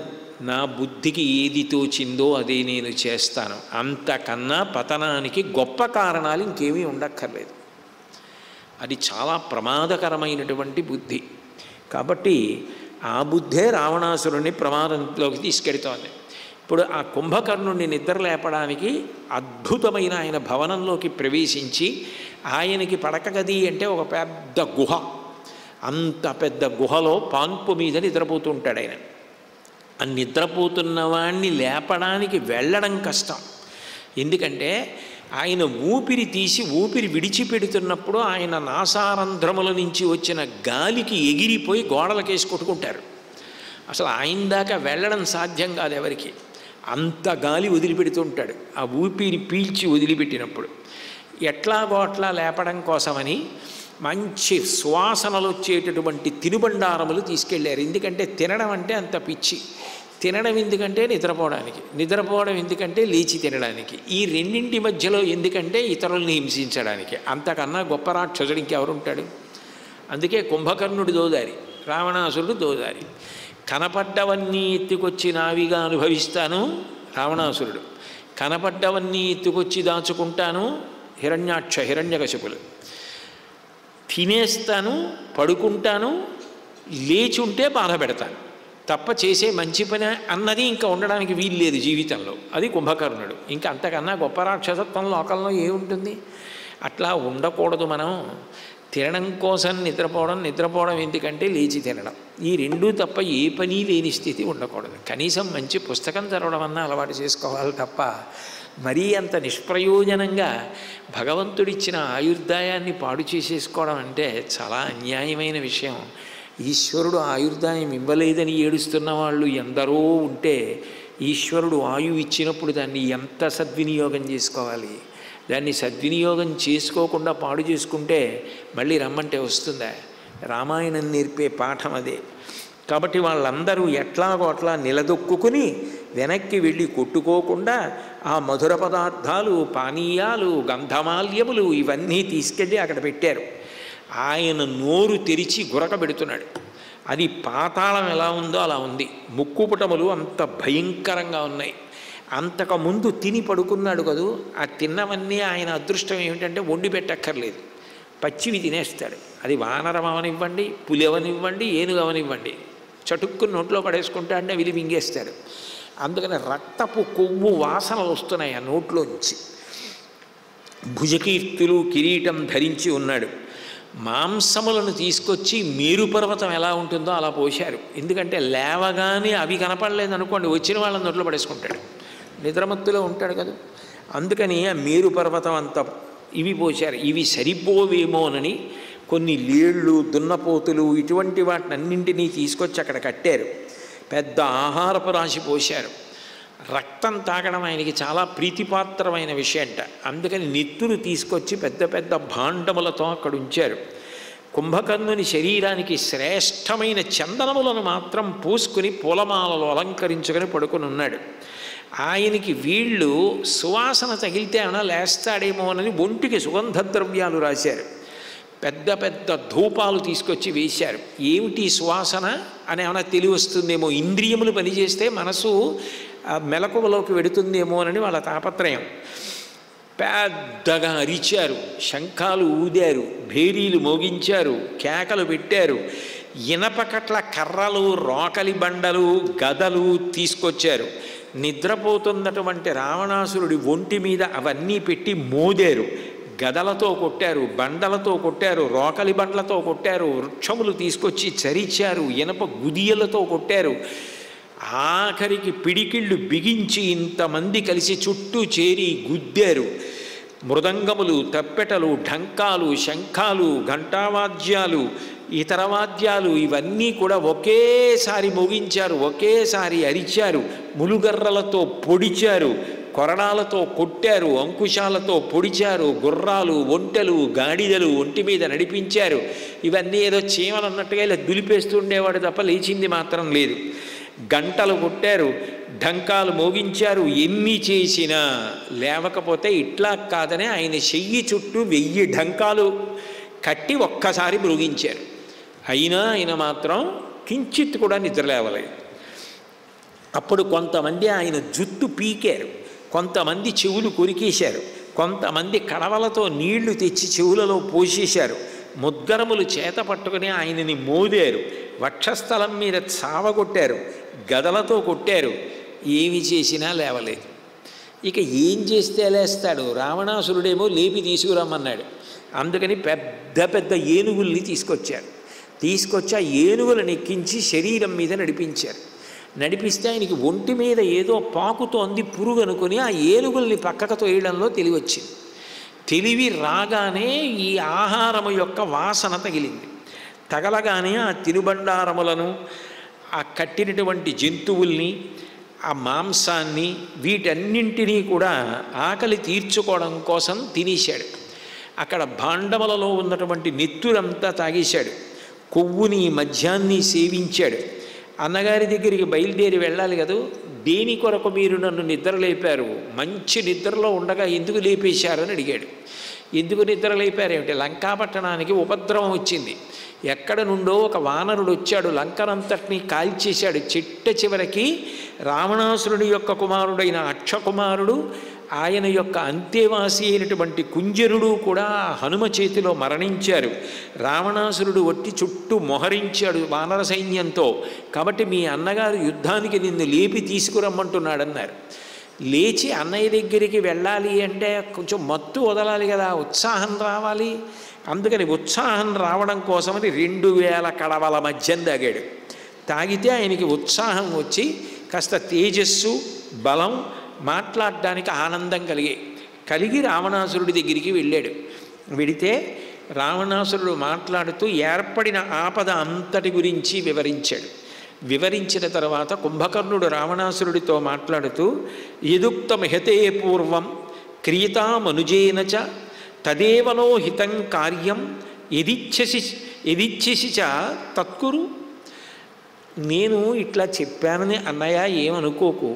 నా బుద్ధికి ఏది తోచిందో అదే నేను చేస్తాను. అంతకన్నా పతనానికి గొప్ప కారణాలు ఇంకేమీ ఉండక్కర్లేదు. అది చాలా ప్రమాదకరమైనటువంటి బుద్ధి. కాబట్టి ఆ బుద్ధే రావణాసురుణ్ణి ప్రమాదంలోకి తీసుకెడుతోంది. ఇప్పుడు ఆ కుంభకర్ణుడిని నిద్ర లేపడానికి అద్భుతమైన ఆయన భవనంలోకి ప్రవేశించి, ఆయనకి పడక గది అంటే ఒక పెద్ద గుహ, అంత పెద్ద గుహలో పాన్పు మీద నిద్రపోతూ ఉంటాడు ఆయన. ఆ నిద్రపోతున్న వాణ్ణి లేపడానికి వెళ్ళడం కష్టం. ఎందుకంటే ఆయన ఊపిరి తీసి ఊపిరి విడిచిపెడుతున్నప్పుడు ఆయన నాసారంధ్రముల నుంచి వచ్చిన గాలికి ఎగిరిపోయి గోడలకేసి కొట్టుకుంటారు. అసలు ఆయన దాకా వెళ్ళడం సాధ్యం కాదు ఎవరికి. అంత గాలి వదిలిపెడుతుంటాడు ఆ ఊపిరి పీల్చి వదిలిపెట్టినప్పుడు. ఎట్లాగో అట్లా లేపడం కోసమని మంచి సువాసనలు వచ్చేటటువంటి తినుబండారములు తీసుకెళ్ళారు. ఎందుకంటే తినడం అంటే అంత పిచ్చి. తినడం ఎందుకంటే నిద్రపోవడానికి, నిద్రపోవడం ఎందుకంటే లేచి తినడానికి. ఈ రెండింటి మధ్యలో ఎందుకంటే ఇతరుల్ని హింసించడానికి. అంతకన్నా గొప్ప రాక్షసుడు ఇంకెవరుంటాడు? అందుకే కుంభకర్ణుడు దోదారి, రావణాసురుడు దోదారి. కనపడ్డవన్నీ ఎత్తుకొచ్చి నావిగా అనుభవిస్తాను రావణాసురుడు, కనపడ్డవన్నీ ఎత్తుకొచ్చి దాచుకుంటాను హిరణ్యకశిపులు. తినేస్తాను, పడుకుంటాను, లేచుంటే బాధ పెడతాను తప్ప చేసే మంచి పని అన్నది ఇంకా ఉండడానికి వీలు లేదు జీవితంలో. అది కుంభకర్ణుడు. ఇంకా అంతకన్నా గొప్ప రాక్షసత్వం లోకంలో ఏముంటుంది? అట్లా ఉండకూడదు. మనం తినడం కోసం నిద్రపోవడం, నిద్రపోవడం ఎందుకంటే లేచి తినడం, ఈ రెండూ తప్ప ఏ పని లేని స్థితి ఉండకూడదు. కనీసం మంచి పుస్తకం చదవడం అన్నా అలవాటు చేసుకోవాలి తప్ప మరీ అంత నిష్ప్రయోజనంగా భగవంతుడిచ్చిన ఆయుర్దాయాన్ని పాడు చేసేసుకోవడం అంటే చాలా అన్యాయమైన విషయం. ఈశ్వరుడు ఆయుర్దాయం ఇవ్వలేదని ఏడుస్తున్న వాళ్ళు ఎందరో ఉంటే ఈశ్వరుడు ఆయువు ఇచ్చినప్పుడు దాన్ని ఎంత సద్వినియోగం చేసుకోవాలి. దాన్ని సద్వినియోగం చేసుకోకుండా పాడు చేసుకుంటే మళ్ళీ రమ్మంటే వస్తుందా? రామాయణం నేర్పే పాఠం అదే. కాబట్టి వాళ్ళందరూ ఎట్లాగో అట్లా నిలదొక్కుని వెనక్కి వెళ్ళి కొట్టుకోకుండా ఆ మధుర పదార్థాలు, పానీయాలు, గంధమాల్యములు ఇవన్నీ తీసుకెళ్ళి అక్కడ పెట్టారు. ఆయన నోరు తెరిచి గురక పెడుతున్నాడు. అది పాతాళం ఎలా ఉందో అలా ఉంది. ముక్కుపుటములు అంత భయంకరంగా ఉన్నాయి. అంతకుముందు తిని పడుకున్నాడు కదూ, ఆ తిన్నవన్నీ ఆయన అదృష్టం ఏమిటంటే వండి పెట్టక్కర్లేదు, పచ్చివి తినేస్తాడు. అది వానరం అవనివ్వండి, పులి అవనివ్వండి, ఏనుగు అవనివ్వండి, చటుక్కుని నోట్లో పడేసుకుంటా అంటే విలి మింగేస్తాడు. అందుకని రక్తపు కొవ్వు వాసనలు వస్తున్నాయి ఆ నోట్లోంచి. భుజకీర్తులు కిరీటం ధరించి ఉన్నాడు. మాంసములను తీసుకొచ్చి మేరు పర్వతం ఎలా ఉంటుందో అలా పోశారు. ఎందుకంటే లేవగానే అవి కనపడలేదనుకోండి, వచ్చిన వాళ్ళని నోట్లో పడేసుకుంటాడు, నిద్రమత్తులో ఉంటాడు కదా. అందుకని ఆ మేరు పర్వతం అంత ఇవి పోశారు. ఇవి సరిపోవేమోనని కొన్ని లేళ్ళు, దున్నపోతులు ఇటువంటి వాటిని అన్నింటినీ తీసుకొచ్చి అక్కడ కట్టారు. పెద్ద ఆహారపు రాశి పోశారు. రక్తం తాగడం ఆయనకి చాలా ప్రీతిపాత్రమైన విషయంట. అందుకని నెత్తురు తీసుకొచ్చి పెద్ద పెద్ద భాండములతో అక్కడ ఉంచారు. కుంభకర్ణుని శరీరానికి శ్రేష్టమైన చందనములను మాత్రం పూసుకుని పూలమాలలో అలంకరించుకొని పడుకొని ఉన్నాడు. ఆయనకి వీళ్ళు సువాసన తగిలితే ఏమైనా లేస్తాడేమోనని ఒంటికి సుగంధ ద్రవ్యాలు రాశారు. పెద్ద పెద్ద ధూపాలు తీసుకొచ్చి వేశారు. ఏమిటి సువాసన అని ఏమైనా తెలివి వస్తుందేమో, ఇంద్రియములు పనిచేస్తే మనసు మెలకువలోకి వెడుతుందేమోనని వాళ్ళ తాపత్రయం. పెద్దగా అరిచారు, శంఖాలు ఊదారు, భేరీలు మోగించారు, కేకలు పెట్టారు. ఇనపకట్ల కర్రలు, రోకలి బండలు, గదలు తీసుకొచ్చారు. నిద్రపోతున్నటువంటి రావణాసురుడి ఒంటి మీద అవన్నీ పెట్టి మోదారు. గదలతో కొట్టారు, బండలతో కొట్టారు, రోకలి బండ్లతో కొట్టారు, వృక్షములు తీసుకొచ్చి చరిచారు, ఇనప గుదియలతో కొట్టారు. ఆఖరికి పిడికిళ్ళు బిగించి ఇంతమంది కలిసి చుట్టూ చేరి గుద్దారు. మృదంగములు, తప్పెటలు, ఢంకాలు, శంఖాలు, ఘంటావాద్యాలు, ఇతర వాద్యాలు ఇవన్నీ కూడా ఒకేసారి మోగించారు, ఒకేసారి అరిచారు. ములుగర్రలతో పొడిచారు, కొరడాలతో కొట్టారు, అంకుశాలతో పొడిచారు. గుర్రాలు, ఒంటెలు, గాడిదలు ఒంటి మీద నడిపించారు. ఇవన్నీ ఏదో చీమలు అన్నట్టుగా ఇలా దులిపేస్తుండేవాడు తప్ప లేచింది మాత్రం లేదు. గంటలు కొట్టారు, ఢంకాలు మోగించారు. ఎన్ని చేసినా లేవకపోతే ఇట్లా కాదని ఆయన చెయ్యి చుట్టూ 1000 ఢంకాలు కట్టి ఒక్కసారి మృగించారు. అయినా ఆయన మాత్రం కించిత్ కూడా నిద్రలేవలేదు. అప్పుడు కొంతమంది ఆయన జుత్తు పీకారు, కొంతమంది చెవులు కొరికేశారు, కొంతమంది కడవలతో నీళ్లు తెచ్చి చెవులలో పోసేశారు. ముద్గరములు చేత పట్టుకుని ఆయనని మోదారు, వక్షస్థలం మీద చావగొట్టారు, గదలతో కొట్టారు. ఏమి చేసినా లేవలేదు. ఇక ఏం చేస్తే లేస్తాడు? రావణాసురుడేమో లేపి తీసుకురమ్మన్నాడు. అందుకని పెద్ద పెద్ద ఏనుగుల్ని తీసుకొచ్చారు. తీసుకొచ్చి ఆ ఏనుగులను ఎక్కించి శరీరం మీద నడిపించారు. నడిపిస్తే ఆయనకి ఒంటి మీద ఏదో పాకుతోంది పురుగు అనుకుని ఆ ఏనుగుల్ని పక్కకు తోయడంలో తెలివి వచ్చింది. తెలివి రాగానే ఈ ఆహారము యొక్క వాసన తగిలింది. తగలగానే ఆ తినుబండారములను, ఆ కట్టినటువంటి జంతువుల్ని, ఆ మాంసాన్ని, వీటన్నింటినీ కూడా ఆకలి తీర్చుకోవడం కోసం తినేశాడు. అక్కడ భాండములలో ఉన్నటువంటి నెత్తురంతా తాగేశాడు. కొవ్వుని, మద్యాన్ని సేవించాడు. అన్నగారి దగ్గరికి బయలుదేరి వెళ్ళాలి కదా, దేని కొరకు మీరు నన్ను నిద్ర లేపారు? మంచి నిద్రలో ఉండగా ఎందుకు లేపేశారని అడిగాడు. ఎందుకు నిద్ర లేపారేమిటి? లంకాపట్టణానికి ఉపద్రవం వచ్చింది. ఎక్కడ నుండో ఒక వానరుడు వచ్చాడు, లంకనంతటినీ కాల్చేశాడు. చిట్ట చివరికి రావణాసురుడి యొక్క కుమారుడైన అక్షకుమారుడు, ఆయన యొక్క అంతేవాసి అయినటువంటి కుంజరుడు కూడా హనుమ చేతిలో మరణించారు. రావణాసురుడు ఒట్టి చుట్టూ మొహరించాడు వానర సైన్యంతో. కాబట్టి మీ అన్నగారు యుద్ధానికి నిన్ను లేపి తీసుకురమ్మంటున్నాడన్నారు. లేచి అన్నయ్య దగ్గరికి వెళ్ళాలి అంటే కొంచెం మత్తు వదలాలి కదా, ఉత్సాహం రావాలి. అందుకని ఉత్సాహం రావడం కోసమని 2000 కడవల మద్యం తాగాడు. తాగితే ఆయనకి ఉత్సాహం వచ్చి కాస్త తేజస్సు, బలం, మాట్లాడడానికి ఆనందం కలిగి రావణాసురుడి దగ్గరికి వెళ్ళాడు. వెడితే రావణాసురుడు మాట్లాడుతూ ఏర్పడిన ఆపద అంతటి గురించి వివరించాడు. వివరించిన తర్వాత కుంభకర్ణుడు రావణాసురుడితో మాట్లాడుతూ యదుక్తమిహతే పూర్వం క్రియతామనుజేన చ తదేవనో హితం కార్యం యదిచ్ఛసి చ తత్కురు. నేను ఇట్లా చెప్పానని అన్నయ్య ఏమనుకోకు,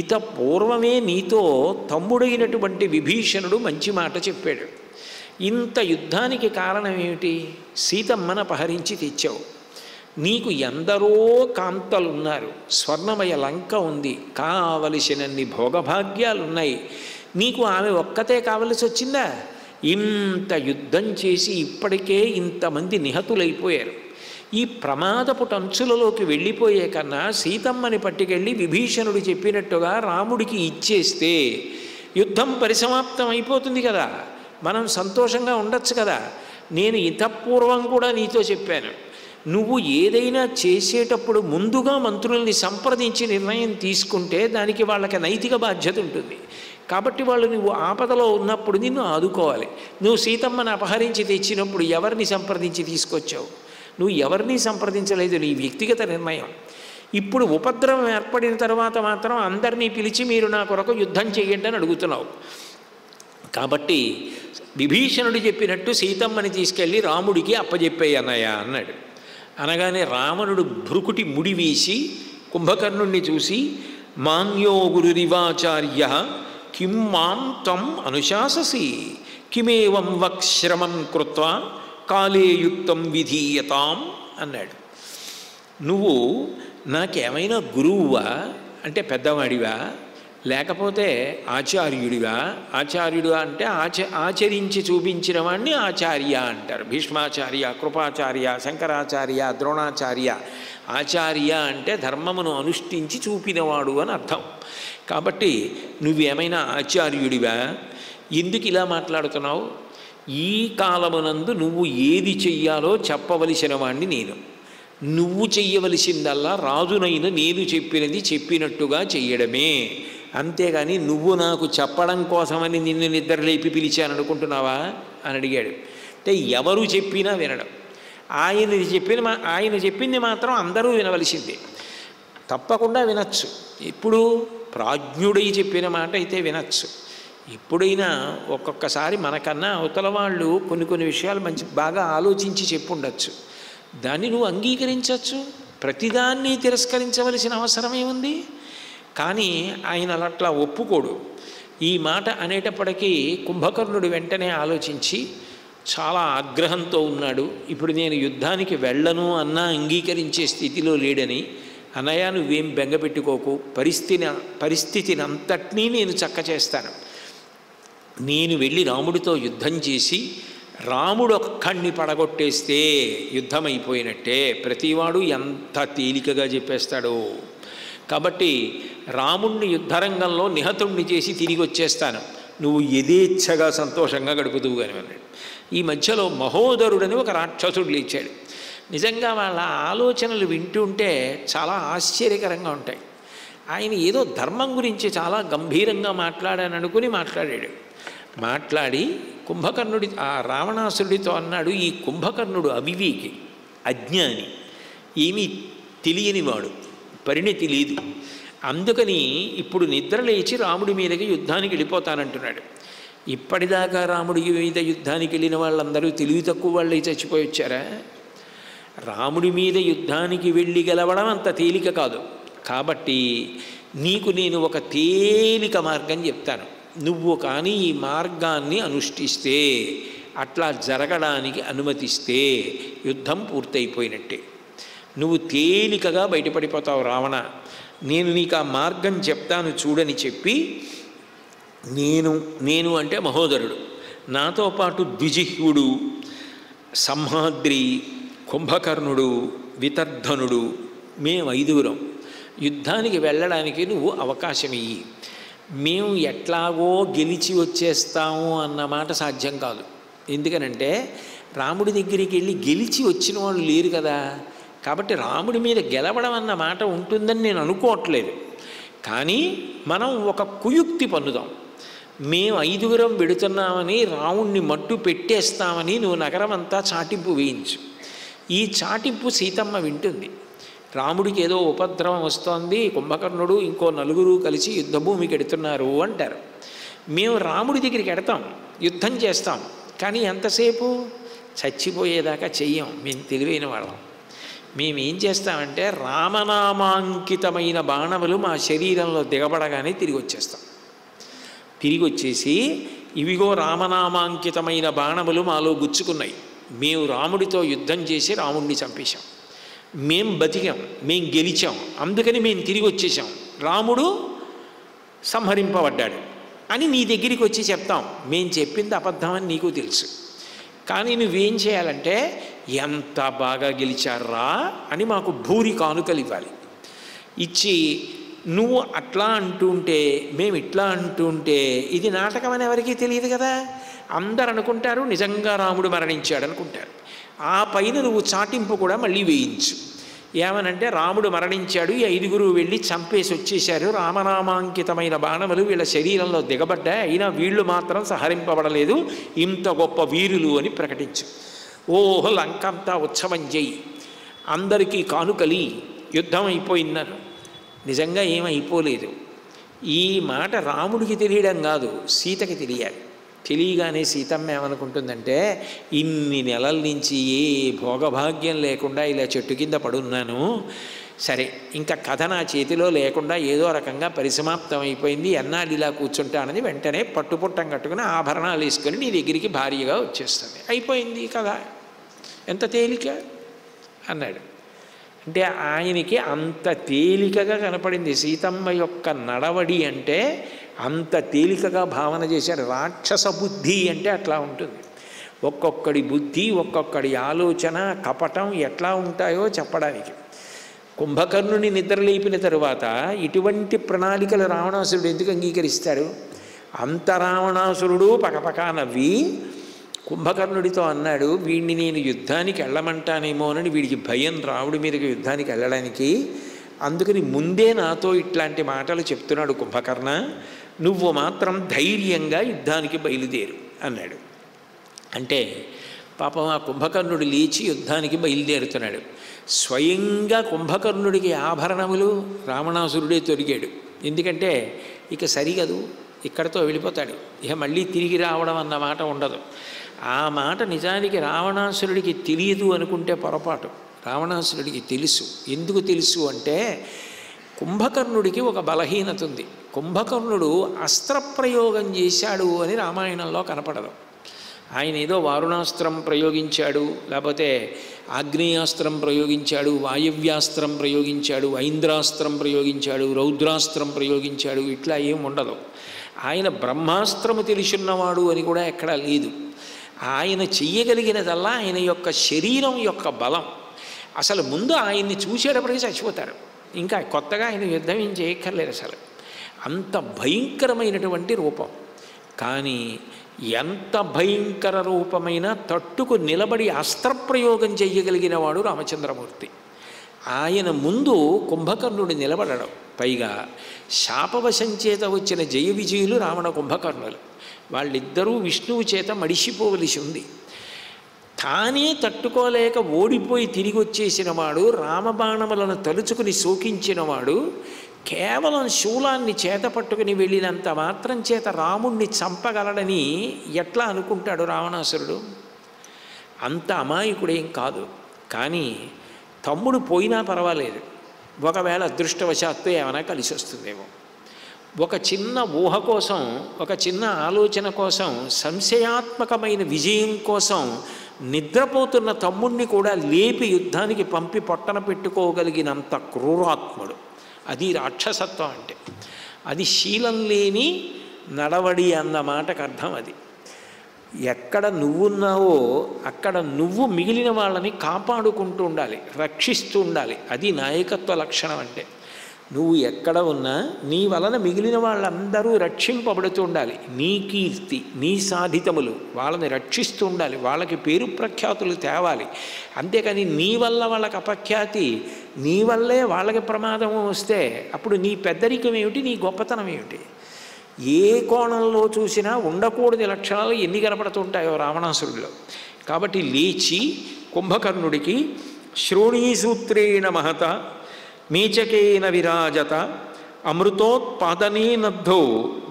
ఇత పూర్వమే నీతో తమ్ముడైనటువంటి విభీషణుడు మంచి మాట చెప్పాడు. ఇంత యుద్ధానికి కారణం ఏమిటి? సీతమ్మను అపహరించి తెచ్చావు. నీకు ఎందరో కాంతలున్నారు, స్వర్ణమయ లంక ఉంది, కావలసినన్ని భోగభాగ్యాలున్నాయి. నీకు ఆమె ఒక్కతే కావలసి వచ్చిందా? ఇంత యుద్ధం చేసి ఇప్పటికే ఇంతమంది నిహతులైపోయారు. ఈ ప్రమాదపు టంచులలోకి వెళ్ళిపోయే కన్నా సీతమ్మని పట్టుకెళ్ళి విభీషణుడు చెప్పినట్టుగా రాముడికి ఇచ్చేస్తే యుద్ధం పరిసమాప్తం అయిపోతుంది కదా, మనం సంతోషంగా ఉండొచ్చు కదా. నేను ఇతపూర్వం కూడా నీతో చెప్పాను, నువ్వు ఏదైనా చేసేటప్పుడు ముందుగా మంత్రుల్ని సంప్రదించి నిర్ణయం తీసుకుంటే దానికి వాళ్ళకి నైతిక బాధ్యత ఉంటుంది. కాబట్టి వాళ్ళు నువ్వు ఆపదలో ఉన్నప్పుడు నిన్ను ఆదుకోవాలి. నువ్వు సీతమ్మను అపహరించి తెచ్చినప్పుడు ఎవరిని సంప్రదించి తీసుకొచ్చావు? నువ్వు ఎవరిని సంప్రదించలేదు, నీ వ్యక్తిగత నిర్ణయం. ఇప్పుడు ఉపద్రవం ఏర్పడిన తర్వాత మాత్రం అందరినీ పిలిచి మీరు నా కొరకు యుద్ధం చేయండి అని అడుగుతున్నావు. కాబట్టి విభీషణుడు చెప్పినట్టు సీతమ్మని తీసుకెళ్ళి రాముడికి అప్పజెప్పేయి అన్నయ్య అన్నాడు. అనగానే రావణుడు భృకుటి ముడివేసి కుంభకర్ణుణ్ణి చూసి మాన్యో గురురివాచార్య కిం మాం తం అనుశాససి కిమేవం వక్శ్రమం కృత్వా కాలేయుక్తం విధీయతాం అన్నాడు. నువ్వు నాకేమైనా గురువువా అంటే పెద్దవాడివా, లేకపోతే ఆచార్యుడివా? ఆచార్యుడు అంటే ఆచరించి చూపించిన వాడిని ఆచార్య అంటారు. భీష్మాచార్య, కృపాచార్య, శంకరాచార్య, ద్రోణాచార్య. ఆచార్య అంటే ధర్మమును అనుష్ఠించి చూపినవాడు అని అర్థం. కాబట్టి నువ్వేమైనా ఆచార్యుడివా? ఎందుకు ఇలా మాట్లాడుతున్నావు? ఈ కాలమునందు నువ్వు ఏది చెయ్యాలో చెప్పవలసిన వాణ్ణి నేను. నువ్వు చెయ్యవలసిందల్లా రాజునైన నేను చెప్పినది చెప్పినట్టుగా చెయ్యడమే. అంతేగాని నువ్వు నాకు చెప్పడం కోసమని నిన్ను నిద్రలేపి పిలిచాను అనుకుంటున్నావా అని అడిగాడు. అంటే ఎవరు చెప్పినా వినడం, ఆయన చెప్పింది మాత్రం అందరూ వినవలసిందే, తప్పకుండా వినచ్చు. ఇప్పుడు ప్రాజ్ఞుడై చెప్పిన మాట అయితే వినచ్చు. ఎప్పుడైనా ఒక్కొక్కసారి మనకన్నా అవతల వాళ్ళు కొన్ని విషయాలు బాగా ఆలోచించి చెప్పుండొచ్చు, దాన్ని నువ్వు అంగీకరించవచ్చు. ప్రతిదాన్ని తిరస్కరించవలసిన అవసరమే ఉంది. కానీ ఆయన అట్లా ఒప్పుకోడు. ఈ మాట అనేటప్పటికీ కుంభకర్ణుడు వెంటనే ఆలోచించి చాలా ఆగ్రహంతో ఉన్నాడు. ఇప్పుడు నేను యుద్ధానికి వెళ్ళను అన్నా అంగీకరించే స్థితిలో లేడని, అన్నయ్య నువ్వేం బెంగపెట్టుకోకు, పరిస్థితిని అంతటినీ నేను చక్క చేస్తాను. నేను వెళ్ళి రాముడితో యుద్ధం చేసి రాముడు ఒక్కడిని పడగొట్టేస్తే యుద్ధం అయిపోయినట్టే. ప్రతివాడు ఎంత తేలికగా చెప్పేస్తాడో. కాబట్టి రాముణ్ణి యుద్ధరంగంలో నిహతుణ్ణి చేసి తిరిగి వచ్చేస్తాను, నువ్వు యథేచ్ఛగా సంతోషంగా గడుపుదువు కానీ అన్నాడు. ఈ మధ్యలో మహోదరుడని ఒక రాక్షసుడు లేచాడు. నిజంగా వాళ్ళ ఆలోచనలు వింటుంటే చాలా ఆశ్చర్యకరంగా ఉంటాయి. ఆయన ఏదో ధర్మం గురించి చాలా గంభీరంగా మాట్లాడాననుకుని మాట్లాడాడు. మాట్లాడి కుంభకర్ణుడి ఆ రావణాసురుడితో అన్నాడు, ఈ కుంభకర్ణుడు అవివేకి, అజ్ఞాని, ఏమీ తెలియనివాడు, పరిణతి లేదు. అందుకని ఇప్పుడు నిద్రలేచి రాముడి మీదకి యుద్ధానికి వెళ్ళిపోతానంటున్నాడు. ఇప్పటిదాకా రాముడి మీద యుద్ధానికి వెళ్ళిన వాళ్ళందరూ తెలివి తక్కువ వాళ్ళే చచ్చిపోయి వచ్చారా? రాముడి మీద యుద్ధానికి వెళ్ళి గెలవడం అంత తేలిక కాదు. కాబట్టి నీకు నేను ఒక తేలిక మార్గం చెప్తాను. నువ్వు కానీ ఈ మార్గాన్ని అనుష్ఠిస్తే, అట్లా జరగడానికి అనుమతిస్తే యుద్ధం పూర్తయిపోయినట్టే. నువ్వు తేలికగా బయటపడిపోతావు రావణ. నేను నీకు ఆ మార్గం చెప్తాను చూడని చెప్పి, నేను అంటే మహోదరుడు, నాతో పాటు ద్విజిహ్వుడు, సంహాద్రి, కుంభకర్ణుడు, వితర్ధనుడు, మేము 5 యుద్ధానికి వెళ్ళడానికి నువ్వు అవకాశం ఇయ్యి. మేము ఎట్లాగో గెలిచి వచ్చేస్తాము అన్నమాట సాధ్యం కాదు. ఎందుకనంటే రాముడి దగ్గరికి వెళ్ళి గెలిచి వచ్చిన వాళ్ళు లేరు కదా. కాబట్టి రాముడి మీద గెలవడం అన్న మాట ఉంటుందని నేను అనుకోవట్లేదు. కానీ మనం ఒక కుయుక్తి పన్నుదాం. మేము 5 వెడుతున్నామని రాముణ్ణి మట్టు పెట్టేస్తామని నువ్వు నగరం అంతా చాటింపు వేయించు. ఈ చాటింపు సీతమ్మ వింటుంది. రాముడికి ఏదో ఉపద్రవం వస్తోంది, కుంభకర్ణుడు ఇంకో నలుగురు కలిసి యుద్ధభూమికి ఎడుతున్నారు అంటారు. మేము రాముడి దగ్గరికి ఎడతాం, యుద్ధం చేస్తాం, కానీ ఎంతసేపు? చచ్చిపోయేదాకా చెయ్యం. మేము తెలివైన వాళ్ళం. మేమేం చేస్తామంటే రామనామాంకితమైన బాణములు మా శరీరంలో దిగబడగానే తిరిగి వచ్చేస్తాం. తిరిగి వచ్చేసి ఇవిగో రామనామాంకితమైన బాణములు మాలో గుచ్చుకున్నాయి, మేము రాముడితో యుద్ధం చేసి రాముడిని చంపేశాం, మేం బతికాం, మేం గెలిచాం, అందుకని మేము తిరిగి వచ్చేసాం, రాముడు సంహరింపబడ్డాడు అని నీ దగ్గరికి వచ్చి చెప్తాం. మేం చెప్పింది అబద్ధమని నీకు తెలుసు, కానీ నువ్వేం చేయాలంటే ఎంత బాగా గెలిచారా అని మాకు భూరి కానుకలు ఇవ్వాలి. ఇచ్చి నువ్వు అట్లా అంటుంటే మేము ఇట్లా అంటుంటే ఇది నాటకం అని ఎవరికీ తెలియదు కదా. అందరు అనుకుంటారు నిజంగా రాముడు మరణించాడు అనుకుంటారు. ఆ పైన నువ్వు చాటింపు కూడా మళ్ళీ వేయించు. ఏమనంటే రాముడు మరణించాడు, ఈ 5గురు వెళ్ళి చంపేసి వచ్చేశారు, రామనామాంకితమైన బాణములు వీళ్ళ శరీరంలో దిగబడ్డాయి, అయినా వీళ్ళు మాత్రం సంహరింపబడలేదు, ఇంత గొప్ప వీరులు అని ప్రకటించు. ఓహో లంకంతా ఉత్సవం చెయ్యి, అందరికీ కానుకలి, యుద్ధం అయిపోయిందను. నిజంగా ఏమైపోలేదు. ఈ మాట రాముడికి తెలియడం కాదు, సీతకి తెలియాలి. తెలియగానే సీతమ్మ ఏమనుకుంటుందంటే ఇన్ని నెలల నుంచి ఏ భోగభాగ్యం లేకుండా ఇలా చెట్టు కింద పడున్నాను, సరే ఇంకా కథ నా చేతిలో లేకుండా ఏదో రకంగా పరిసమాప్తం అయిపోయింది, ఎన్నాళ్ళు ఇలా కూర్చుంటానని వెంటనే పట్టుపుట్టం కట్టుకుని ఆభరణాలు వేసుకొని నీ దగ్గరికి భారీగా వచ్చేస్తుంది. అయిపోయింది కదా, ఎంత తేలిక అన్నాడు. అంటే ఆయనకి అంత తేలికగా కనపడింది సీతమ్మ యొక్క నడవడి. అంటే అంత తేలికగా భావన చేశాడు. రాక్షస బుద్ధి అంటే అట్లా ఉంటుంది. ఒక్కొక్కడి బుద్ధి, ఒక్కొక్కడి ఆలోచన, కపటం ఎట్లా ఉంటాయో చెప్పడానికి. కుంభకర్ణుని నిద్రలేపిన తరువాత ఇటువంటి ప్రణాళికలు రావణాసురుడు ఎందుకు అంగీకరిస్తాడు? అంత రావణాసురుడు పకపకా నవ్వి కుంభకర్ణుడితో అన్నాడు, వీడిని నేను యుద్ధానికి వెళ్ళమంటానేమోనని వీడికి భయం రాముడి మీదకి యుద్ధానికి వెళ్ళడానికి, అందుకని ముందే నాతో ఇట్లాంటి మాటలు చెప్తున్నాడు కుంభకర్ణ, నువ్వు మాత్రం ధైర్యంగా యుద్ధానికి బయలుదేరు అన్నాడు. అంటే పాపం ఆ కుంభకర్ణుడు లేచి యుద్ధానికి బయలుదేరుతున్నాడు. స్వయంగా కుంభకర్ణుడికి ఆభరణములు రావణాసురుడే తొడిగాడు. ఎందుకంటే ఇక సరిగదు, ఇక్కడితో వెళ్ళిపోతాడు, ఇక మళ్ళీ తిరిగి రావడం అన్న మాట ఉండదు. ఆ మాట నిజానికి రావణాసురుడికి తెలియదు అనుకుంటే పొరపాటు. రావణాసురుడికి తెలుసు. ఎందుకు తెలుసు అంటే కుంభకర్ణుడికి ఒక బలహీనత ఉంది. కుంభకర్ణుడు అస్త్రప్రయోగం చేశాడు అని రామాయణంలో కనపడదు. ఆయన ఏదో వారుణాస్త్రం ప్రయోగించాడు, లేకపోతే ఆగ్నేయాస్త్రం ప్రయోగించాడు, వాయవ్యాస్త్రం ప్రయోగించాడు, ఐంద్రాస్త్రం ప్రయోగించాడు, రౌద్రాస్త్రం ప్రయోగించాడు, ఇట్లా ఏం ఉండదు. ఆయన బ్రహ్మాస్త్రము తెలిసిన్నవాడు అని కూడా ఎక్కడా లేదు. ఆయన చెయ్యగలిగినదల్లా ఆయన యొక్క శరీరం యొక్క బలం. అసలు ముందు ఆయన్ని చూసేటప్పటికీ చచ్చిపోతారు, ఇంకా కొత్తగా ఆయన యుద్ధం ఏం చేయక్కర్లేదు. అసలు అంత భయంకరమైనటువంటి రూపం. కానీ ఎంత భయంకర రూపమైనా తట్టుకు నిలబడి అస్త్రప్రయోగం చెయ్యగలిగిన వాడు రామచంద్రమూర్తి. ఆయన ముందు కుంభకర్ణుడు నిలబడడం. పైగా శాపవశం చేత వచ్చిన జయ విజయులు రావణ కుంభకర్ణులు. వాళ్ళిద్దరూ విష్ణువు చేత మడిసిపోవలసి ఉంది. తానే తట్టుకోలేక ఓడిపోయి తిరిగి వచ్చేసిన వాడు, రామబాణములను తలుచుకుని శోకించినవాడు, కేవలం శూలాన్ని చేత పట్టుకుని వెళ్ళినంత మాత్రం చేత రాముణ్ణి చంపగలడని ఎట్లా అనుకుంటాడు రావణాసురుడు? అంత అమాయకుడేం కాదు. కానీ తమ్ముడు పోయినా పర్వాలేదు, ఒకవేళ అదృష్టవశాత్తు ఏమైనా కలిసి వస్తుందేమో. ఒక చిన్న ఊహ కోసం, ఒక చిన్న ఆలోచన కోసం, సంశయాత్మకమైన విజయం కోసం నిద్రపోతున్న తమ్ముణ్ణి కూడా లేపి యుద్ధానికి పంపి పొట్టన పెట్టుకోగలిగినంత క్రూరాత్ముడు. అది రాక్షసత్వం అంటే. అది శీలం లేని నడవడి అన్న మాటకు అర్థం అది. ఎక్కడ నువ్వున్నావో అక్కడ నువ్వు మిగిలిన వాళ్ళని కాపాడుకుంటూ ఉండాలి, రక్షిస్తూ ఉండాలి. అది నాయకత్వ లక్షణం అంటే. నువ్వు ఎక్కడ ఉన్నా నీ వలన మిగిలిన వాళ్ళందరూ రక్షింపబడుతూ ఉండాలి. నీ కీర్తి, నీ సాధితములు వాళ్ళని రక్షిస్తూ ఉండాలి, వాళ్ళకి పేరు ప్రఖ్యాతులు తేవాలి. అంతేకాని నీ వల్ల వాళ్ళకి అపఖ్యాతి, నీ వల్లే వాళ్ళకి ప్రమాదం వస్తే అప్పుడు నీ పెద్దరికం ఏమిటి, నీ గొప్పతనం ఏమిటి? ఏ కోణంలో చూసినా ఉండకూడని లక్షణాలు ఎన్ని కనపడుతుంటాయో రావణాసురుడిలో. కాబట్టి లేచి కుంభకర్ణుడికి శ్రోణీసూత్రేణ మహత మేచకేన విరాజత అమృతోత్పాదనేనద్ధో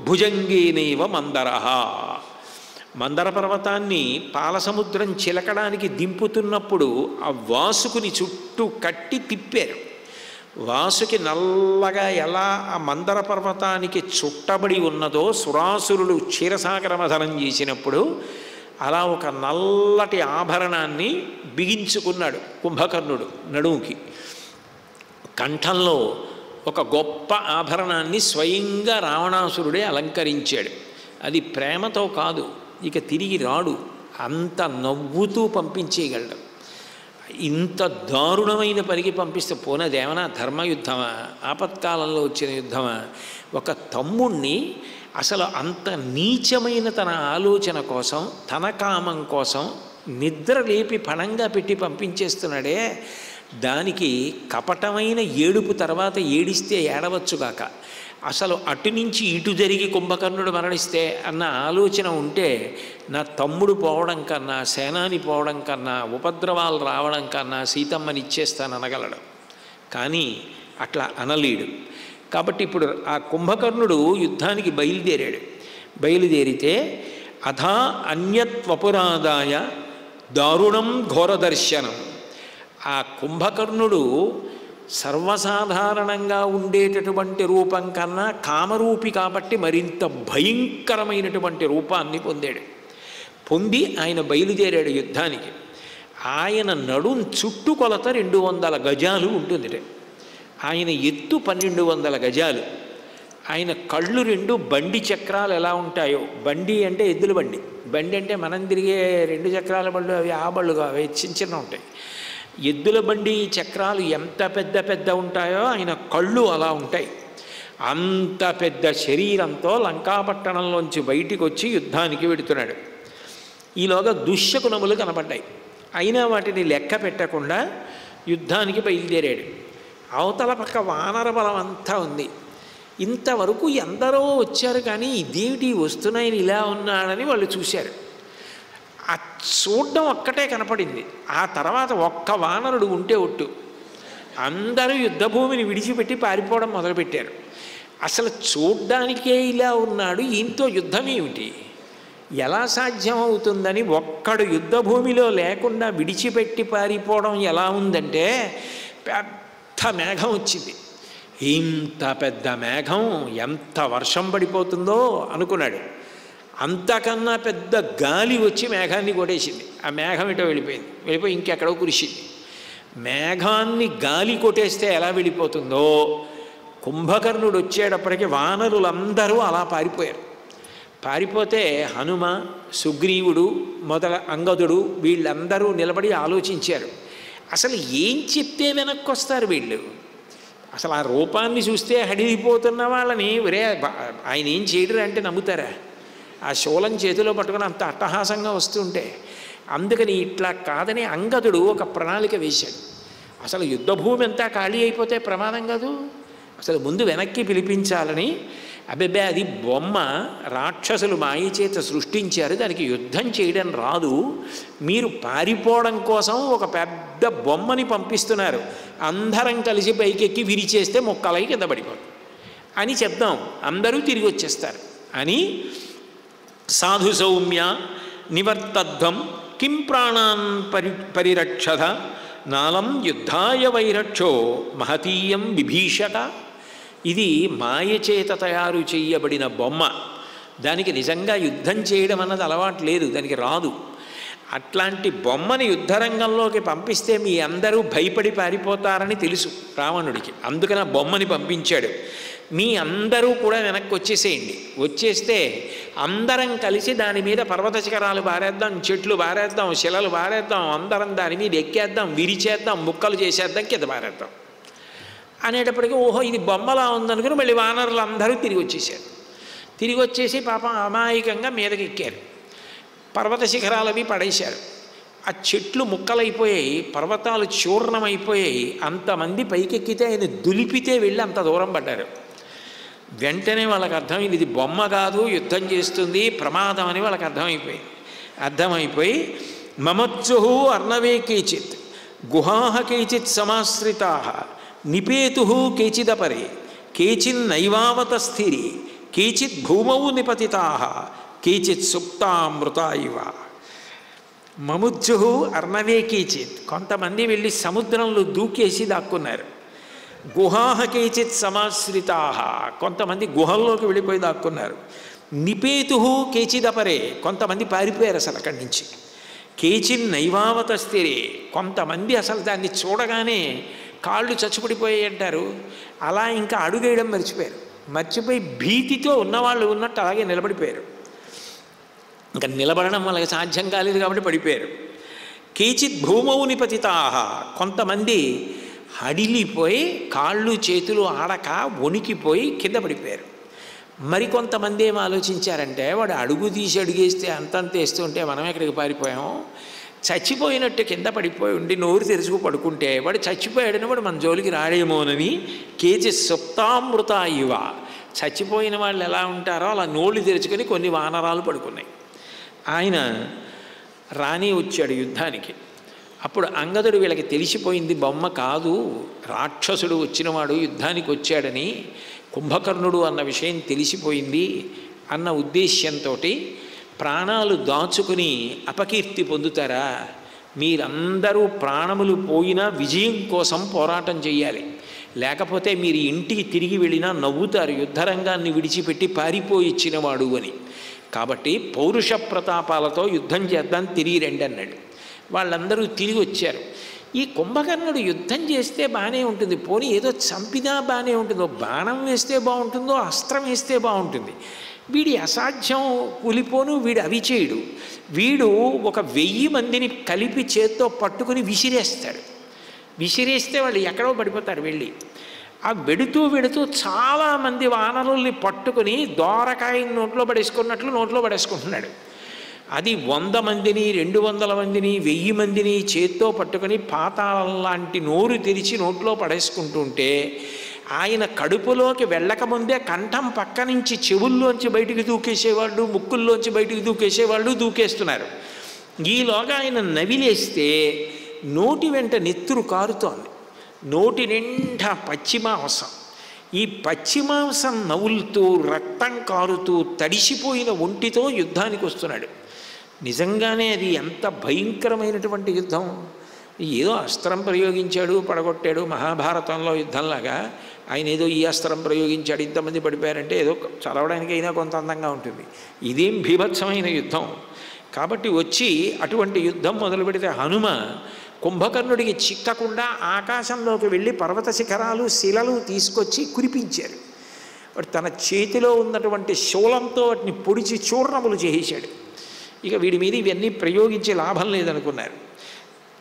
భుజంగేనేవ మందరః. మందర పర్వతాన్ని పాలసముద్రం చిలకడానికి దింపుతున్నప్పుడు ఆ వాసుకుని చుట్టూ కట్టి తిప్పారు. వాసుకి నల్లగా ఎలా ఆ మందర పర్వతానికి చుట్టబడి ఉన్నదో సురాసురుడు క్షీరసాగరమథనం చేసినప్పుడు అలా ఒక నల్లటి ఆభరణాన్ని బిగించుకున్నాడు కుంభకర్ణుడు నడుముకి. కంఠంలో ఒక గొప్ప ఆభరణాన్ని స్వయంగా రావణాసురుడే అలంకరించాడు. అది ప్రేమతో కాదు, ఇక తిరిగి రాడు, అంత నవ్వుతూ పంపించేయగలడు. ఇంత దారుణమైన పనికి పంపిస్తే పోనదేమన్నా ధర్మయుద్ధమా, ఆపత్కాలంలో వచ్చిన యుద్ధమా? ఒక తమ్ముణ్ణి అసలు అంత నీచమైన తన ఆలోచన కోసం, తన కామం కోసం నిద్ర లేపి పణంగా పెట్టి పంపించేస్తున్నాడే, దానికి కపటమైన ఏడుపు తర్వాత ఏడిస్తే ఏడవచ్చుగాక. అసలు అటు నుంచి ఇటు జరిగి కుంభకర్ణుడు మరణిస్తే అన్న ఆలోచన ఉంటే నా తమ్ముడు పోవడం కన్నా, సేనాని పోవడం కన్నా, ఉపద్రవాలు రావడం కన్నా సీతమ్మని ఇచ్చేస్తాను అనగలడు. కానీ అట్లా అనలేడు. కాబట్టి ఇప్పుడు ఆ కుంభకర్ణుడు యుద్ధానికి బయలుదేరితే అథా అన్యత్వపురాదాయ దారుణం ఘోరదర్శనం. ఆ కుంభకర్ణుడు సర్వసాధారణంగా ఉండేటటువంటి రూపం కన్నా కామరూపి కాబట్టి మరింత భయంకరమైనటువంటి రూపాన్ని పొంది ఆయన బయలుదేరాడు యుద్ధానికి. ఆయన నడుం చుట్టుకొలత 200 గజాలు ఉంటుంది. ఆయన ఎత్తు 1200 గజాలు. ఆయన కళ్ళు 2 బండి చక్రాలు ఎలా ఉంటాయో, బండి అంటే ఎద్దుల బండి, బండి అంటే మనం తిరిగే 2 చక్రాల బళ్ళు, అవి ఆ బళ్ళుగా అవి చిన్న ఉంటాయి. ఎద్దుల బండి చక్రాలు ఎంత పెద్ద ఉంటాయో ఆయన కళ్ళు అలా ఉంటాయి. అంత పెద్ద శరీరంతో లంకాపట్టణంలోంచి బయటికి వచ్చి యుద్ధానికి వెడుతున్నాడు. ఈలోగా దుశ్శకునములు కనపడ్డాయి. అయినా వాటిని లెక్క పెట్టకుండా యుద్ధానికి బయలుదేరాడు. అవతల పక్క వానర బలం అంతా ఉంది. ఇంతవరకు ఎందరో వచ్చారు కానీ ఇదేమిటి వస్తున్నాయని ఇలా ఉన్నాడని వాళ్ళు చూశారు. ఆ చూడడం ఒక్కటే కనపడింది. ఆ తర్వాత ఒక్క వానరుడు ఉంటే ఒట్టు అందరూ యుద్ధభూమిని విడిచిపెట్టి పారిపోవడం మొదలుపెట్టారు. అసలు చూడ్డానికే ఇలా ఉన్నాడు, ఈయనతో యుద్ధం ఏమిటి, ఎలా సాధ్యమవుతుందని ఒక్కడు యుద్ధభూమిలో లేకుండా విడిచిపెట్టి పారిపోవడం ఎలా ఉందంటే, పెద్ద మేఘం వచ్చింది. ఇంత పెద్ద మేఘం ఎంత వర్షం పడిపోతుందో అనుకున్నాడు. అంతకన్నా పెద్ద గాలి వచ్చి మేఘాన్ని కొట్టేసింది. ఆ మేఘం ఇటో వెళ్ళిపోయి ఇంకెక్కడో కురిసింది. మేఘాన్ని గాలి కొట్టేస్తే ఎలా వెళ్ళిపోతుందో, కుంభకర్ణుడు వచ్చేటప్పటికి వానరులందరూ అలా పారిపోతే హనుమ, సుగ్రీవుడు అంగదుడు వీళ్ళందరూ నిలబడి ఆలోచించారు. అసలు ఏం చెప్తే వెనక్కి వస్తారు వీళ్ళు? అసలు ఆ రూపాన్ని చూస్తే హడిలిపోతున్న వాళ్ళని ఆయన ఏం చేయడరా అంటే నమ్ముతారా? ఆ శూలం చేతిలో పట్టుకుని అంత అట్టహాసంగా వస్తుంటే. అందుకని ఇట్లా కాదని అంగదుడు ఒక ప్రణాళిక వేశాడు. అసలు యుద్ధభూమి అంతా ఖాళీ అయిపోతే ప్రమాదం కాదు, అసలు ముందు వెనక్కి పిలిపించాలని. అబ్బెబ్బే అది బొమ్మ, రాక్షసులు మాయ చేత సృష్టించారు, దానికి యుద్ధం చేయడం రాదు, మీరు పారిపోవడం కోసం ఒక పెద్ద బొమ్మని పంపిస్తున్నారు, అందరం కలిసి పైకెక్కి విరిచేస్తే మొక్కలై కింద పడిపోతుంది అని చెప్దాం, అందరూ తిరిగి వచ్చేస్తారు అని. సాధు సౌమ్య నివర్తధ్వం కిం ప్రాణాన్ పరిరక్షత నాలం యుద్ధాయ వైరక్షో మహతీయం విభీషక. ఇది మాయచేత తయారు చేయబడిన బొమ్మ. దానికి నిజంగా యుద్ధం చేయడం అన్నది అలవాటు లేదు, దానికి రాదు. అట్లాంటి బొమ్మని యుద్ధరంగంలోకి పంపిస్తే మీ అందరూ భయపడి పారిపోతారని తెలుసు రావణుడికి. అందుకని ఆ బొమ్మని పంపించాడు. మీ అందరూ కూడా వెనక్కి వచ్చేసేయండి, వచ్చేస్తే అందరం కలిసి దాని మీద పర్వత శిఖరాలు బారేద్దాం, చెట్లు బారేద్దాం, శిలలు బారేద్దాం, అందరం దాని మీద ఎక్కేద్దాం, విరిచేద్దాం, ముక్కలు చేసేద్దాం, కింద బారేద్దాం అనేటప్పటికీ ఓహో ఇది బొమ్మలా ఉందనుకుని మళ్ళీ వానరులు అందరూ తిరిగి వచ్చేసారు. తిరిగి వచ్చేసి పాపం అమాయకంగా మీదకి ఎక్కారు. పర్వత శిఖరాలవి పడేశారు. ఆ చెట్లు ముక్కలైపోయాయి, పర్వతాలు చూర్ణమైపోయాయి. అంతమంది పైకెక్కితే ఆయన దులిపితే వెళ్ళి అంత దూరం పడ్డారు. వెంటనే వాళ్ళకి అర్థమైంది ఇది బొమ్మ కాదు, యుద్ధం చేస్తుంది, ప్రమాదం అని వాళ్ళకి అర్థమైపోయి మమత్సుహు అర్ణవే కేచిత్ గుహాహ కేచిత్ సమాశ్రితా నిపేతు కేచిదపరే కేచిన్నైవావత స్థిరి కేచిత్ భూమౌ నిపతితా కేచిత్ సుప్తామృత ఇవ. మముజ్జు అర్ణవే కేచిత్, కొంతమంది వెళ్ళి సముద్రంలో దూకేసి దాక్కున్నారు. గుహాహ కేచిత్ సమాశ్రితా, కొంతమంది గుహల్లోకి వెళ్ళిపోయి దాక్కున్నారు. నిపేతు కేచిదపరే, కొంతమంది పారిపోయారు అసలు అక్కడి నుంచి. కేచిన్ నైవావత స్థిరే, కొంతమంది అసలు దాన్ని చూడగానే కాళ్ళు చచ్చుపడిపోయాయి అంటారు, అలా ఇంకా అడుగేయడం మర్చిపోయారు. మర్చిపోయి భీతితో ఉన్నవాళ్ళు ఉన్నట్టు అలాగే నిలబడిపోయారు. ఇంకా నిలబడడం వాళ్ళకి సాధ్యం కాలేదు కాబట్టి పడిపోయారు. కేచిత్ భూమౌ నిపతితా, కొంతమంది హడిలిపోయి కాళ్ళు చేతులు ఆడక వణికిపోయి కింద పడిపోయారు. మరికొంతమంది ఏం ఆలోచించారంటే, వాడు అడుగు తీసి అడుగేస్తే అంతంత వేస్తుంటే మనం ఎక్కడికి పారిపోయాము, చచ్చిపోయినట్టు కింద పడిపోయి ఉండి నోరు తెరుచుకు పడుకుంటే వాడు చచ్చిపోయాడని వాడు మన జోలికి రాడేమోనని కేచి సుప్తామృత ఇవ, చచ్చిపోయిన వాళ్ళు ఎలా ఉంటారో అలా నోళ్ళు తెరుచుకొని కొన్ని వానరాలు పడుకున్నాయి. ఆయన రాణి వచ్చాడు యుద్ధానికి. అప్పుడు అంగదుడు వీళ్ళకి తెలిసిపోయింది, బొమ్మ కాదు రాక్షసుడు వచ్చినవాడు యుద్ధానికి వచ్చాడని, కుంభకర్ణుడు అన్న విషయం తెలిసిపోయింది అన్న ఉద్దేశ్యంతో, ప్రాణాలు దాచుకుని అపకీర్తి పొందుతారా, మీరందరూ ప్రాణములు పోయినా విజయం కోసం పోరాటం చేయాలి, లేకపోతే మీరు ఇంటికి తిరిగి వెళ్ళినా నవ్వుతారు, యుద్ధరంగాన్ని విడిచిపెట్టి పారిపోయి ఇచ్చినవాడు అని. కాబట్టి పౌరుష ప్రతాపాలతో యుద్ధం చేద్దాం, తిరిగి రండి అన్నాడు. వాళ్ళందరూ తిరిగి వచ్చారు. ఈ కుంభకర్ణుడు యుద్ధం చేస్తే బాగానే ఉంటుంది, పోనీ ఏదో చంపినా బాగానే ఉంటుందో, బాణం వేస్తే బాగుంటుందో, అస్త్రం వేస్తే బాగుంటుంది, వీడి అసాధ్యం కూలిపోను, వీడు అవి చేయడు. వీడు 1000 మందిని కలిపి చేత్తో పట్టుకుని విసిరేస్తాడు. విసిరేస్తే వాళ్ళు ఎక్కడో పడిపోతారు వెళ్ళి. ఆ వెడుతూ చాలామంది వానరుల్ని పట్టుకుని దోరకాయని నోట్లో పడేసుకున్నట్లు నోట్లో పడేసుకుంటున్నాడు. అది 100 మందిని 200 మందిని 1000 మందిని చేత్తో పట్టుకొని పాతాళం లాంటి నోరు తెరిచి నోట్లో పడేసుకుంటుంటే, ఆయన కడుపులోకి వెళ్ళకముందే కంఠం పక్క నుంచి చెవుల్లోంచి బయటికి దూకేసేవాళ్ళు, ముక్కుల్లోంచి బయటికి దూకేసేవాళ్ళు దూకేస్తున్నారు. ఈలోగా ఆయన నవిలేస్తే నోటి వెంట నెత్తురు కారుతోంది, నోటి నిండా పచ్చిమాంసం. ఈ పచ్చిమాంసం నవ్వులుతూ రక్తం కారుతూ తడిసిపోయిన ఒంటితో యుద్ధానికి వస్తున్నాడు. నిజంగానే అది ఎంత భయంకరమైనటువంటి యుద్ధం. ఏదో అస్త్రం ప్రయోగించాడు, పడగొట్టాడు, మహాభారతంలో యుద్ధంలాగా ఆయన ఏదో ఈ అస్త్రం ప్రయోగించాడు, ఇంతమంది పడిపోయారంటే ఏదో చదవడానికి అయినా కొంత అందంగా ఉంటుంది. ఇదేం భీభత్సమైన యుద్ధం. కాబట్టి వచ్చి అటువంటి యుద్ధం మొదలు పెడితే హనుమ కుంభకర్ణుడికి చిక్కకుండా ఆకాశంలోకి వెళ్ళి పర్వత శిఖరాలు శిలలు తీసుకొచ్చి కురిపించారు. వాడు తన చేతిలో ఉన్నటువంటి శూలంతో వాటిని పొడిచి చూర్ణములు చేసేశాడు. ఇక వీడి మీద ఇవన్నీ ప్రయోగించే లాభం లేదనుకున్నారు.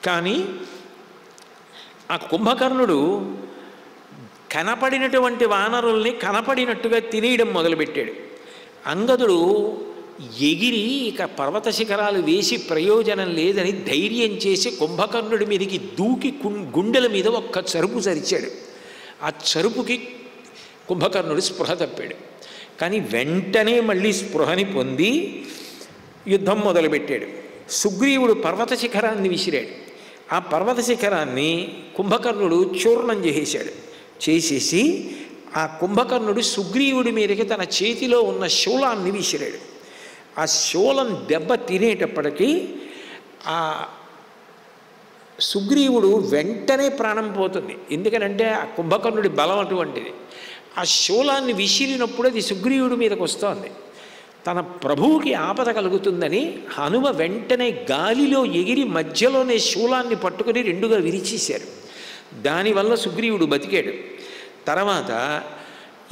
కానీ ఆ కుంభకర్ణుడు కనపడినటువంటి వానరుల్ని కనపడినట్టుగా తినేయడం మొదలుపెట్టాడు. అంగదుడు ఎగిరి ఇక పర్వత శిఖరాలు వేసి ప్రయోజనం లేదని ధైర్యం చేసి కుంభకర్ణుడి మీదకి దూకి గుండెల మీద ఒక్క చరుపు చరిచాడు. ఆ చరుపుకి కుంభకర్ణుడు స్పృహ తప్పాడు. కానీ వెంటనే మళ్ళీ స్పృహని పొంది యుద్ధం మొదలుపెట్టాడు. సుగ్రీవుడు పర్వత శిఖరాన్ని విసిరాడు. ఆ పర్వత శిఖరాన్ని కుంభకర్ణుడు చూర్ణం చేసేశాడు. చేసేసి ఆ కుంభకర్ణుడు సుగ్రీవుడి మీదకి తన చేతిలో ఉన్న శూలాన్ని విసిరాడు. ఆ శూలం దెబ్బ తినేటప్పటికీ ఆ సుగ్రీవుడు వెంటనే ప్రాణం పోతుంది. ఎందుకనంటే ఆ కుంభకర్ణుడి బలం అటువంటిది. ఆ శూలాన్ని విసిరినప్పుడు అది సుగ్రీవుడి మీదకి వస్తోంది. తన ప్రభువుకి ఆపద కలుగుతుందని హనుమ వెంటనే గాలిలో ఎగిరి మధ్యలోనే శూలాన్ని పట్టుకుని 2గా విరిచేశారు. దానివల్ల సుగ్రీవుడు బతికాడు. తర్వాత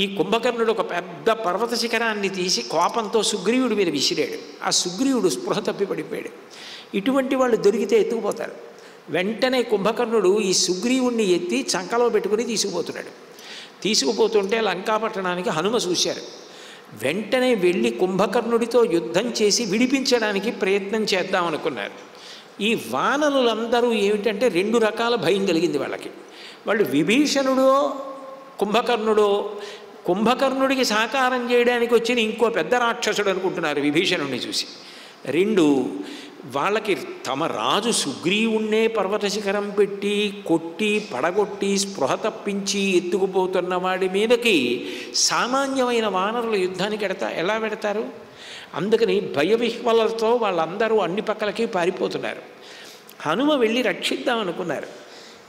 ఈ కుంభకర్ణుడు ఒక పెద్ద పర్వత శిఖరాన్ని తీసి కోపంతో సుగ్రీవుడి మీద విసిరాడు. ఆ సుగ్రీవుడు స్పృహ తప్పి పడిపోయాడు. ఇటువంటి వాళ్ళు దొరికితే ఎత్తుకుపోతారు. వెంటనే కుంభకర్ణుడు ఈ సుగ్రీవుణ్ణి ఎత్తి చంకలో పెట్టుకుని తీసుకుపోతున్నాడు. తీసుకుపోతుంటే లంకాపట్టణానికి హనుమ చూశారు. వెంటనే వెళ్ళి కుంభకర్ణుడితో యుద్ధం చేసి విడిపించడానికి ప్రయత్నం చేద్దామనుకున్నారు. ఈ వానరులందరూ ఏమిటంటే 2 రకాల భయం కలిగింది వాళ్ళకి. వాళ్ళు విభీషణుడో కుంభకర్ణుడో, కుంభకర్ణుడికి సహకారం చేయడానికి వచ్చిన ఇంకో పెద్ద రాక్షసుడు అనుకుంటున్నారు విభీషణుడిని చూసి. 2 వాళ్ళకి తమ రాజు సుగ్రీవుణ్ణే పర్వత శిఖరం పెట్టి కొట్టి పడగొట్టి స్పృహ తప్పించి ఎత్తుకుపోతున్న వాడి మీదకి సామాన్యమైన వానరుల యుద్ధానికి ఎలా పెడతారు? అందుకని భయవిహ్వలతో వాళ్ళందరూ అన్ని పక్కలకి పారిపోతున్నారు. హనుమ వెళ్ళి రక్షిద్దామనుకున్నారు.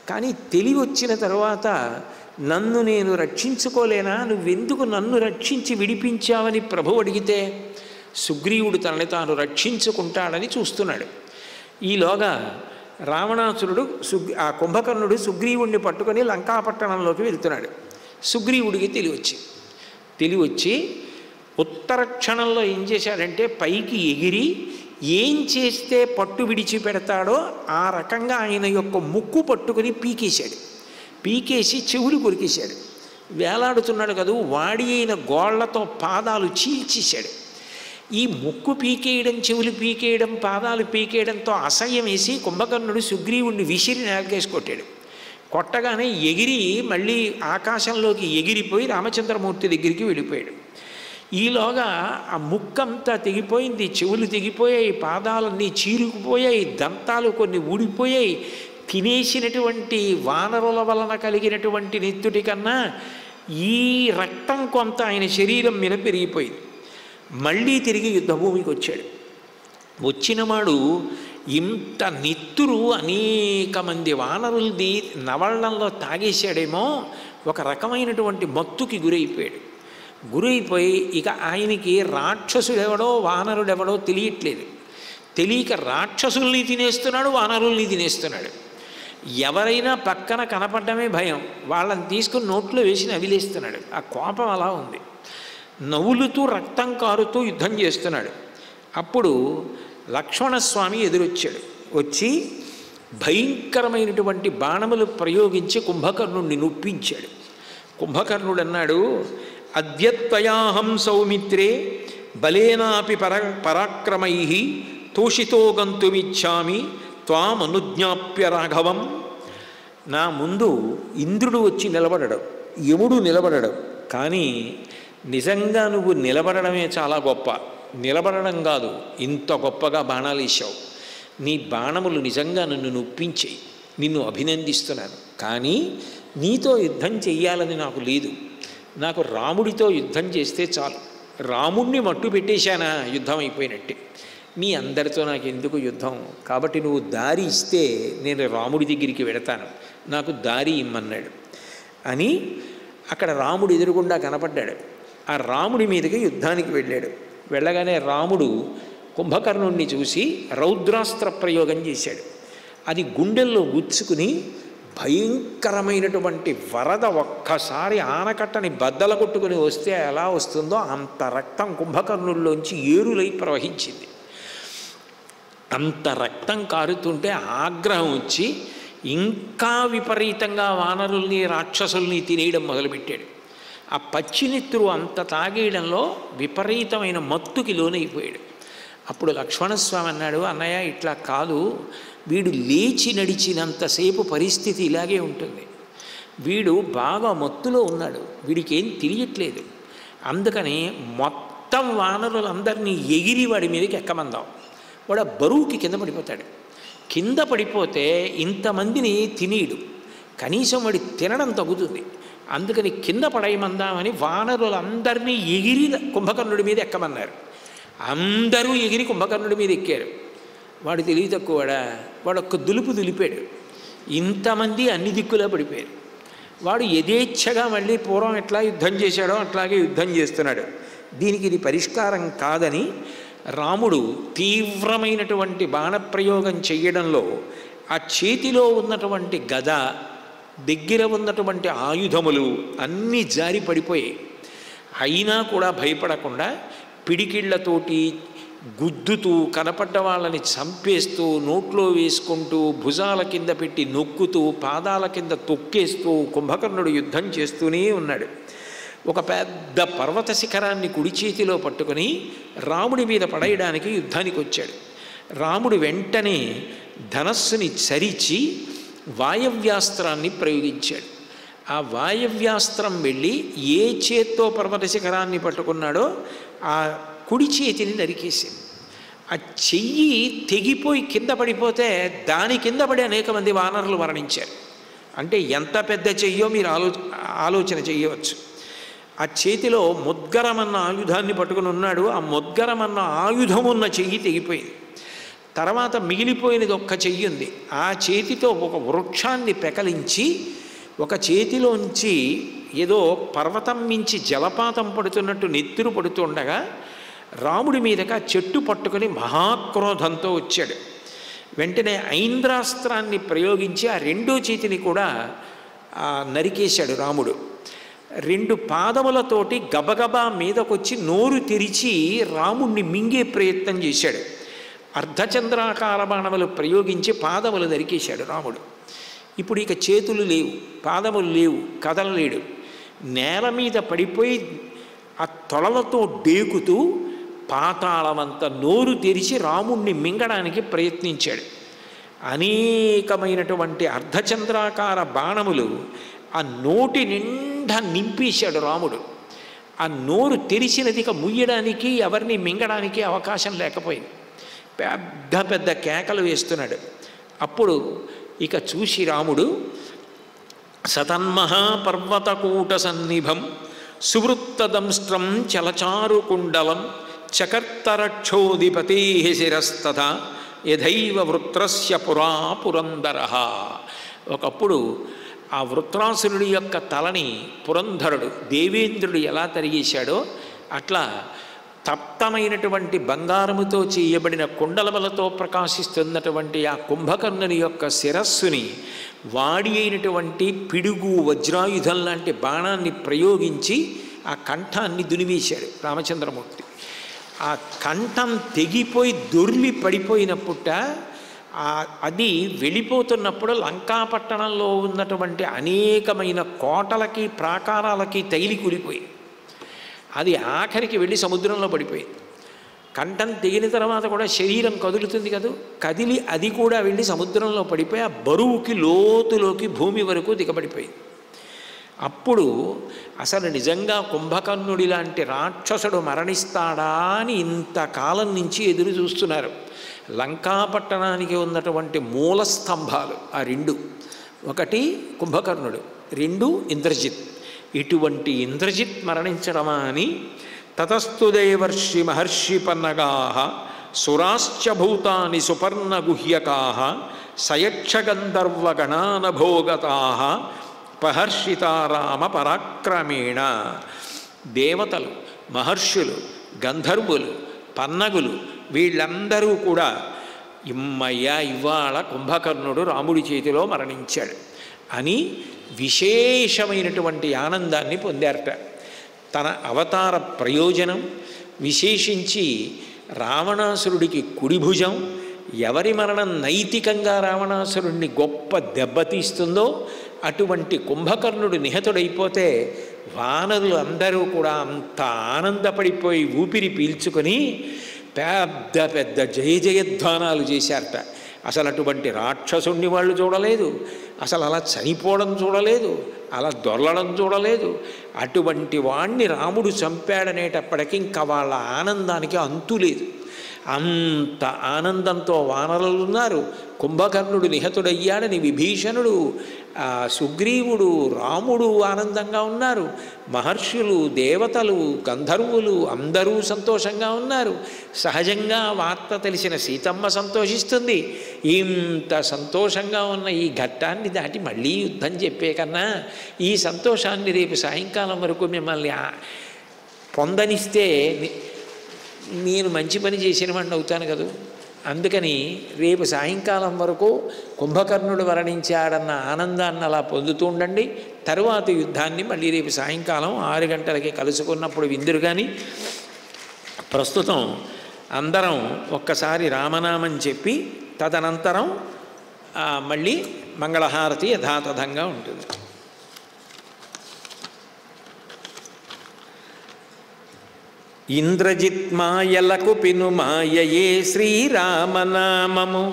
కానీ తెలివి వచ్చిన తర్వాత నన్ను నేను రక్షించుకోలేనా, నువ్వెందుకు నన్ను రక్షించి విడిపించావని ప్రభువు అడిగితే సుగ్రీవుడు తనని తాను రక్షించుకుంటాడని చూస్తున్నాడు. ఈలోగా రావణాసురుడు ఆ కుంభకర్ణుడు సుగ్రీవుడిని పట్టుకొని లంకాపట్టణంలోకి వెళ్తున్నాడు. సుగ్రీవుడికి తెలివచ్చి ఉత్తర క్షణంలో ఏం చేశాడంటే పైకి ఎగిరి ఏం చేస్తే పట్టు విడిచిపెడతాడో ఆ రకంగా ఆయన యొక్క ముక్కు పట్టుకుని పీకేసి చెవులు కొరికేశాడు. వేలాడుతున్నాడు కదూ, వాడి అయిన గోళ్లతో పాదాలు చీల్చేశాడు. ఈ ముక్కు పీకేయడం, చెవులు పీకేయడం, పాదాలు పీకేయడంతో అసహ్యం వేసి కుంభకర్ణుడు సుగ్రీవుడిని విసిరి నేలకేసి కొట్టాడు. కొట్టగానే ఎగిరి మళ్ళీ ఆకాశంలోకి ఎగిరిపోయి రామచంద్రమూర్తి దగ్గరికి వెళ్ళిపోయాడు. ఈలోగా ఆ ముక్కంతా తెగిపోయింది, చెవులు తెగిపోయాయి, పాదాలన్నీ చీరుకుపోయాయి, దంతాలు కొన్ని ఊడిపోయాయి. తినేసినటువంటి వానరుల వలన కలిగినటువంటి నెత్తుటి కన్నా ఈ రక్తం కొంత ఆయన శరీరం మీద పెరిగిపోయింది. మళ్ళీ తిరిగి యుద్ధభూమికి వచ్చాడు. వచ్చినవాడు ఇంత నెత్తురు అనేక మంది వానరులది నవళ్ళంలో తాగేశాడేమో, ఒక రకమైనటువంటి మత్తుకి గురైపోయి ఇక ఆయనకి రాక్షసుడెవడో వానరుడెవడో తెలియక రాక్షసుల్ని తినేస్తున్నాడు, వానరుల్ని తినేస్తున్నాడు. ఎవరైనా పక్కన కనపడమే భయం, వాళ్ళని తీసుకుని నోట్లో వేసి నవిలేస్తున్నాడు. ఆ కోపం అలా ఉంది. నవ్వులుతూ రక్తం కారుతూ యుద్ధం చేస్తున్నాడు. అప్పుడు లక్ష్మణస్వామి ఎదురొచ్చాడు. వచ్చి భయంకరమైనటువంటి బాణములు ప్రయోగించి కుంభకర్ణుడిని నొప్పించాడు. కుంభకర్ణుడు అన్నాడు, అద్యత్వయాహం సౌమిత్రే బలేనాపి పరాక్రమై తోషితో గంతుమిచ్చామి త్వామనుజ్ఞాప్య రాఘవం. నా ముందు ఇంద్రుడు వచ్చి నిలబడడం, యముడు నిలబడడం, కానీ నిజంగా నువ్వు నిలబడమే చాలా గొప్ప. నిలబడడం కాదు, ఇంత గొప్పగా బాణాలు వేసావు. నీ బాణములు నిజంగా నన్ను నొప్పించాయి. నిన్ను అభినందిస్తున్నాను. కానీ నీతో యుద్ధం చెయ్యాలని నాకు లేదు. నాకు రాముడితో యుద్ధం చేస్తే చాలు. రాముడిని మట్టు పెట్టేశానా యుద్ధం అయిపోయినట్టే. మీ అందరితో నాకు ఎందుకు యుద్ధం? కాబట్టి నువ్వు దారి ఇస్తే నేను రాముడి దగ్గరికి వెడతాను, నాకు దారి ఇమ్మన్నాడు అని అక్కడ రాముడు ఎదురుగుండా కనపడ్డాడు. ఆ రాముడి మీదకి యుద్ధానికి వెళ్ళాడు. వెళ్ళగానే రాముడు కుంభకర్ణుణ్ణి చూసి రౌద్రాస్త్ర ప్రయోగం చేశాడు. అది గుండెల్లో గుచ్చుకుని భయంకరమైనటువంటి వరద ఒక్కసారి ఆనకట్టని బద్దల కొట్టుకుని వస్తే ఎలా వస్తుందో అంత రక్తం కుంభకర్ణుల్లోంచి ఏరులై ప్రవహించింది. అంత రక్తం కారుతుంటే ఆగ్రహం వచ్చి ఇంకా విపరీతంగా వానరుల్ని రాక్షసుల్ని తినేయడం మొదలుపెట్టాడు. ఆ పచ్చినెత్తురు అంత తాగేయడంలో విపరీతమైన మత్తుకి లోనైపోయాడు. అప్పుడు లక్ష్మణస్వామి అన్నాడు, అన్నయ్య ఇట్లా కాదు, వీడు లేచి నడిచినంతసేపు పరిస్థితి ఇలాగే ఉంటుంది. వీడు బాగా మత్తులో ఉన్నాడు, వీడికి ఏం తెలియట్లేదు. అందుకని మొత్తం వానరులందరినీ ఎగిరి వాడి మీదకి ఎక్కమందాం. వాడు ఆ బరువుకి కింద పడిపోతాడు. కింద పడిపోతే ఇంతమందిని తినేయడు, కనీసం వాడి తినడం తగ్గుతుంది. అందుకని కింద పడేయమందామని వానరులందరినీ ఎగిరి కుంభకర్ణుడి మీద ఎక్కమన్నారు. అందరూ ఎగిరి కుంభకర్ణుడి మీద ఎక్కారు. వాడు తెలివి తక్కువడా, వాడు ఒక్క దులిపాడు. ఇంతమంది అన్ని దిక్కులా పడిపోయారు. వాడు యథేచ్ఛగా మళ్ళీ పూర్వం ఎట్లా యుద్ధం చేశాడో అట్లాగే యుద్ధం చేస్తున్నాడు. దీనికి ఇది పరిష్కారం కాదని రాముడు తీవ్రమైనటువంటి బాణప్రయోగం చేయడంలో ఆ చేతిలో ఉన్నటువంటి గద, దగ్గర ఉన్నటువంటి ఆయుధములు అన్నీ జారి పడిపోయాయి. అయినా కూడా భయపడకుండా పిడికిళ్లతోటి గుద్దుతూ కనపడ్డ వాళ్ళని చంపేస్తూ నోట్లో వేసుకుంటూ భుజాల కింద పెట్టి నొక్కుతూ పాదాల కింద తొక్కేస్తూ కుంభకర్ణుడు యుద్ధం చేస్తూనే ఉన్నాడు. ఒక పెద్ద పర్వత శిఖరాన్ని కుడి చేతిలో పట్టుకొని రాముడి మీద పడేయడానికి యుద్ధానికి వచ్చాడు. రాముడు వెంటనే ధనస్సుని చరిచి వాయవ్యాస్త్రాన్ని ప్రయోగించాడు. ఆ వాయవ్యాస్త్రం వెళ్ళి ఏ చేత్తో పర్వత శిఖరాన్ని పట్టుకున్నాడో ఆ కుడి చేతిని నరికేసింది. ఆ చెయ్యి తెగిపోయి కింద పడిపోతే దాని కింద పడి అనేక మంది వానరులు మరణించారు. అంటే ఎంత పెద్ద చెయ్యో మీరు ఆలోచన చెయ్యవచ్చు. ఆ చేతిలో ముద్గరమన్న ఆయుధాన్ని పట్టుకుని ఉన్నాడు. ఆ ముద్గరమన్న ఆయుధం ఉన్న చెయ్యి తెగిపోయింది. తర్వాత మిగిలిపోయినది ఒక్క చెయ్యి ఉంది. ఆ చేతితో ఒక వృక్షాన్ని పెకలించి ఒక చేతిలోంచి ఏదో పర్వతం మించి జలపాతం పడుతున్నట్టు నెత్తురు పడుతుండగా రాముడి మీదకి ఆ చెట్టు పట్టుకొని మహాక్రోధంతో వచ్చాడు. వెంటనే ఐంద్రాస్త్రాన్ని ప్రయోగించి ఆ రెండో చేతిని కూడా నరికేశాడు రాముడు. రెండు పాదములతోటి గబగబా మీదకొచ్చి నోరు తెరిచి రాముణ్ణి మింగే ప్రయత్నం చేశాడు. అర్ధచంద్రాకార బాణములు ప్రయోగించి పాదములు నరికేశాడు రాముడు. ఇప్పుడు ఇక చేతులు లేవు, పాదములు లేవు, కదలలేడు. నేల మీద పడిపోయి ఆ తొడలతో డేకుతూ పాతాళమంత నోరు తెరిచి రాముణ్ణి మింగడానికి ప్రయత్నించాడు. అనేకమైనటువంటి అర్ధచంద్రాకార బాణములు ఆ నోటి నిండా నింపేశాడు రాముడు. ఆ నోరు తెరిచినది ఇక ముయ్యడానికి ఎవరిని మింగడానికి అవకాశం లేకపోయింది. పెద్ద పెద్ద కేకలు వేస్తున్నాడు. అప్పుడు ఇక చూసి రాముడు సతన్మహాపర్వతకూట సన్నిభం సువృత్తదంస్ట్రం చలచారుకుండలం చకర్తరక్షోధిపతే శిరస్తథ యథైవ వృత్రస్య పురా పురంధర. ఒకప్పుడు ఆ వృత్రాసురుడి యొక్క తలని పురంధరుడు దేవేంద్రుడు ఎలా తరిగేశాడో అట్లా తప్తమైనటువంటి బంగారముతో చేయబడిన కుండలములతో ప్రకాశిస్తున్నటువంటి ఆ కుంభకర్ణుని యొక్క శిరస్సుని వాడి అయినటువంటి పిడుగు వజ్రాయుధం లాంటి బాణాన్ని ప్రయోగించి ఆ కంఠాన్ని దునివేశాడు రామచంద్రమూర్తి. ఆ కంఠం తెగిపోయి దొర్లి పడిపోయినప్పుట అది వెళ్ళిపోతున్నప్పుడు లంకాపట్టణంలో ఉన్నటువంటి అనేకమైన కోటలకి ప్రాకారాలకి తగిలి కూలిపోయి అది ఆఖరికి వెళ్ళి సముద్రంలో పడిపోయింది. కంఠం తెగిన తర్వాత కూడా శరీరం కదులుతుంది కదా, కదిలి అది కూడా వెళ్ళి సముద్రంలో పడిపోయి ఆ బరువుకి లోతులోకి భూమి వరకు దిగబడిపోయింది. అప్పుడు అసలు నిజంగా కుంభకర్ణుడి లాంటి రాక్షసుడు మరణిస్తాడా అని ఇంతకాలం నుంచి ఎదురు చూస్తున్నారు. లంకాపట్టణానికి ఉన్నటువంటి మూల స్తంభాలు ఆ రెండు, ఒకటి కుంభకర్ణుడు, రెండు ఇంద్రజిత్. ఇటువంటి ఇంద్రజిత్ మరణించడమా అని తతస్థు దేవర్షి మహర్షి పన్నగా సురాశ్చ భూతాని సుపర్ణగుహ్యకా సయక్షగంధర్వగణానభోగతా పహర్షితారామ పరాక్రమేణ. దేవతలు, మహర్షులు, గంధర్వులు, పన్నగులు వీళ్ళందరూ కూడా ఇవాళ కుంభకర్ణుడు రాముడి చేతిలో మరణించాడు అని విశేషమైనటువంటి ఆనందాన్ని పొందారట. తన అవతార ప్రయోజనం విశేషించి రావణాసురుడికి కుడిభుజం, ఎవరి మరణం నైతికంగా రావణాసురుడిని గొప్ప దెబ్బతీస్తుందో అటువంటి కుంభకర్ణుడు నిహతుడైపోతే వానరులు అందరూ కూడా అంత ఆనందపడిపోయి ఊపిరి పీల్చుకొని పెద్ద పెద్ద జయ జయధ్వానాలు చేశారట. అసలు అటువంటి రాక్షసుణ్ణి వాళ్ళు చూడలేదు, అసలు అలా చనిపోవడం చూడలేదు, అలా దొరలడం చూడలేదు. అటువంటి వాణ్ణి రాముడు చంపాడనేటప్పటికీ ఇంకా వాళ్ళ ఆనందానికి అంతు లేదు. అంత ఆనందంతో వానరులు ఉన్నారు. కుంభకర్ణుడు నిహతుడయ్యాడని విభీషణుడు, సుగ్రీవుడు, రాముడు ఆనందంగా ఉన్నారు. మహర్షులు, దేవతలు, గంధర్వులు అందరూ సంతోషంగా ఉన్నారు. సహజంగా వార్త తెలిసిన సీతమ్మ సంతోషిస్తుంది. ఇంత సంతోషంగా ఉన్న ఈ ఘట్టాన్ని దాటి మళ్ళీ యుద్ధం చెప్పే కన్నా ఈ సంతోషాన్ని రేపు సాయంకాలం వరకు మిమ్మల్ని పొందనిస్తే నేను మంచి పని చేసిన వాడిని అవుతాను కదా. అందుకని రేపు సాయంకాలం వరకు కుంభకర్ణుడు మరణించాడన్న ఆనందాన్ని అలా పొందుతూ ఉండండి. తరువాత యుద్ధాన్ని మళ్ళీ రేపు సాయంకాలం 6 గంటలకి కలుసుకున్నప్పుడు విందురు. కానీ ప్రస్తుతం అందరం ఒక్కసారి రామనామం చెప్పి తదనంతరం మళ్ళీ మంగళహారతి యథాతథంగా ఉంటుంది. ఇంద్రజిత్మాయలకు పిను మాయయే శ్రీరామనామము,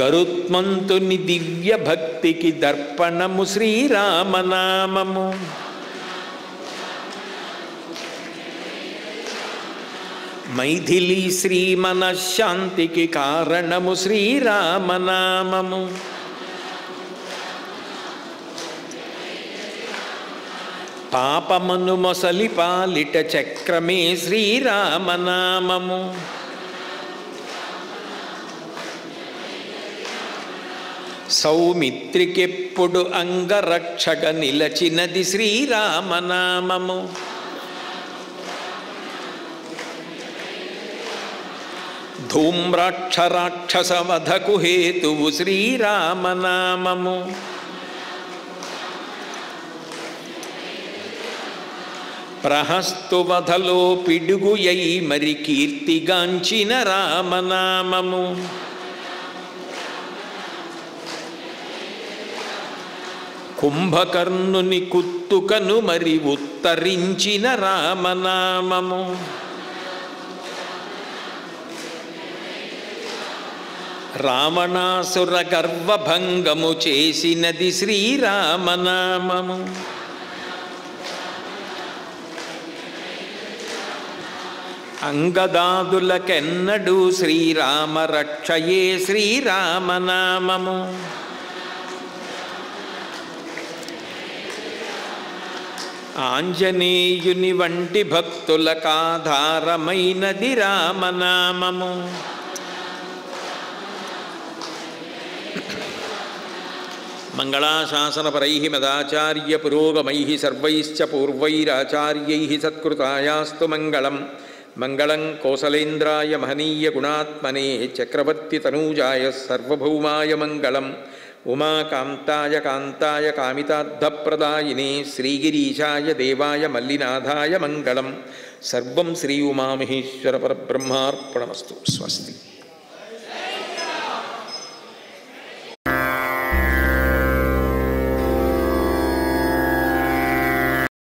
గరుత్మంతుని దివ్య భక్తికి దర్పణము శ్రీరామనామము. మైథిలి శ్రీ మనశ్శాంతికి కారణము శ్రీరామనామము. పాపమను మొసలి పాలిట చక్రమే శ్రీరామనామము. సౌమిత్రికెప్పుడు అంగరక్షక నిలచినది శ్రీరామనామము. ధూమ్రాక్షరాక్షసవధకు హేతువు శ్రీరామనామము. ప్రహస్తువధలో పిడుగుయై మరి కీర్తిగాంచిన రామనామము. కుంభకర్ణుని కుత్తుకను మరి ఉత్తరించిన రామనామము. రావణాసుర గర్వభంగము చేసినది శ్రీరామనామము. అంగదాదులకెన్నడూ శ్రీరామ రక్షయే శ్రీరామనామము. ఆంజనేయుని వంటి భక్తులకాధారమైనది రామనామము. మంగళాశాసనపరైః మదాచార్య పురోగమైః సర్వైశ్చ పూర్వైరాచార్యైః సత్కృతాయాస్తు మంగళం. మంగళం కోసలేంద్రాయ మహనీయ గుణాత్మనే చక్రవర్తి తనూజాయ సర్వభౌమాయ మంగళం. ఉమాకాంతాయ కాంతాయ కామితార్థప్రదాయినే శ్రీగిరీశాయ దేవాయ మల్లినాథాయ మంగళం. సర్వం శ్రీ ఉమామహేశ్వర పరబ్రహ్మార్పణమస్తు. స్వస్తి.